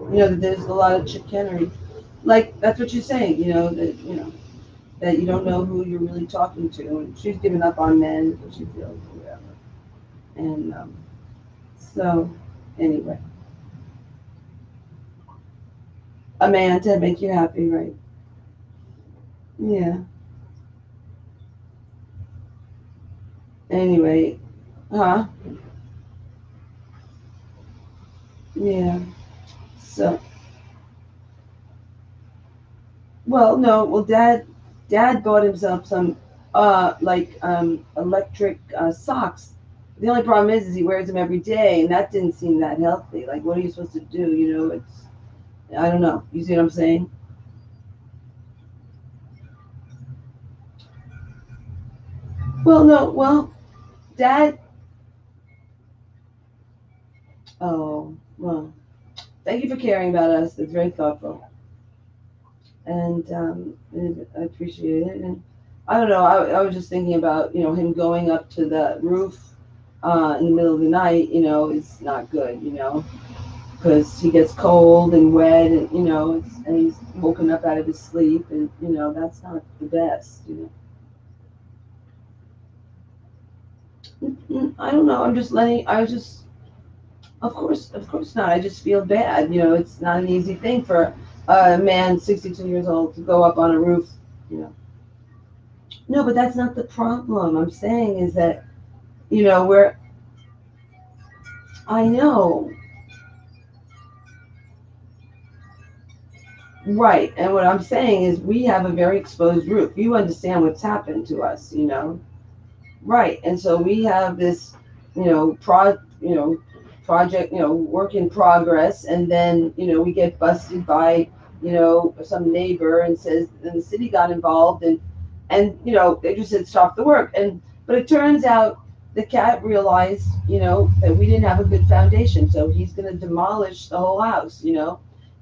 there's a lot of chicanery. Like, that's what you're saying, that you don't know who you're really talking to. And she's given up on men because she feels whatever. And so, anyway. A man to make you happy, right? Yeah. Anyway, huh? Yeah. So, well, no, well, Dad bought himself some, electric socks. The only problem is he wears them every day, and that didn't seem that healthy. Like, what are you supposed to do? I don't know. You see what I'm saying? Well, no, well, Dad. Oh, well, thank you for caring about us. That's very thoughtful. And I appreciate it. And I don't know. I was just thinking about him going up to the roof in the middle of the night. It's not good. Because he gets cold and wet, and and he's woken up out of his sleep, and that's not the best. I don't know. Of course not. I just feel bad. It's not an easy thing for a man 62 years old to go up on a roof. No, but that's not the problem. I'm saying is that, we're, I know. Right. And what I'm saying is we have a very exposed roof. You understand what's happened to us, you know? Right. And so we have this, project, work in progress. And then, we get busted by, some neighbor and says, and the city got involved and they just said, stop the work. But it turns out the cat realized, that we didn't have a good foundation. So he's going to demolish the whole house,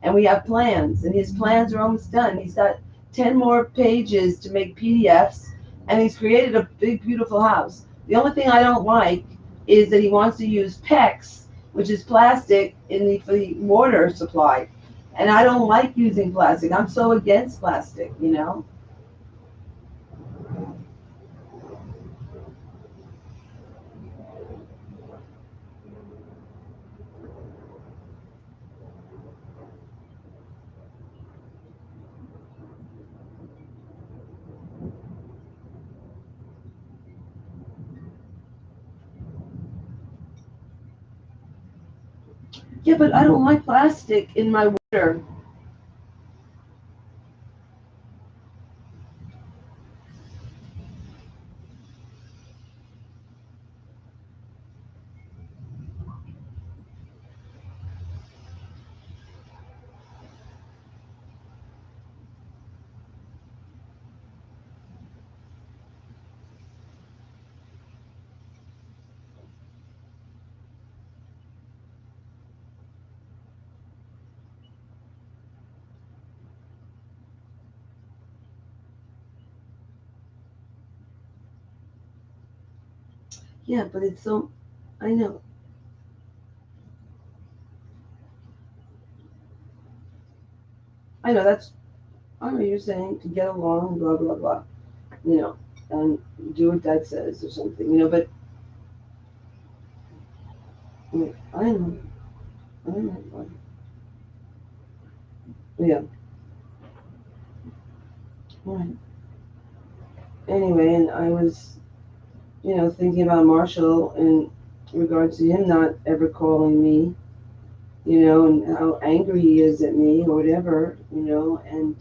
and we have plans, and his plans are almost done. He's got 10 more pages to make PDFs, and he's created a big, beautiful house. The only thing I don't like is that he wants to use PEX, which is plastic, for the water supply. And I don't like using plastic. I'm so against plastic. Yeah, but I don't like plastic in my water. Yeah, but it's so, I know. I know that's, I know you're saying to get along, blah, blah, blah, you know, and do what dad says or something, but I know, I know. Yeah, right. Anyway, and I was, thinking about Marshall in regards to him not ever calling me, and how angry he is at me or whatever, and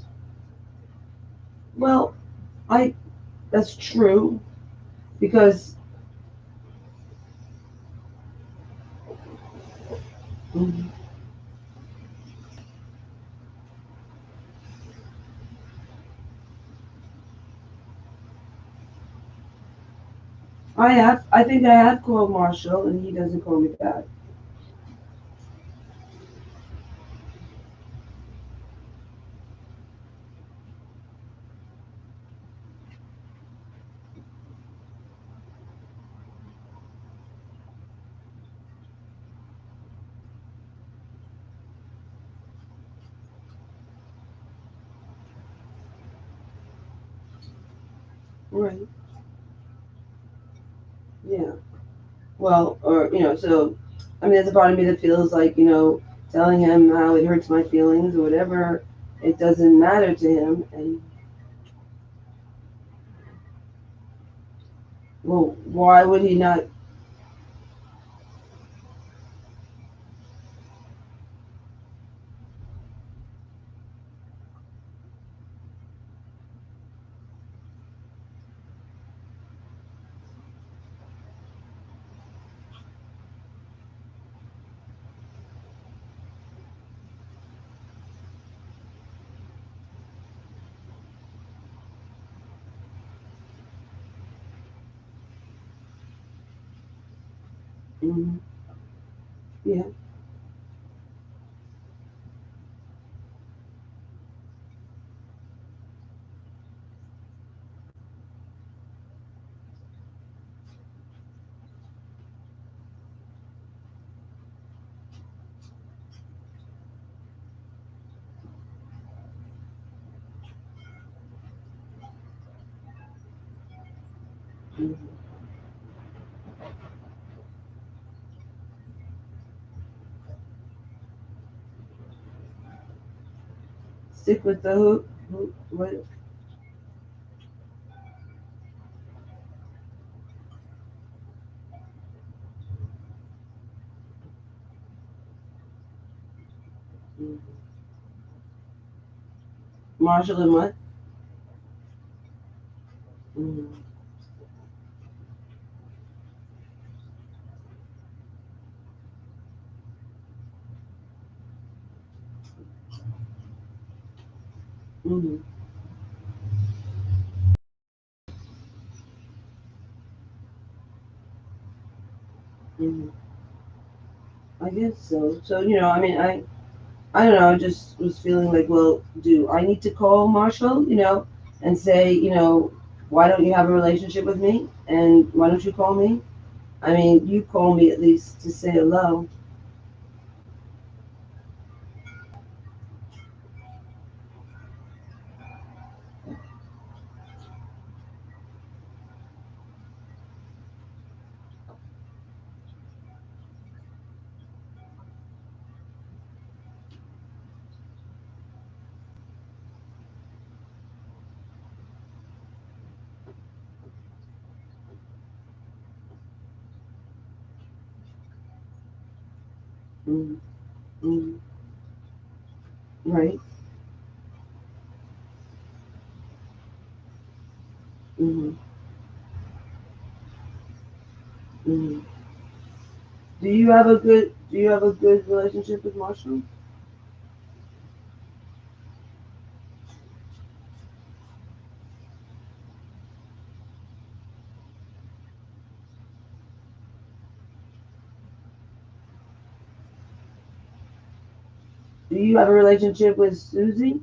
well, I, that's true because mm, I think I have called Marshall and he doesn't call me back. Right. Yeah. Well, or, so, I mean, there's a part of me that feels like, telling him how it hurts my feelings or whatever, it doesn't matter to him. And, well, why would he not? Mhm. Yeah. Mhm. Stick with the what? Marshall and what? Mm. Mm-hmm. Mm-hmm. I guess so. So, I mean, I don't know, I just was feeling like, well, do I need to call Marshall, and say, why don't you have a relationship with me? And why don't you call me? I mean, you call me at least to say hello. Mm-hmm. Mm-hmm. Right. Mm-hmm. Mm-hmm. Do you have a good relationship with Marshall? Do you have a relationship with Susie?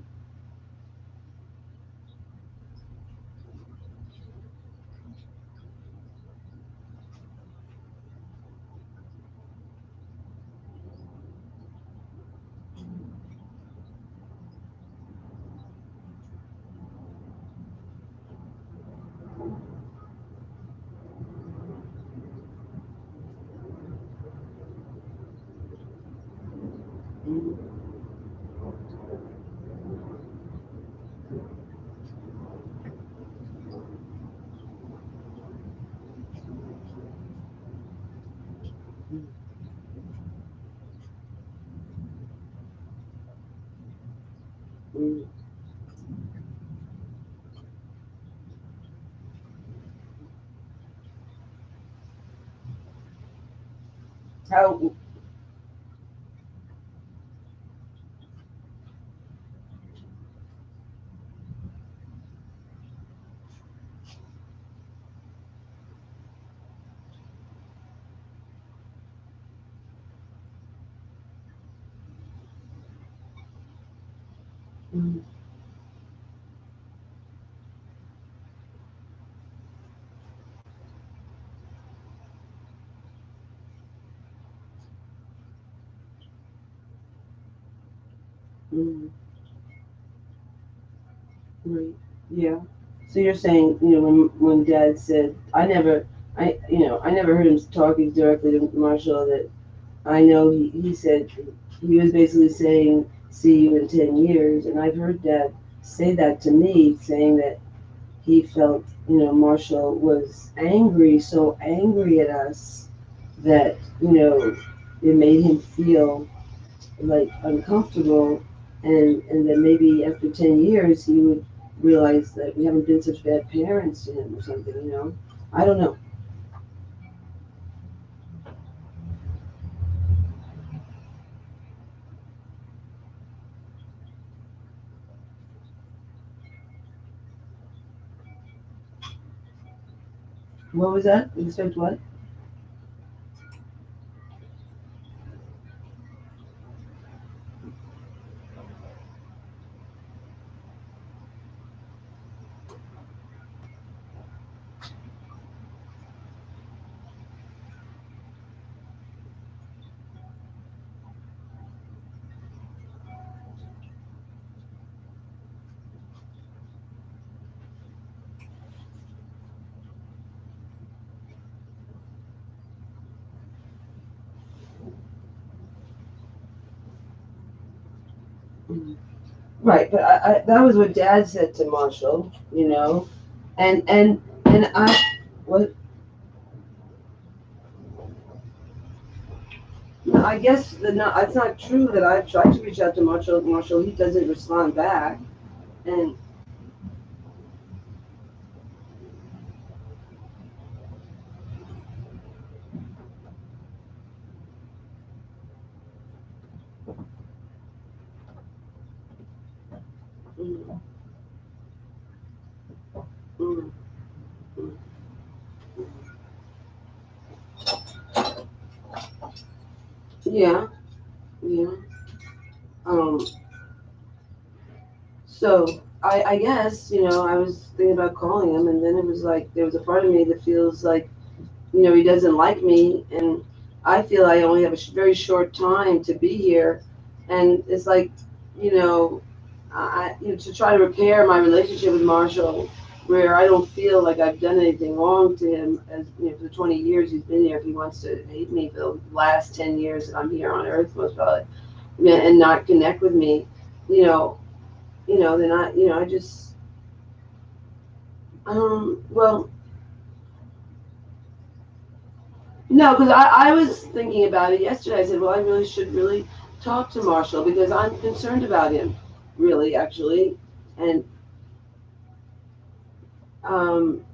Mm-hmm. Mm-hmm. How? Mm-hmm. Mm-hmm. Right. Yeah. So you're saying, when Dad said, I never heard him talking directly to Marshall. That I know he said he was basically saying, "See you in 10 years," and I've heard Dad say that to me, saying that he felt, Marshall was angry, so angry at us that it made him feel like uncomfortable, and then maybe after 10 years he would realize that we haven't been such bad parents to him or something. I don't know. What was that? Expect what? Mm. Right, but that was what Dad said to Marshall, and what no, I guess it's not true that I've tried to reach out to Marshall. He doesn't respond back. And mm, mm, mm, yeah, yeah. Um, so I guess, I was thinking about calling him, and then it was like there was a part of me that feels like, he doesn't like me, and I feel I only have a very short time to be here, and it's like, you know, to try to repair my relationship with Marshall, where I don't feel like I've done anything wrong to him, as for the 20 years he's been here. If he wants to hate me for the last 10 years that I'm here on Earth, most probably, and not connect with me, you know, then I just, well, no, because I was thinking about it yesterday. I said, well, I really should really talk to Marshall because I'm concerned about him, really, actually. And, um,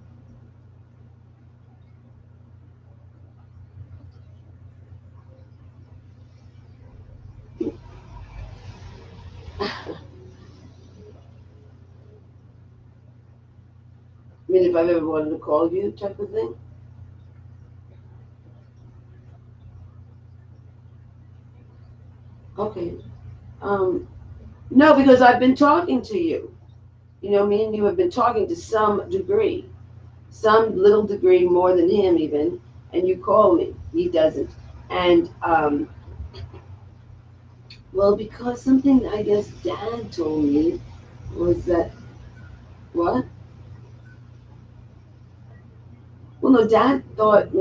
I mean, if I've ever wanted to call you type of thing. Okay. Um, no, because I've been talking to you. Me and you have been talking to some degree, some little degree more than him even. And you call me. He doesn't. And, well, because something I guess Dad told me was that, what? Well, no, Dad thought,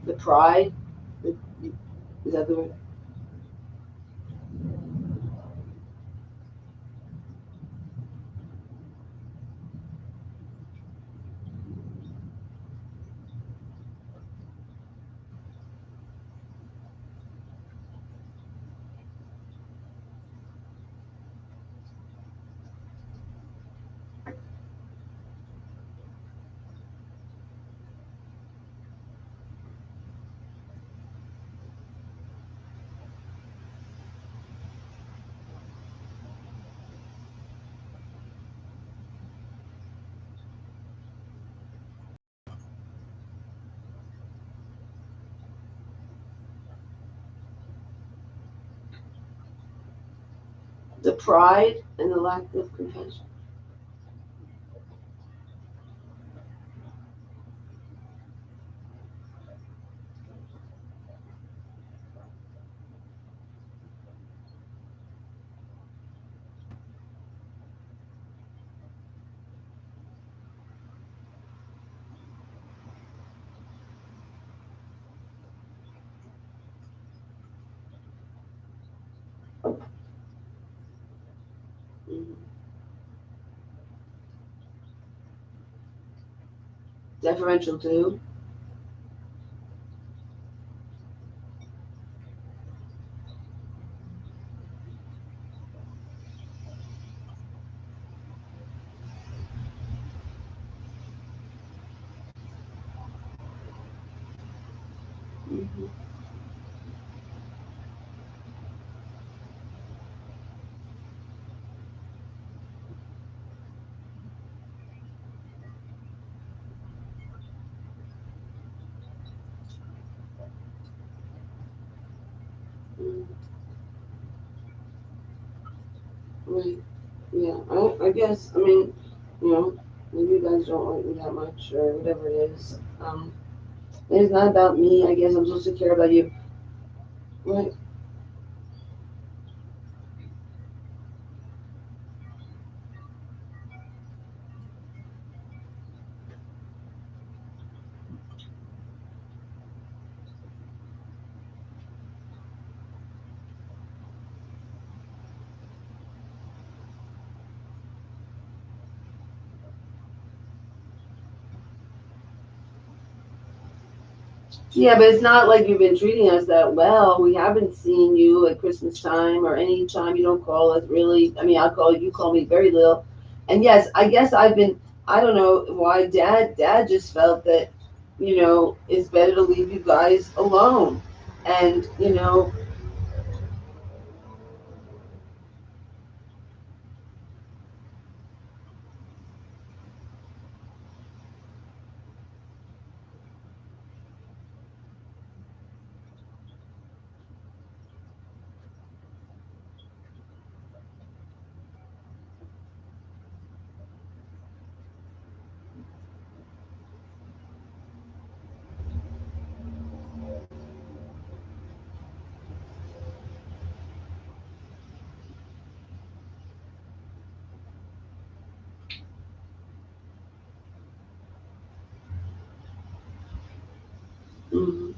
the pride. Is that the word? The pride and the lack of compassion. Mhm. Deferential to. Mm-hmm. Mm-hmm. Right. Yeah. I guess. I mean, maybe you guys don't like me that much or whatever it is. It's not about me. I guess I'm supposed to care about you. Right. Yeah, but it's not like you've been treating us that well. We haven't seen you at Christmas time or any time you don't call us really. I mean, I'll call you, call me very little. And yes, I guess I've been, I don't know why dad just felt that, it's better to leave you guys alone. And, mhm.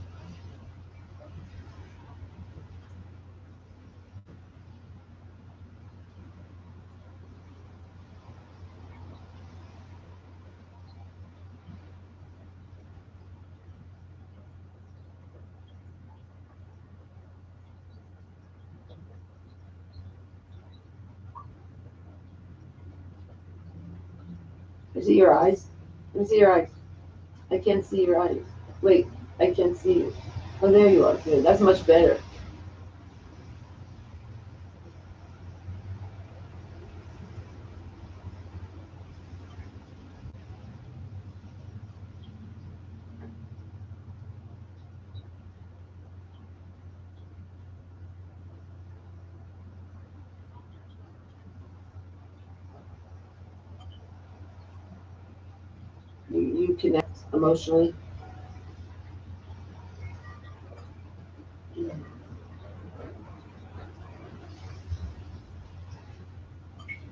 I see your eyes. Let me see your eyes. I can't see your eyes. Wait, I can't see you. Oh, there you are. Good. That's much better. You connect emotionally.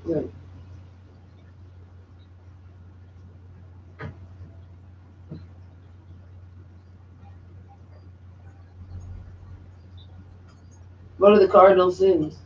Good. What are the cardinal sins?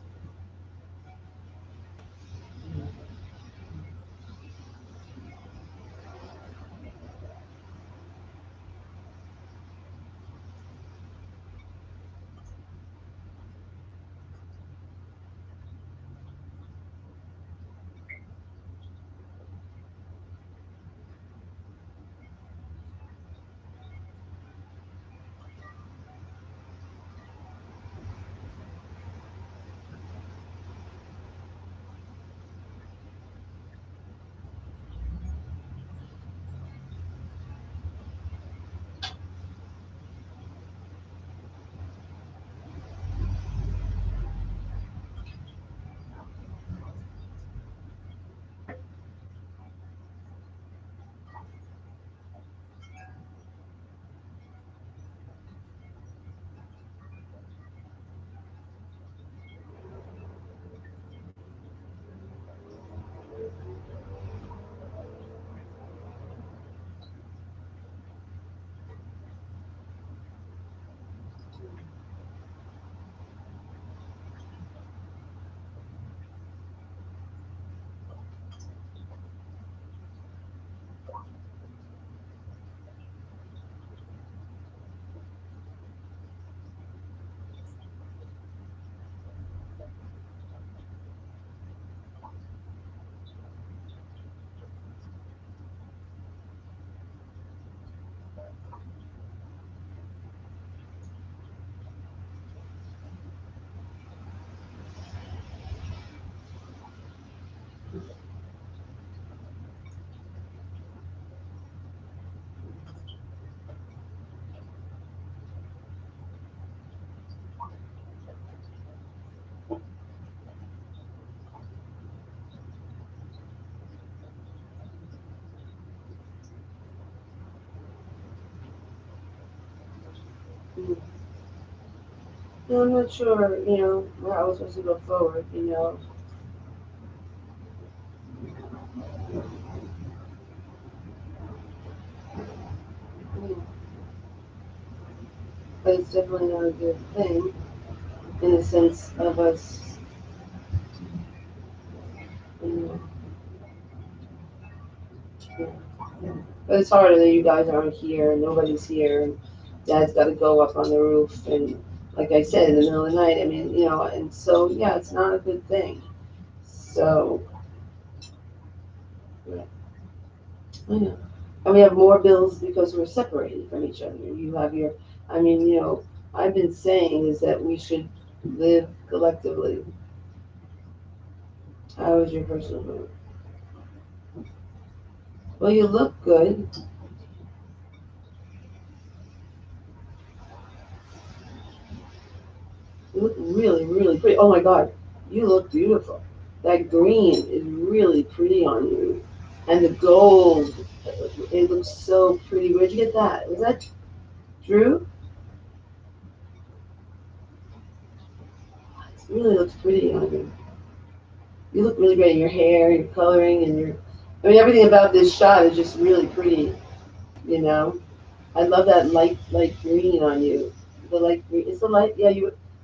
Mm. No, I'm not sure, how we're supposed to go forward. Mm. But it's definitely not a good thing in the sense of us, you know. Yeah. But it's harder that you guys aren't here and nobody's here. Dad's got to go up on the roof, and like I said, in the middle of the night. I mean, and so yeah, it's not a good thing. So yeah, I know. And we have more bills because we're separated from each other. You have your, I mean, I've been saying is that we should live collectively. How was your personal vote? Well, you look good. You look really, really pretty. Oh my God, you look beautiful. That green is really pretty on you. And the gold, it looks so pretty. Where'd you get that? Was that Drew? It really looks pretty on you. You look really great. Your hair, your coloring, and I mean, everything about this shot is just really pretty, you know? I love that light green on you. The light green, it's the light, yeah,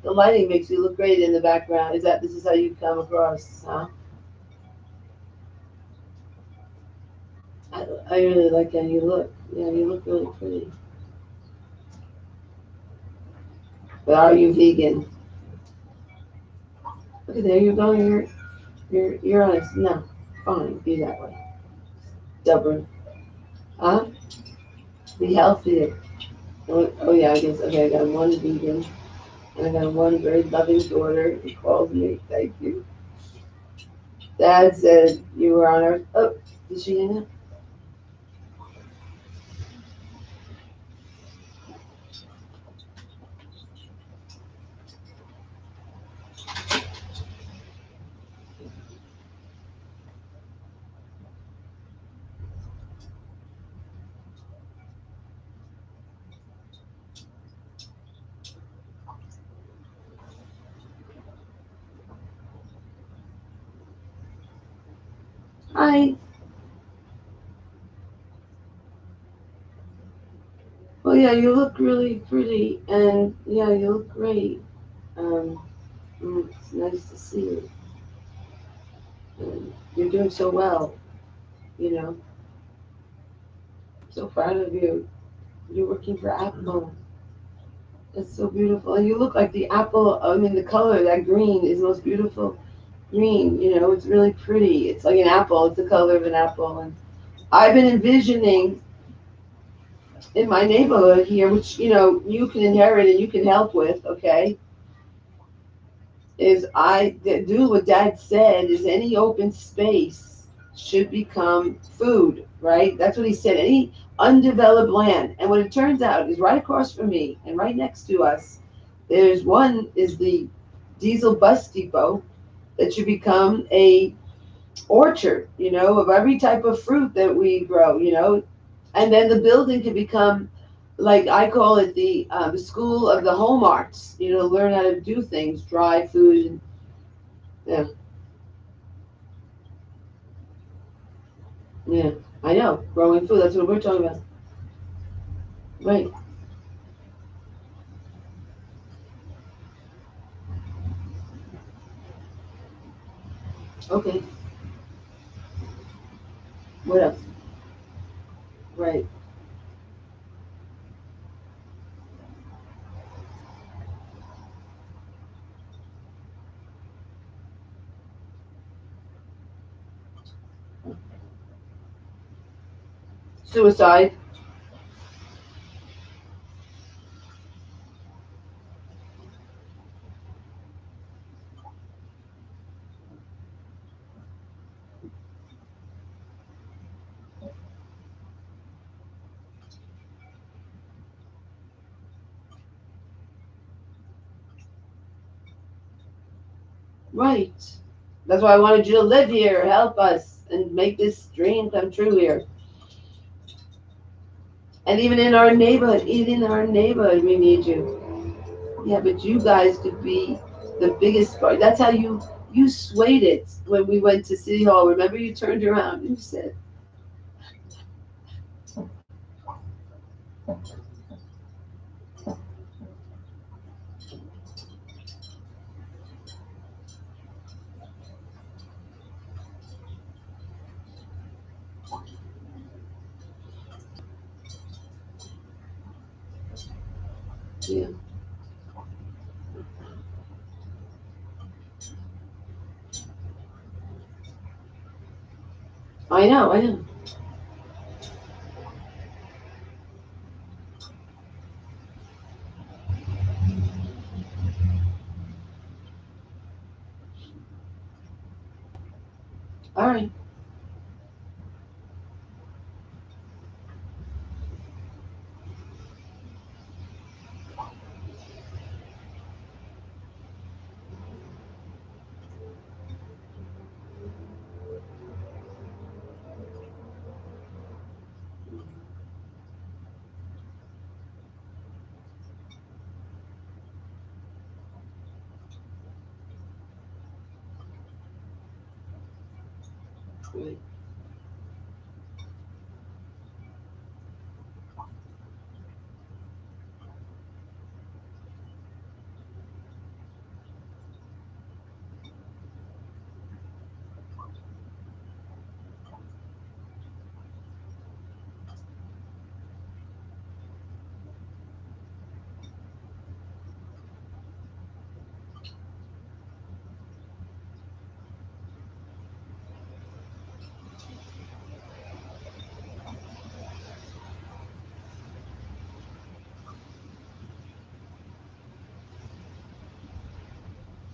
the lighting makes you look great in the background. This is how you come across, huh? I really like how you look. Yeah, you look really pretty. But are you vegan? Okay, there you go. You're honest. No, fine, be that way. Stubborn, huh? Be healthier. Oh yeah, I guess. Okay, I got one vegan, and I got one very loving daughter who called me. Thank you. Dad said you were on Earth. Oh, did she hang up? Hi. Well, yeah, you look really pretty, and yeah, you look great. Um, it's nice to see you. You're doing so well. You know, so proud of you. You're working for Apple. It's so beautiful, and you look like the apple. I mean, the color that green is the most beautiful green. It's really pretty. It's like an apple. It's the color of an apple, and I've been envisioning in my neighborhood here, which you can inherit and you can help with. Okay, is I do what Dad said. Is any open space should become food, right? That's what he said. Any undeveloped land, and what it turns out is right across from me and right next to us. There's one is the diesel bus depot that should become a orchard, of every type of fruit that we grow, and then the building can become, like I call it, the school of the home arts, learn how to do things, dry food, and yeah, yeah, I know, growing food, that's what we're talking about, right? Okay, what else? Right, suicide, right. That's why I wanted you to live here, help us, and make this dream come true here. And even in our neighborhood, we need you. Yeah, but you guys could be the biggest part. That's how you swayed it when we went to City Hall. Remember, you turned around and you said, Yeah. I know, I know. All right. Right.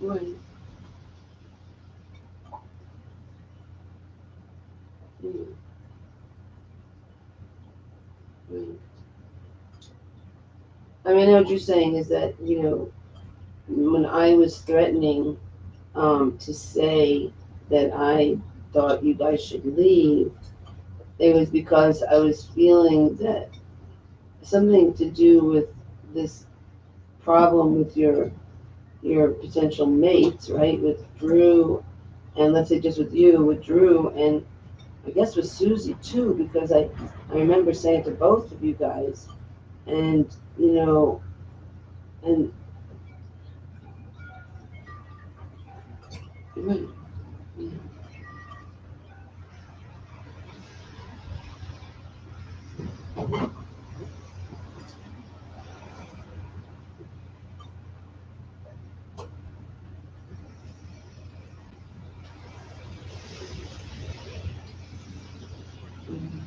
Right. Mm, right. I mean, I know what you're saying is that, when I was threatening to say that I thought you guys should leave, it was because I was feeling that something to do with this problem with your potential mates, right? With Drew, and let's say just with you, with Drew, and I guess with Susie too, because I remember saying to both of you guys, and and right, yeah, mhm.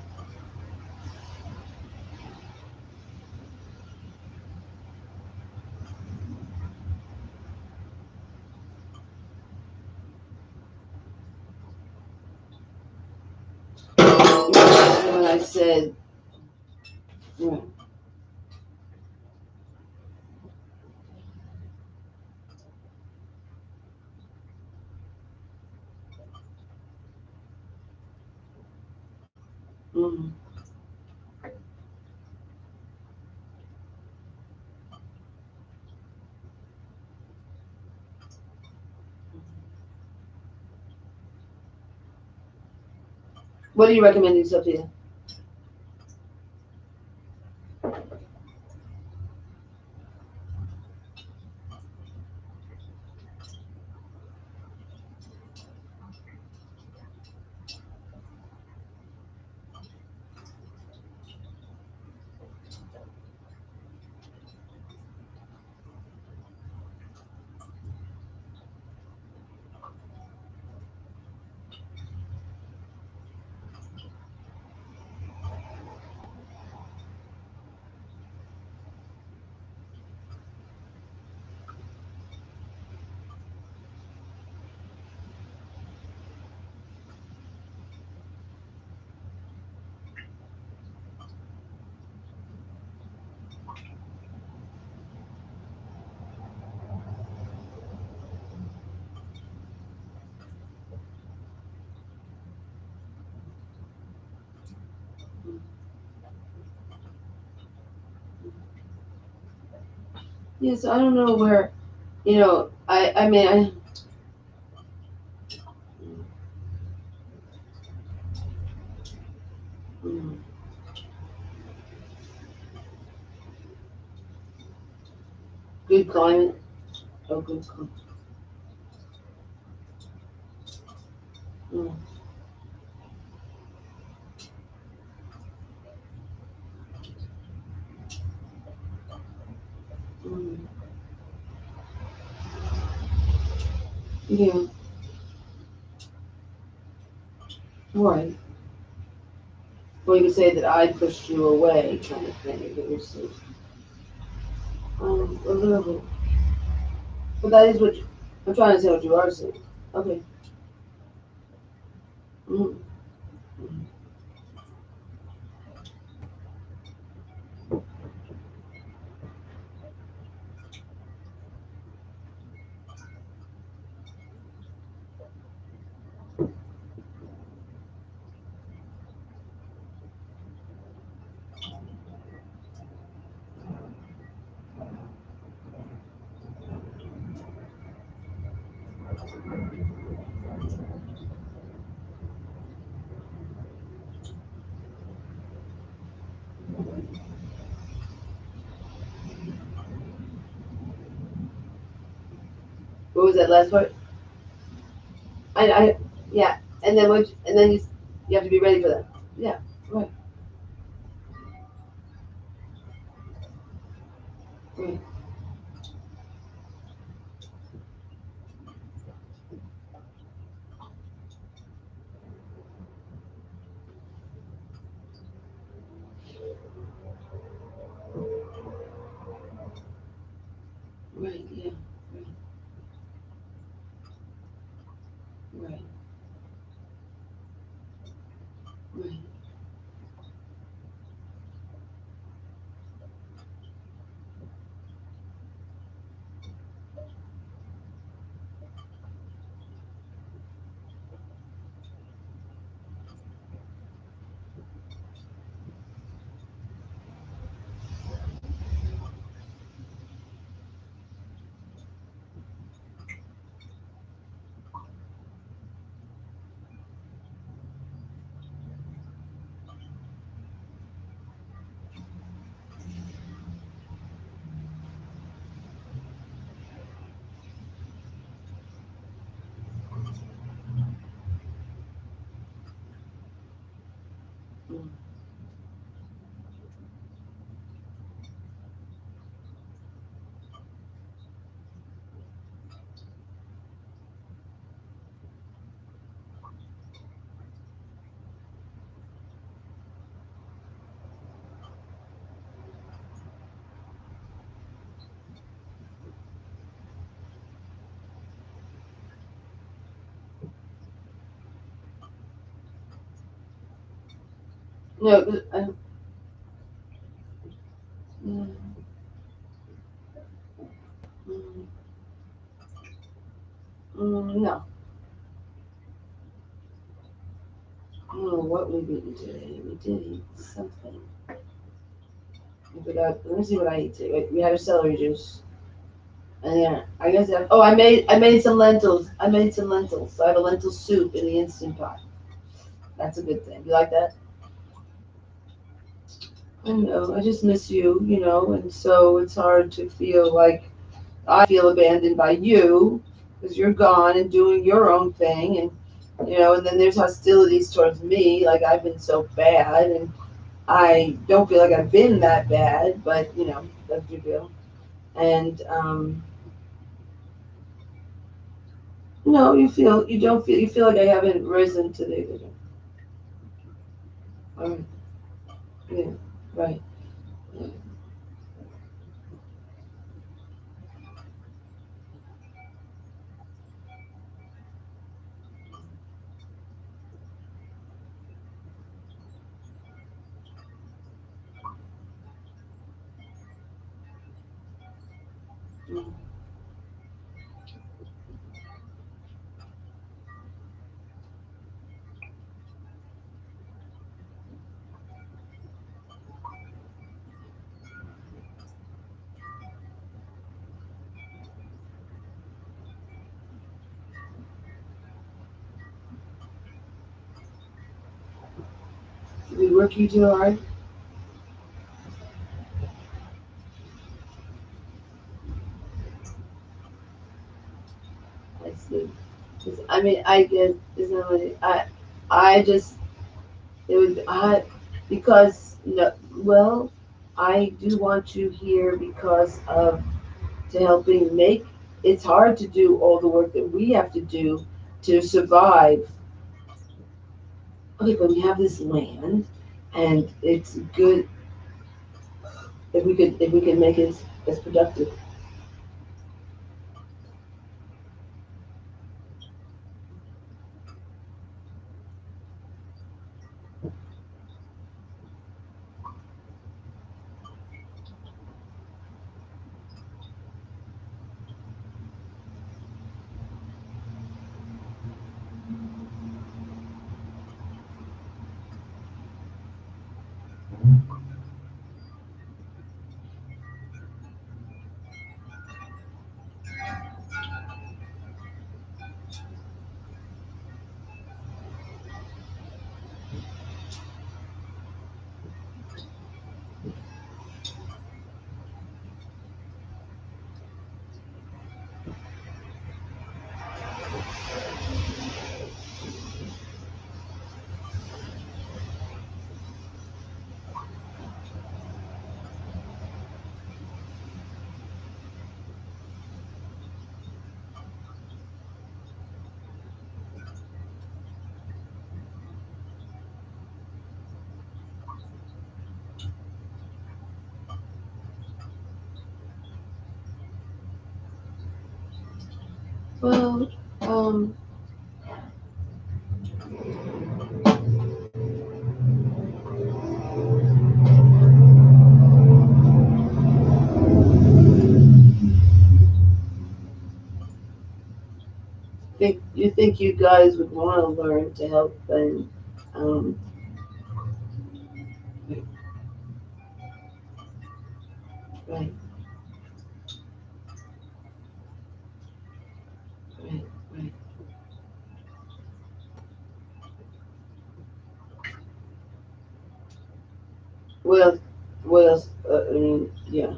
When I said, right, mhm. What are you recommending, Sophia? Yes, I don't know where, I mean, mm, good climate, oh, good climate. Mm, Yeah. Right. Well, you could say that I pushed you away, kind of thing. If it was a little bit. But that is what I'm trying to say. What you are saying. Okay. Mm-hmm. What was that last part? Yeah. And then what? And then you have to be ready for that. Yeah. Right. Right. Right. Yeah. Right. Right. Right. Mm. No. Mm, mm, no. I don't know what we've eaten today. We did eat something. I forgot. Let me see what I ate today. Wait, we had a celery juice. And yeah, I guess. I made some lentils. I made some lentils. So I have a lentil soup in the instant pot. That's a good thing. You like that? I know. I just miss you, and so it's hard to feel like I feel abandoned by you because you're gone and doing your own thing, and then there's hostilities towards me, like I've been so bad, and I don't feel like I've been that bad, but that's you feel. And no, you don't feel, you feel like I haven't risen to the occasion. Right. Yeah. Right. Yeah. Mm. Did we work you too hard? I see. 'Cause, I mean, I guess it's not really, I just it was because no, well, I do want you here because of to helping make it's hard to do all the work that we have to do to survive. Okay, but we have this land, and it's good if we could make it as productive. Well, you think you guys would want to learn to help and um, right, right, right. Well, what else? I mean, yeah,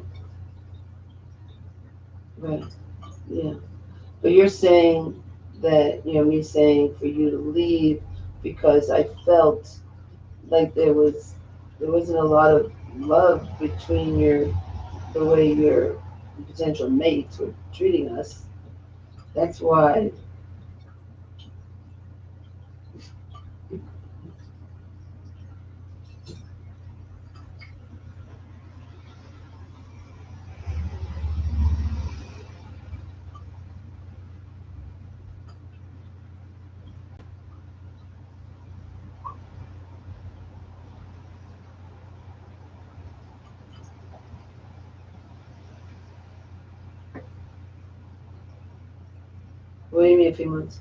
right, yeah. But you're saying that, me saying for you to leave because I felt like there wasn't a lot of love between the way your potential mates were treating us. That's why. What do you mean a few months?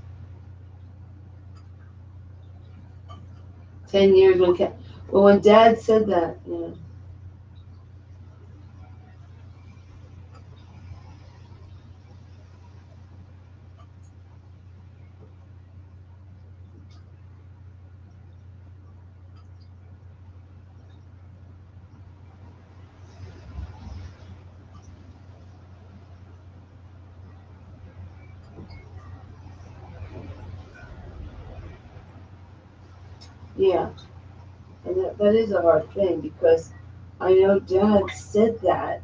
10 years when well, when Dad said that, yeah, yeah, and that is a hard thing because I know Dad said that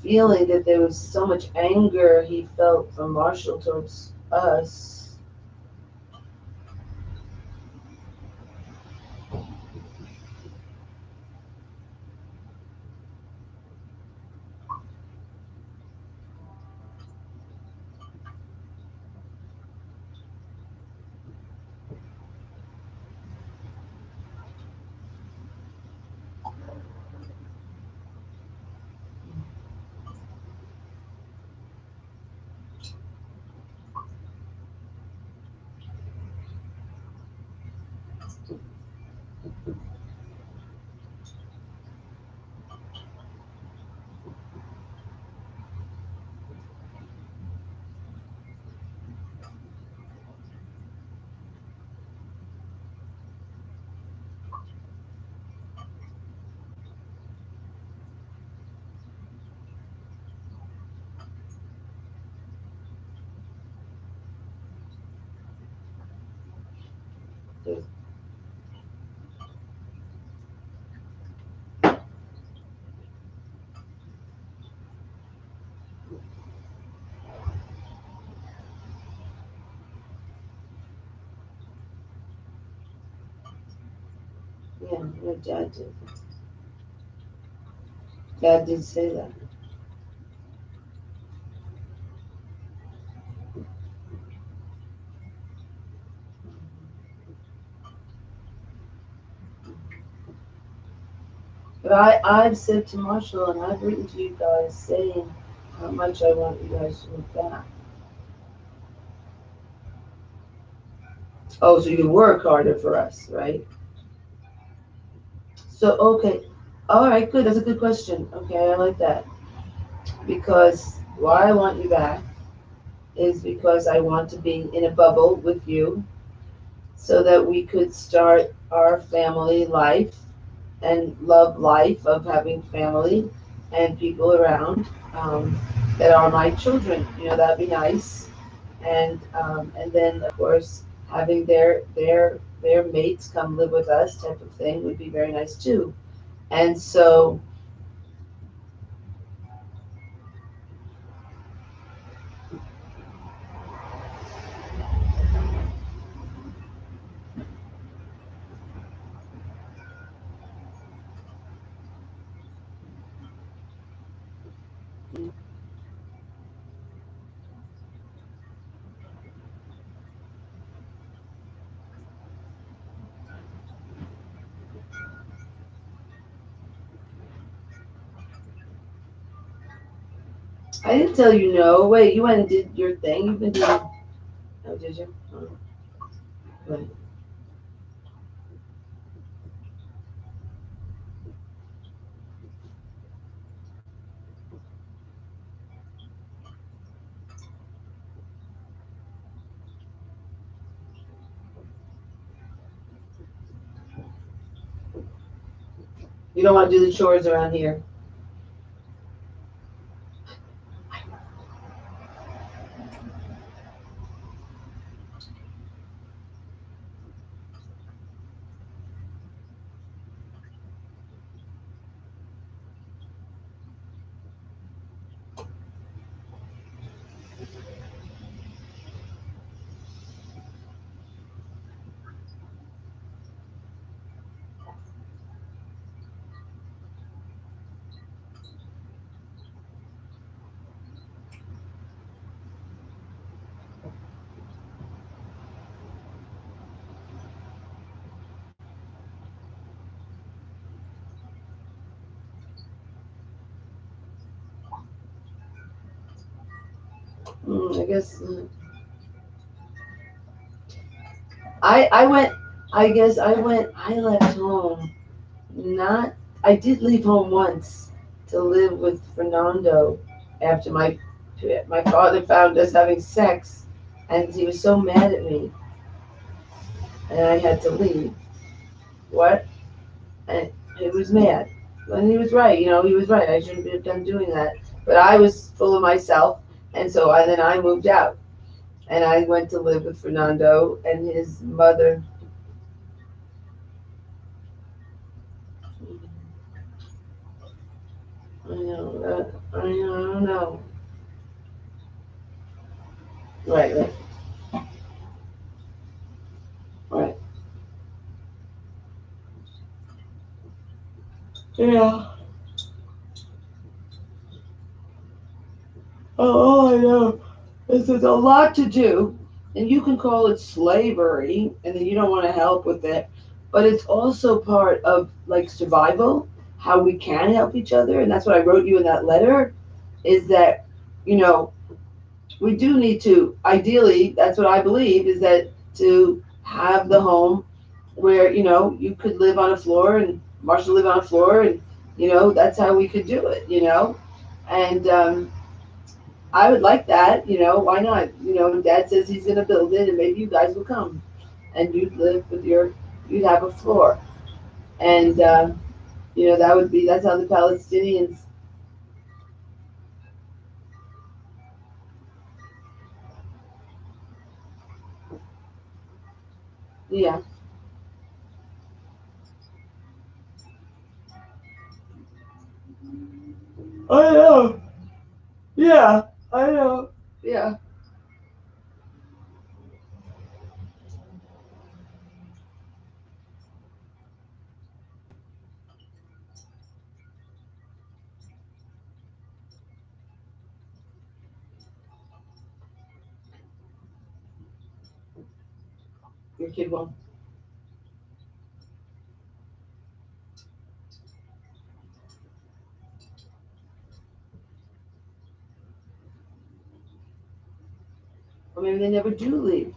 feeling that there was so much anger he felt from Marshall towards us. Yeah, your dad did. Dad did say that. But I've said to Marshall and I've written to you guys saying how much I want you guys to move back. Oh, so you can work harder for us, right? So, okay. All right, good. That's a good question. Okay, I like that. Because why I want you back is because I want to be in a bubble with you so that we could start our family life and love life of having family and people around that are my children. You know, that'd be nice. And then of course having their mates come live with us type of thing would be very nice too. And so I didn't tell you no. Wait, you went and did your thing. You've been doing. Oh, did you? Oh, right. You don't want to do the chores around here. I guess I went. I guess I went. I left home. Not. I did leave home once to live with Fernando after my father found us having sex, and he was so mad at me, and I had to leave. What? And he was mad. And he was right. You know, he was right. I shouldn't have done doing that. But I was full of myself, and so then I moved out, and I went to live with Fernando and his mother. I don't know. Right, right, right. Yeah. All I know is there's a lot to do, and you can call it slavery, and then you don't want to help with it, but it's also part of like survival, how we can help each other, and that's what I wrote you in that letter, is that, you know, we do need to, ideally, that's what I believe, is that to have the home where, you know, you could live on a floor and Marshall live on a floor and, you know, that's how we could do it, you know? And I would like that, you know, why not? You know, Dad says he's gonna build it and maybe you guys will come and you'd live with you'd have a floor. And, you know, that's how the Palestinians, yeah. I know. Yeah, I know. Yeah. Your kid won't. Or maybe they never do leave.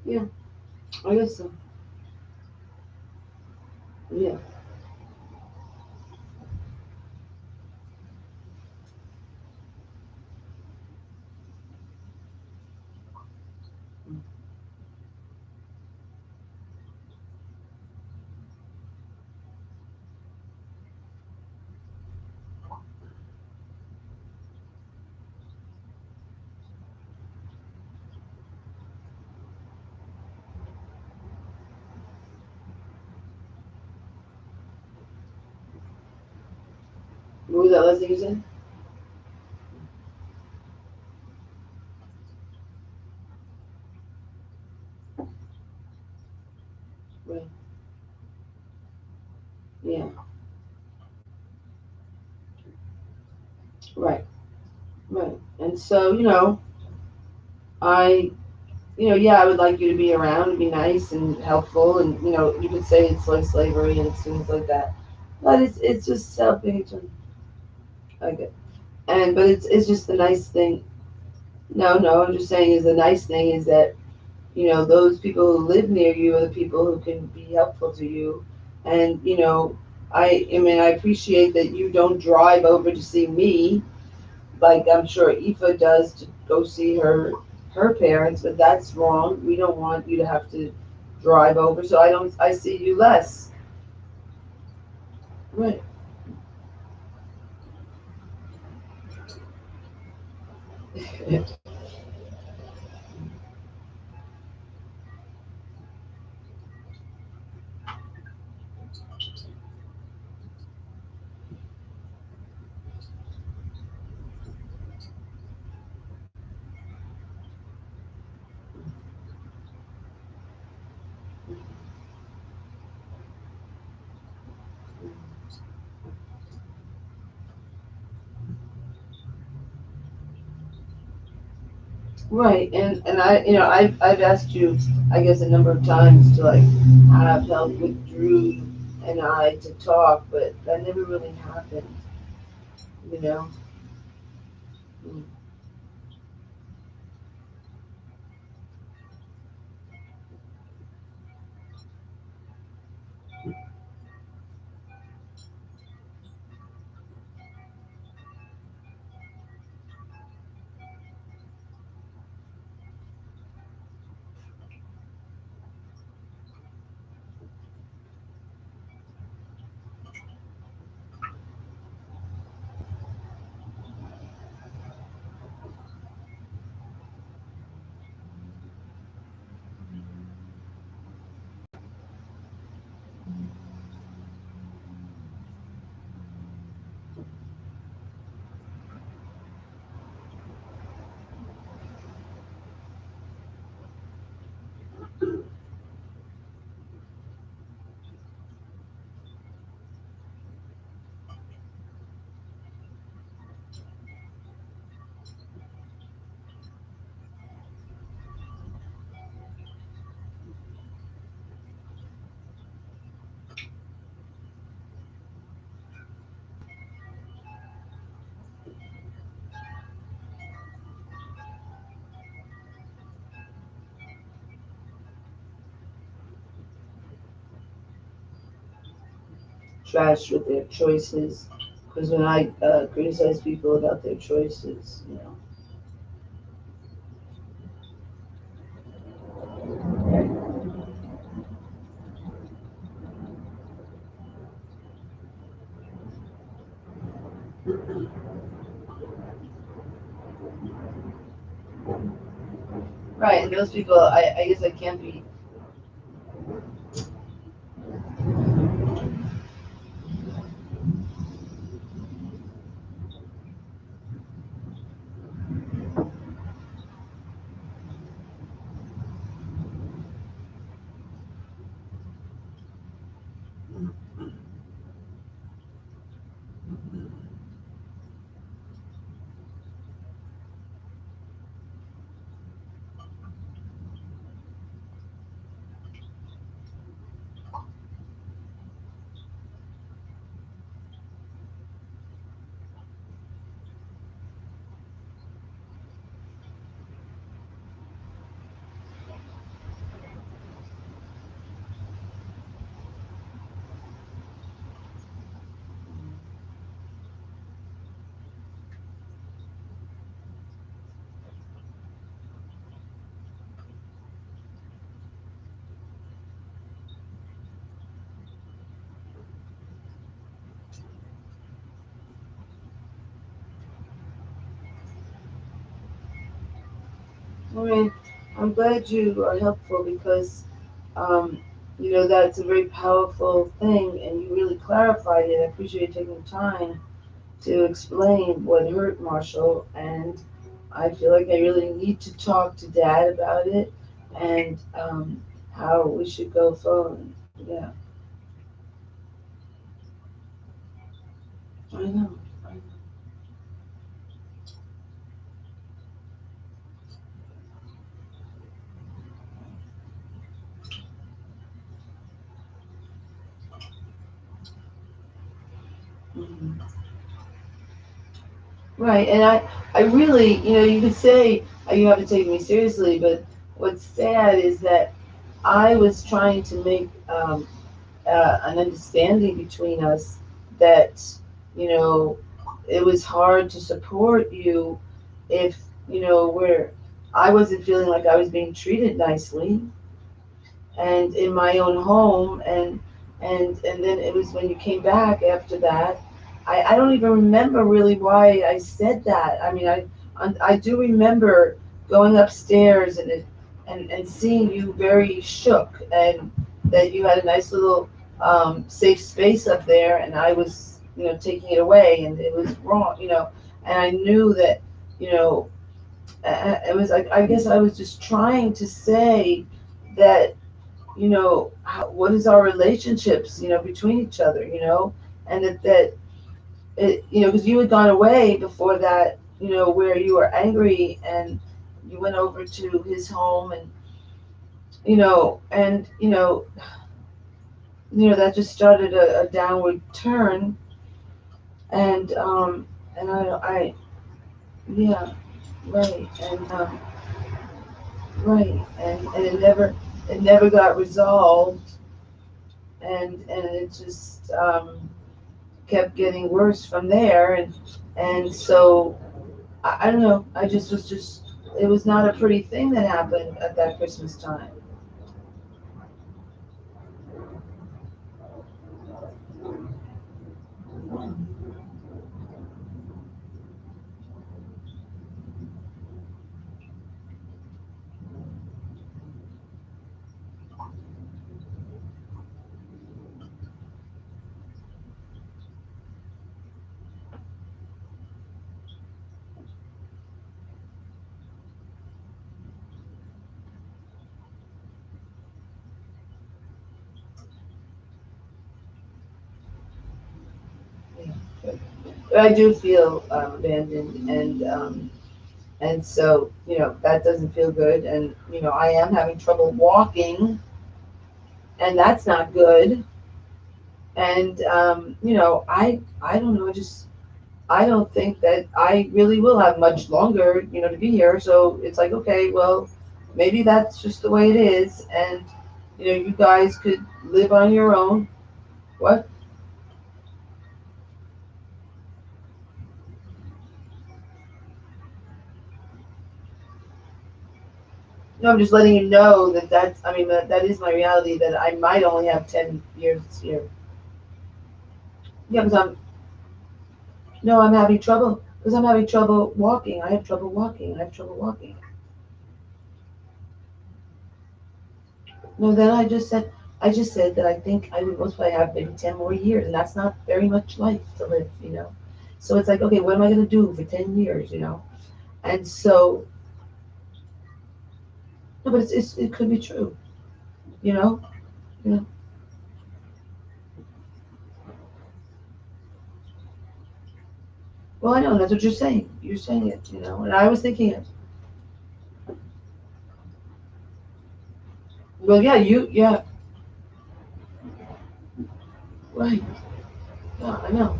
Yeah, I guess so. Yeah. What was that last thing you said? Right. Yeah. Right. Right. And so, I, yeah, I would like you to be around and be nice and helpful, and you could say it's like slavery and things like that, but it's just selfish and I get, but it's just the nice thing. No, no, I'm just saying is the nice thing is that those people who live near you are the people who can be helpful to you, and I mean I appreciate that you don't drive over to see me like I'm sure Aoife does to go see her parents, but that's wrong. We don't want you to have to drive over, so I see you less. Right. Right, and I've asked you, I guess, a number of times to like have help with Drew and I to talk, but that never really happened, you know. Mm. Trash with their choices, because when I criticize people about their choices, Right, and those people, I guess I can't be. I mean, I'm glad you are helpful because, um, that's a very powerful thing, and you really clarified it. I appreciate you taking the time to explain what hurt Marshall, and I feel like I really need to talk to Dad about it and how we should go forward. Yeah, I know. I know. Mhm. Right, and I really, you could say you haven't taken me seriously, but what's sad is that I was trying to make an understanding between us that, you know, it was hard to support you if, where I wasn't feeling like I was being treated nicely and in my own home and then it was when you came back after that. I don't even remember really why I said that. I mean, I do remember going upstairs and seeing you very shook and that you had a nice little safe space up there and I was taking it away and it was wrong, and I knew that you know it was like I guess I was just trying to say that what is our relationships, between each other, and that it, because you had gone away before that, where you were angry and you went over to his home and, and, that just started a downward turn and yeah, right. And it never got resolved and it just, kept getting worse from there and so I don't know. I just was just it was not a pretty thing that happened at that Christmas time. But I do feel abandoned and so that doesn't feel good and I am having trouble walking and that's not good and I don't know, just I don't think that I really will have much longer, to be here. So it's like, okay, well, maybe that's just the way it is, and you guys could live on your own. What? No, I'm just letting you know that that's. I mean, that is my reality. That I might only have 10 years here. Yeah, because I'm. No, I'm having trouble. Because I'm having trouble walking. I have trouble walking. I have trouble walking. No, then I just said that I think I would most probably have maybe 10 more years, and that's not very much life to live, you know? So it's like, okay, what am I going to do for 10 years, you know? And so, no, but it could be true, you know? You know? Well, I know, that's what you're saying. You're saying it, you know? And I was thinking it. Well, yeah, yeah, right. Yeah, I know.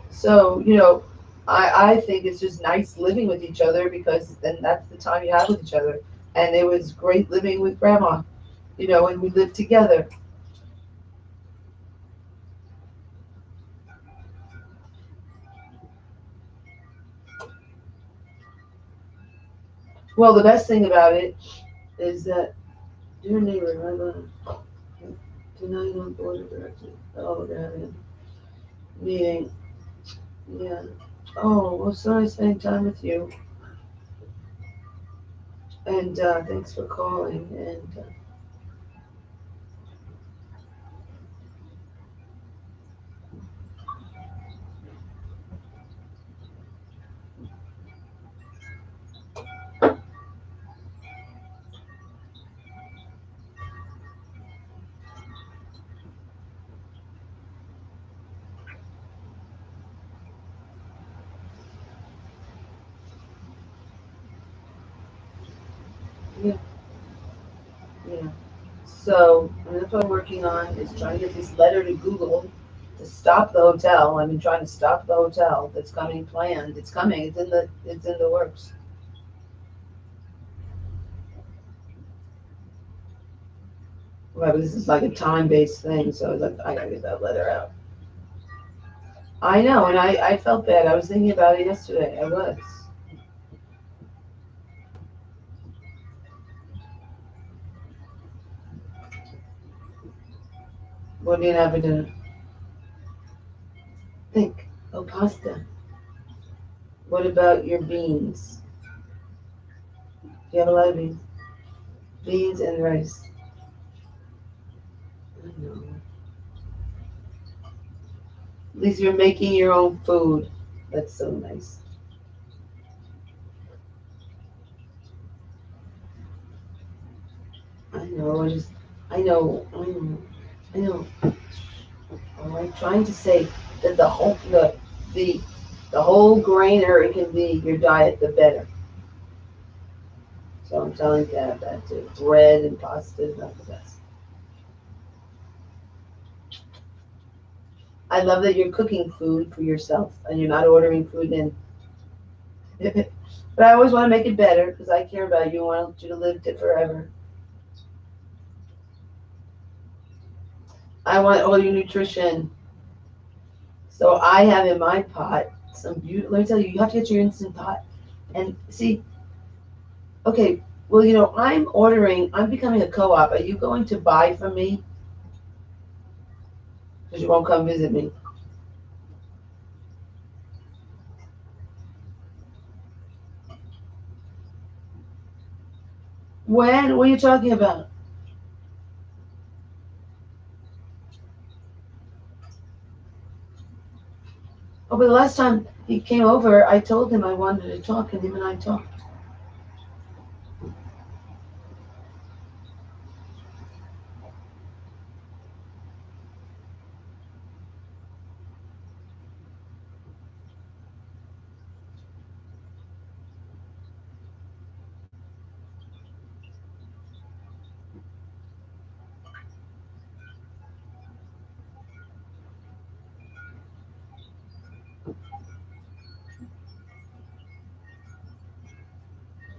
So, you know, I think it's just nice living with each other because then that's the time you have with each other. And it was great living with grandma, you know, and we lived together. Well, the best thing about it is that, dear neighbor, tonight on board of directors, oh, we're having a meeting. Yeah. Oh, well, so nice spending time with you. And thanks for calling. And yeah, yeah. So, and that's what I'm working on is trying to get this letter to Google to stop the hotel. I've been trying to stop the hotel that's coming planned. It's coming. It's in the works. Right, but this is like a time-based thing, so I was like, I gotta get that letter out. I know, and I felt bad. I was thinking about it yesterday. I was. What do you have for dinner? Think. Oh, pasta. What about your beans? Do you have a lot of beans? Beans and rice. I know. At least you're making your own food. That's so nice. I know. I know. I'm like trying to say that the the whole grainer it can be your diet, the better. So I'm telling you that too. Bread and pasta is not the best. I love that you're cooking food for yourself and you're not ordering food in. But I always want to make it better because I care about you. I want you to live to forever. I want all your nutrition. So I have in my pot some beautiful. Let me tell you, you have to get your instant pot. And see, okay, well, you know, I'm becoming a co-op. Are you going to buy from me? Because you won't come visit me. When? What are you talking about? Oh, but the last time he came over, I told him I wanted to talk, and him and I talked.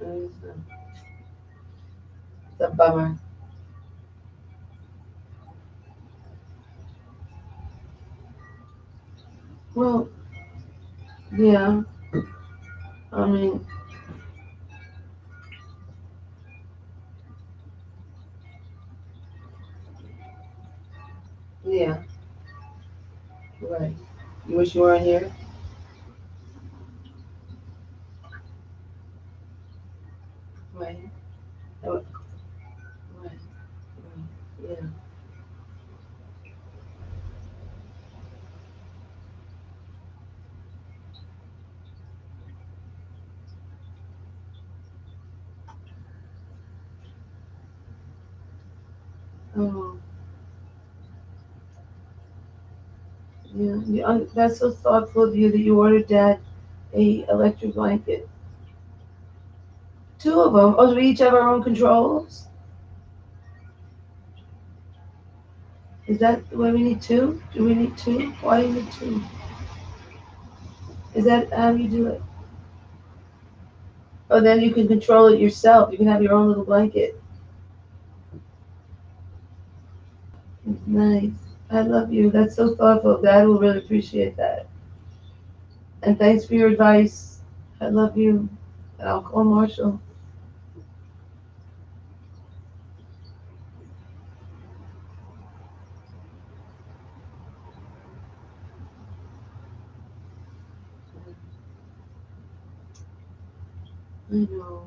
It's a bummer. Well, yeah. I mean, yeah. Right. You wish you weren't here. Right. Oh, right. Right. Yeah. Oh, yeah. That's so thoughtful of you that you ordered Dad a electric blanket. Two of them. Oh, do we each have our own controls? Is that why we need two? Do we need two? Why do you need two? Is that how you do it? Oh, then you can control it yourself. You can have your own little blanket. Nice. I love you. That's so thoughtful. Dad will really appreciate that. And thanks for your advice. I love you. And I'll call Marshall. I know.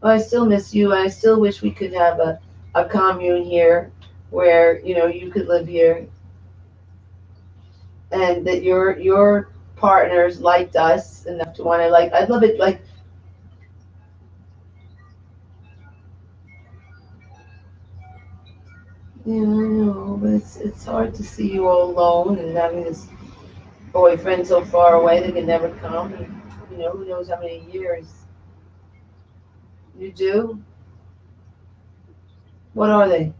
Well, I still miss you. I still wish we could have a commune here where, you could live here and that your partners liked us enough to want to I'd love it like, yeah, I know, but it's hard to see you all alone and having this boyfriend so far away that can never come and who knows how many years. You do? What are they?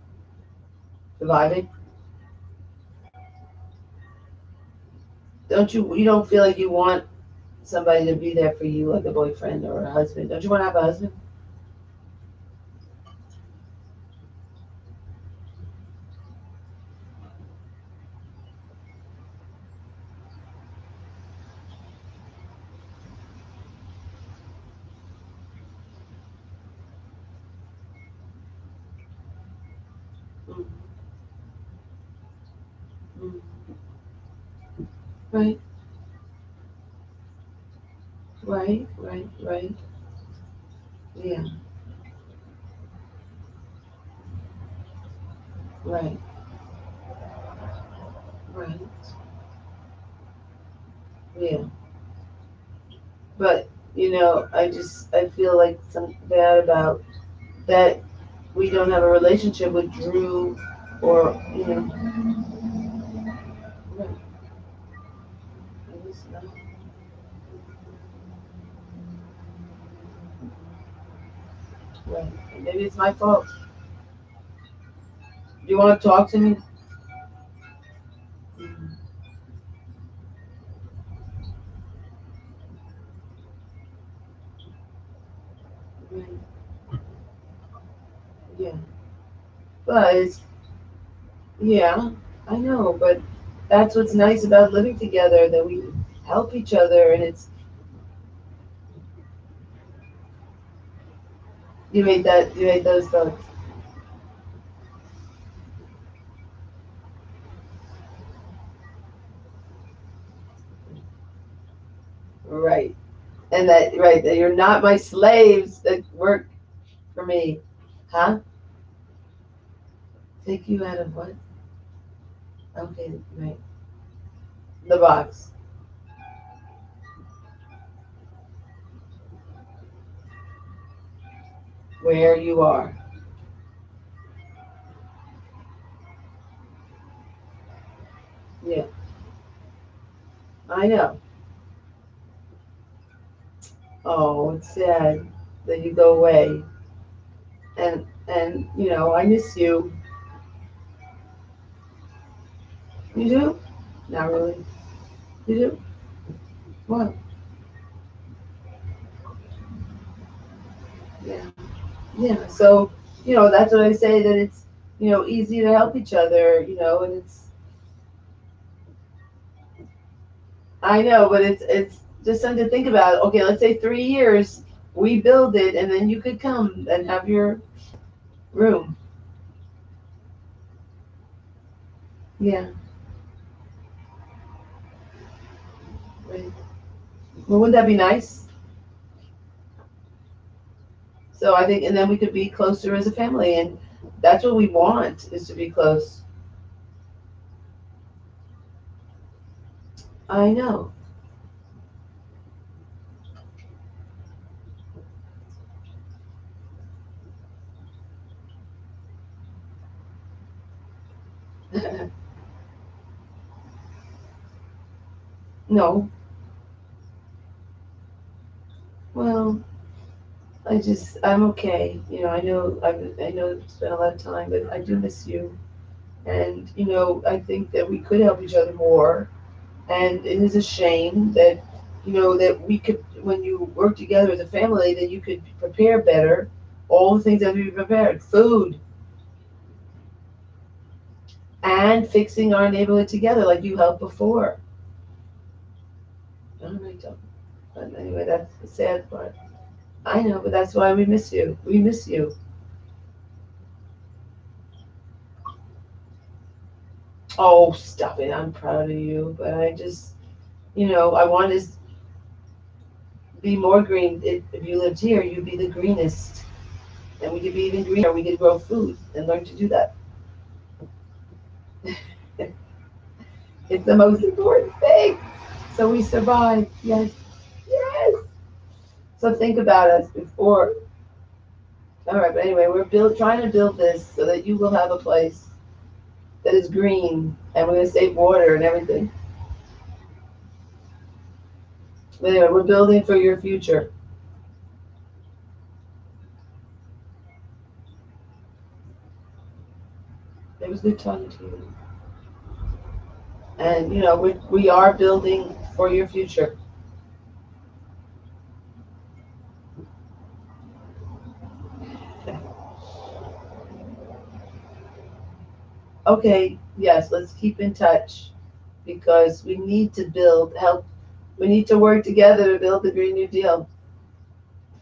Surviving? You don't feel like you want somebody to be there for you like a boyfriend or a husband? Don't you want to have a husband? Mm, mm. Right, right. Yeah, right, right. Yeah. But, I feel like some bad about that we don't have a relationship with Drew or, right. I guess not. Right. Maybe it's my fault. Do you want to talk to me? Mm, right. Yeah. But yeah, I know, but that's what's nice about living together, that we help each other and you made those thoughts. Right. And that you're not my slaves that work for me. Huh? Take you out of what? Okay, right. The box. Where you are. Yeah. I know. Oh, it's sad that you go away. And I miss you. You do? Not really. You do? What? Yeah. Yeah. So, that's what I say, that it's, easy to help each other, and I know, but it's just something to think about. Okay, let's say 3 years, we build it, and then you could come and have your room. Yeah. Right. Well, wouldn't that be nice? So I think, and then we could be closer as a family, and that's what we want, is to be close. I know. No. Well, I'm okay. I know it's been a lot of time, but I do miss you. And, I think that we could help each other more. And it is a shame that, that we could, when you work together as a family, that you could prepare better all the things that we prepared, food and fixing our neighborhood together like you helped before. I don't know, but anyway, that's the sad part. I know, but that's why we miss you. We miss you. Oh, stop it. I'm proud of you, but I just, I want to be more green. If you lived here, you'd be the greenest. And we could be even greener. We could grow food and learn to do that. It's the most important thing. So we survive. Yes. Yes. So think about us before. All right, but anyway, trying to build this so that you will have a place that is green and we're going to save water and everything. But anyway, we're building for your future. It was good talking to you. And, we are building for your future. Okay, yes, let's keep in touch because we need to help. We need to work together to build the Green New Deal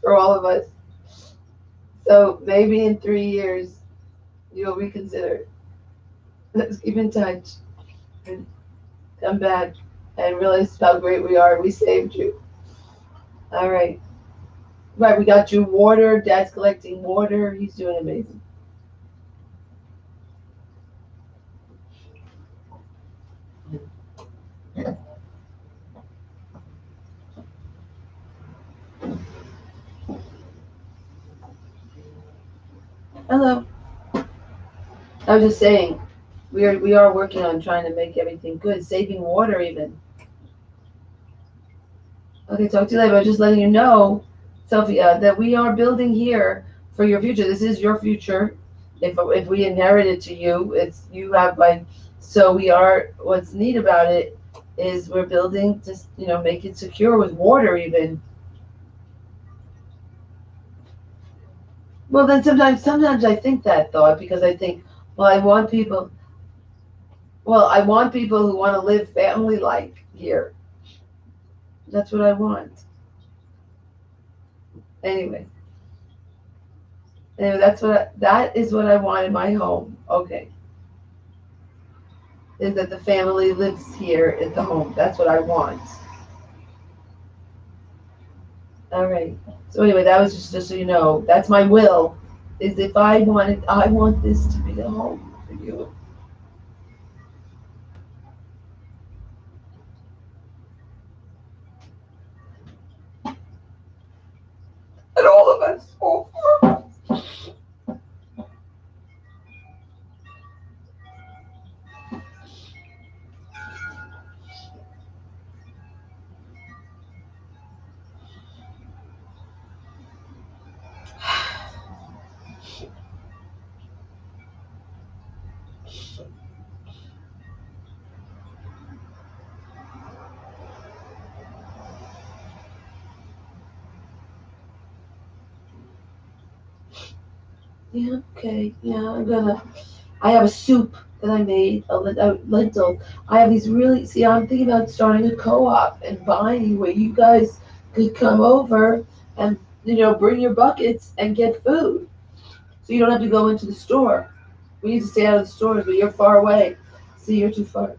for all of us. So maybe in 3 years, you'll reconsider. Let's keep in touch and come back and realize how great we are. We saved you. All right. Right, we got you water. Dad's collecting water. He's doing amazing. Hello. I was just saying, we are working on trying to make everything good, saving water even. Okay, talk to you later. I was just letting you know, Sophia, that we are building here for your future. This is your future. If we inherit it to you, it's you have like. So we are. What's neat about it is we're building to make it secure with water even. Well, then sometimes I think that thought because I think, well, I want people. Well, I want people who want to live family like here. That's what I want. Anyway. Anyway, that is what I want in my home. Okay. Is that the family lives here at the home. That's what I want. All right. So anyway, that was just so you know, that's my will. Is if I want this to be the home for you. And all of us. All four of us. Yeah, okay. Yeah, I have a soup that I made, a lentil. I have these really, see, I'm thinking about starting a co-op and buying where you guys could come over and, bring your buckets and get food. So you don't have to go into the store. We need to stay out of the stores, but you're far away. See, you're too far.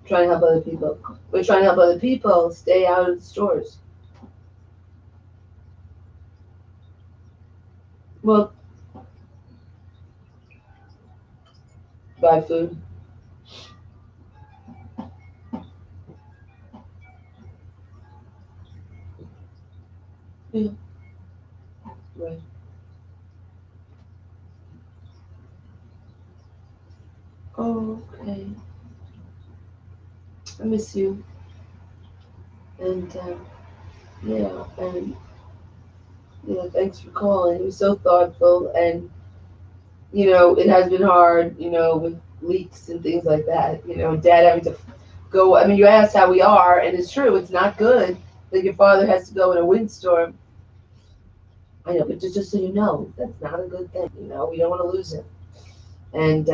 trying to help other people. We're trying to help other people stay out of the stores. Well, buy food. Yeah. Right. Oh, okay. I miss you. And yeah, and thanks for calling. It was so thoughtful, and it has been hard, with leaks and things like that. Dad having to go. I mean, you asked how we are, and it's true. It's not good that your father has to go in a windstorm. I know, but just so you know, that's not a good thing. We don't want to lose him. And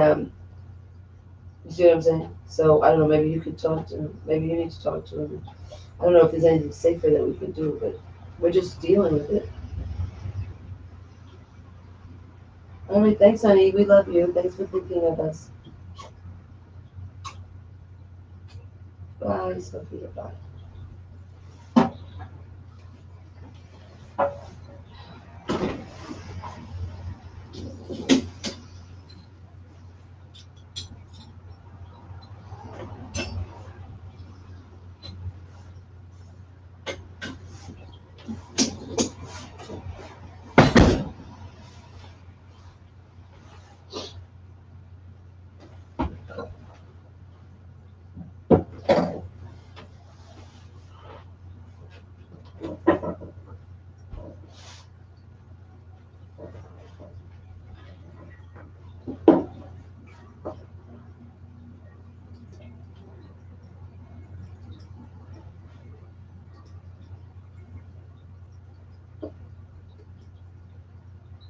you see what I'm saying? So I don't know. Maybe you could talk to him. Maybe you need to talk to him. I don't know if there's anything safer that we can do, but we're just dealing with it. All right, thanks, honey. We love you. Thanks for thinking of us. Bye, Sophia. Bye.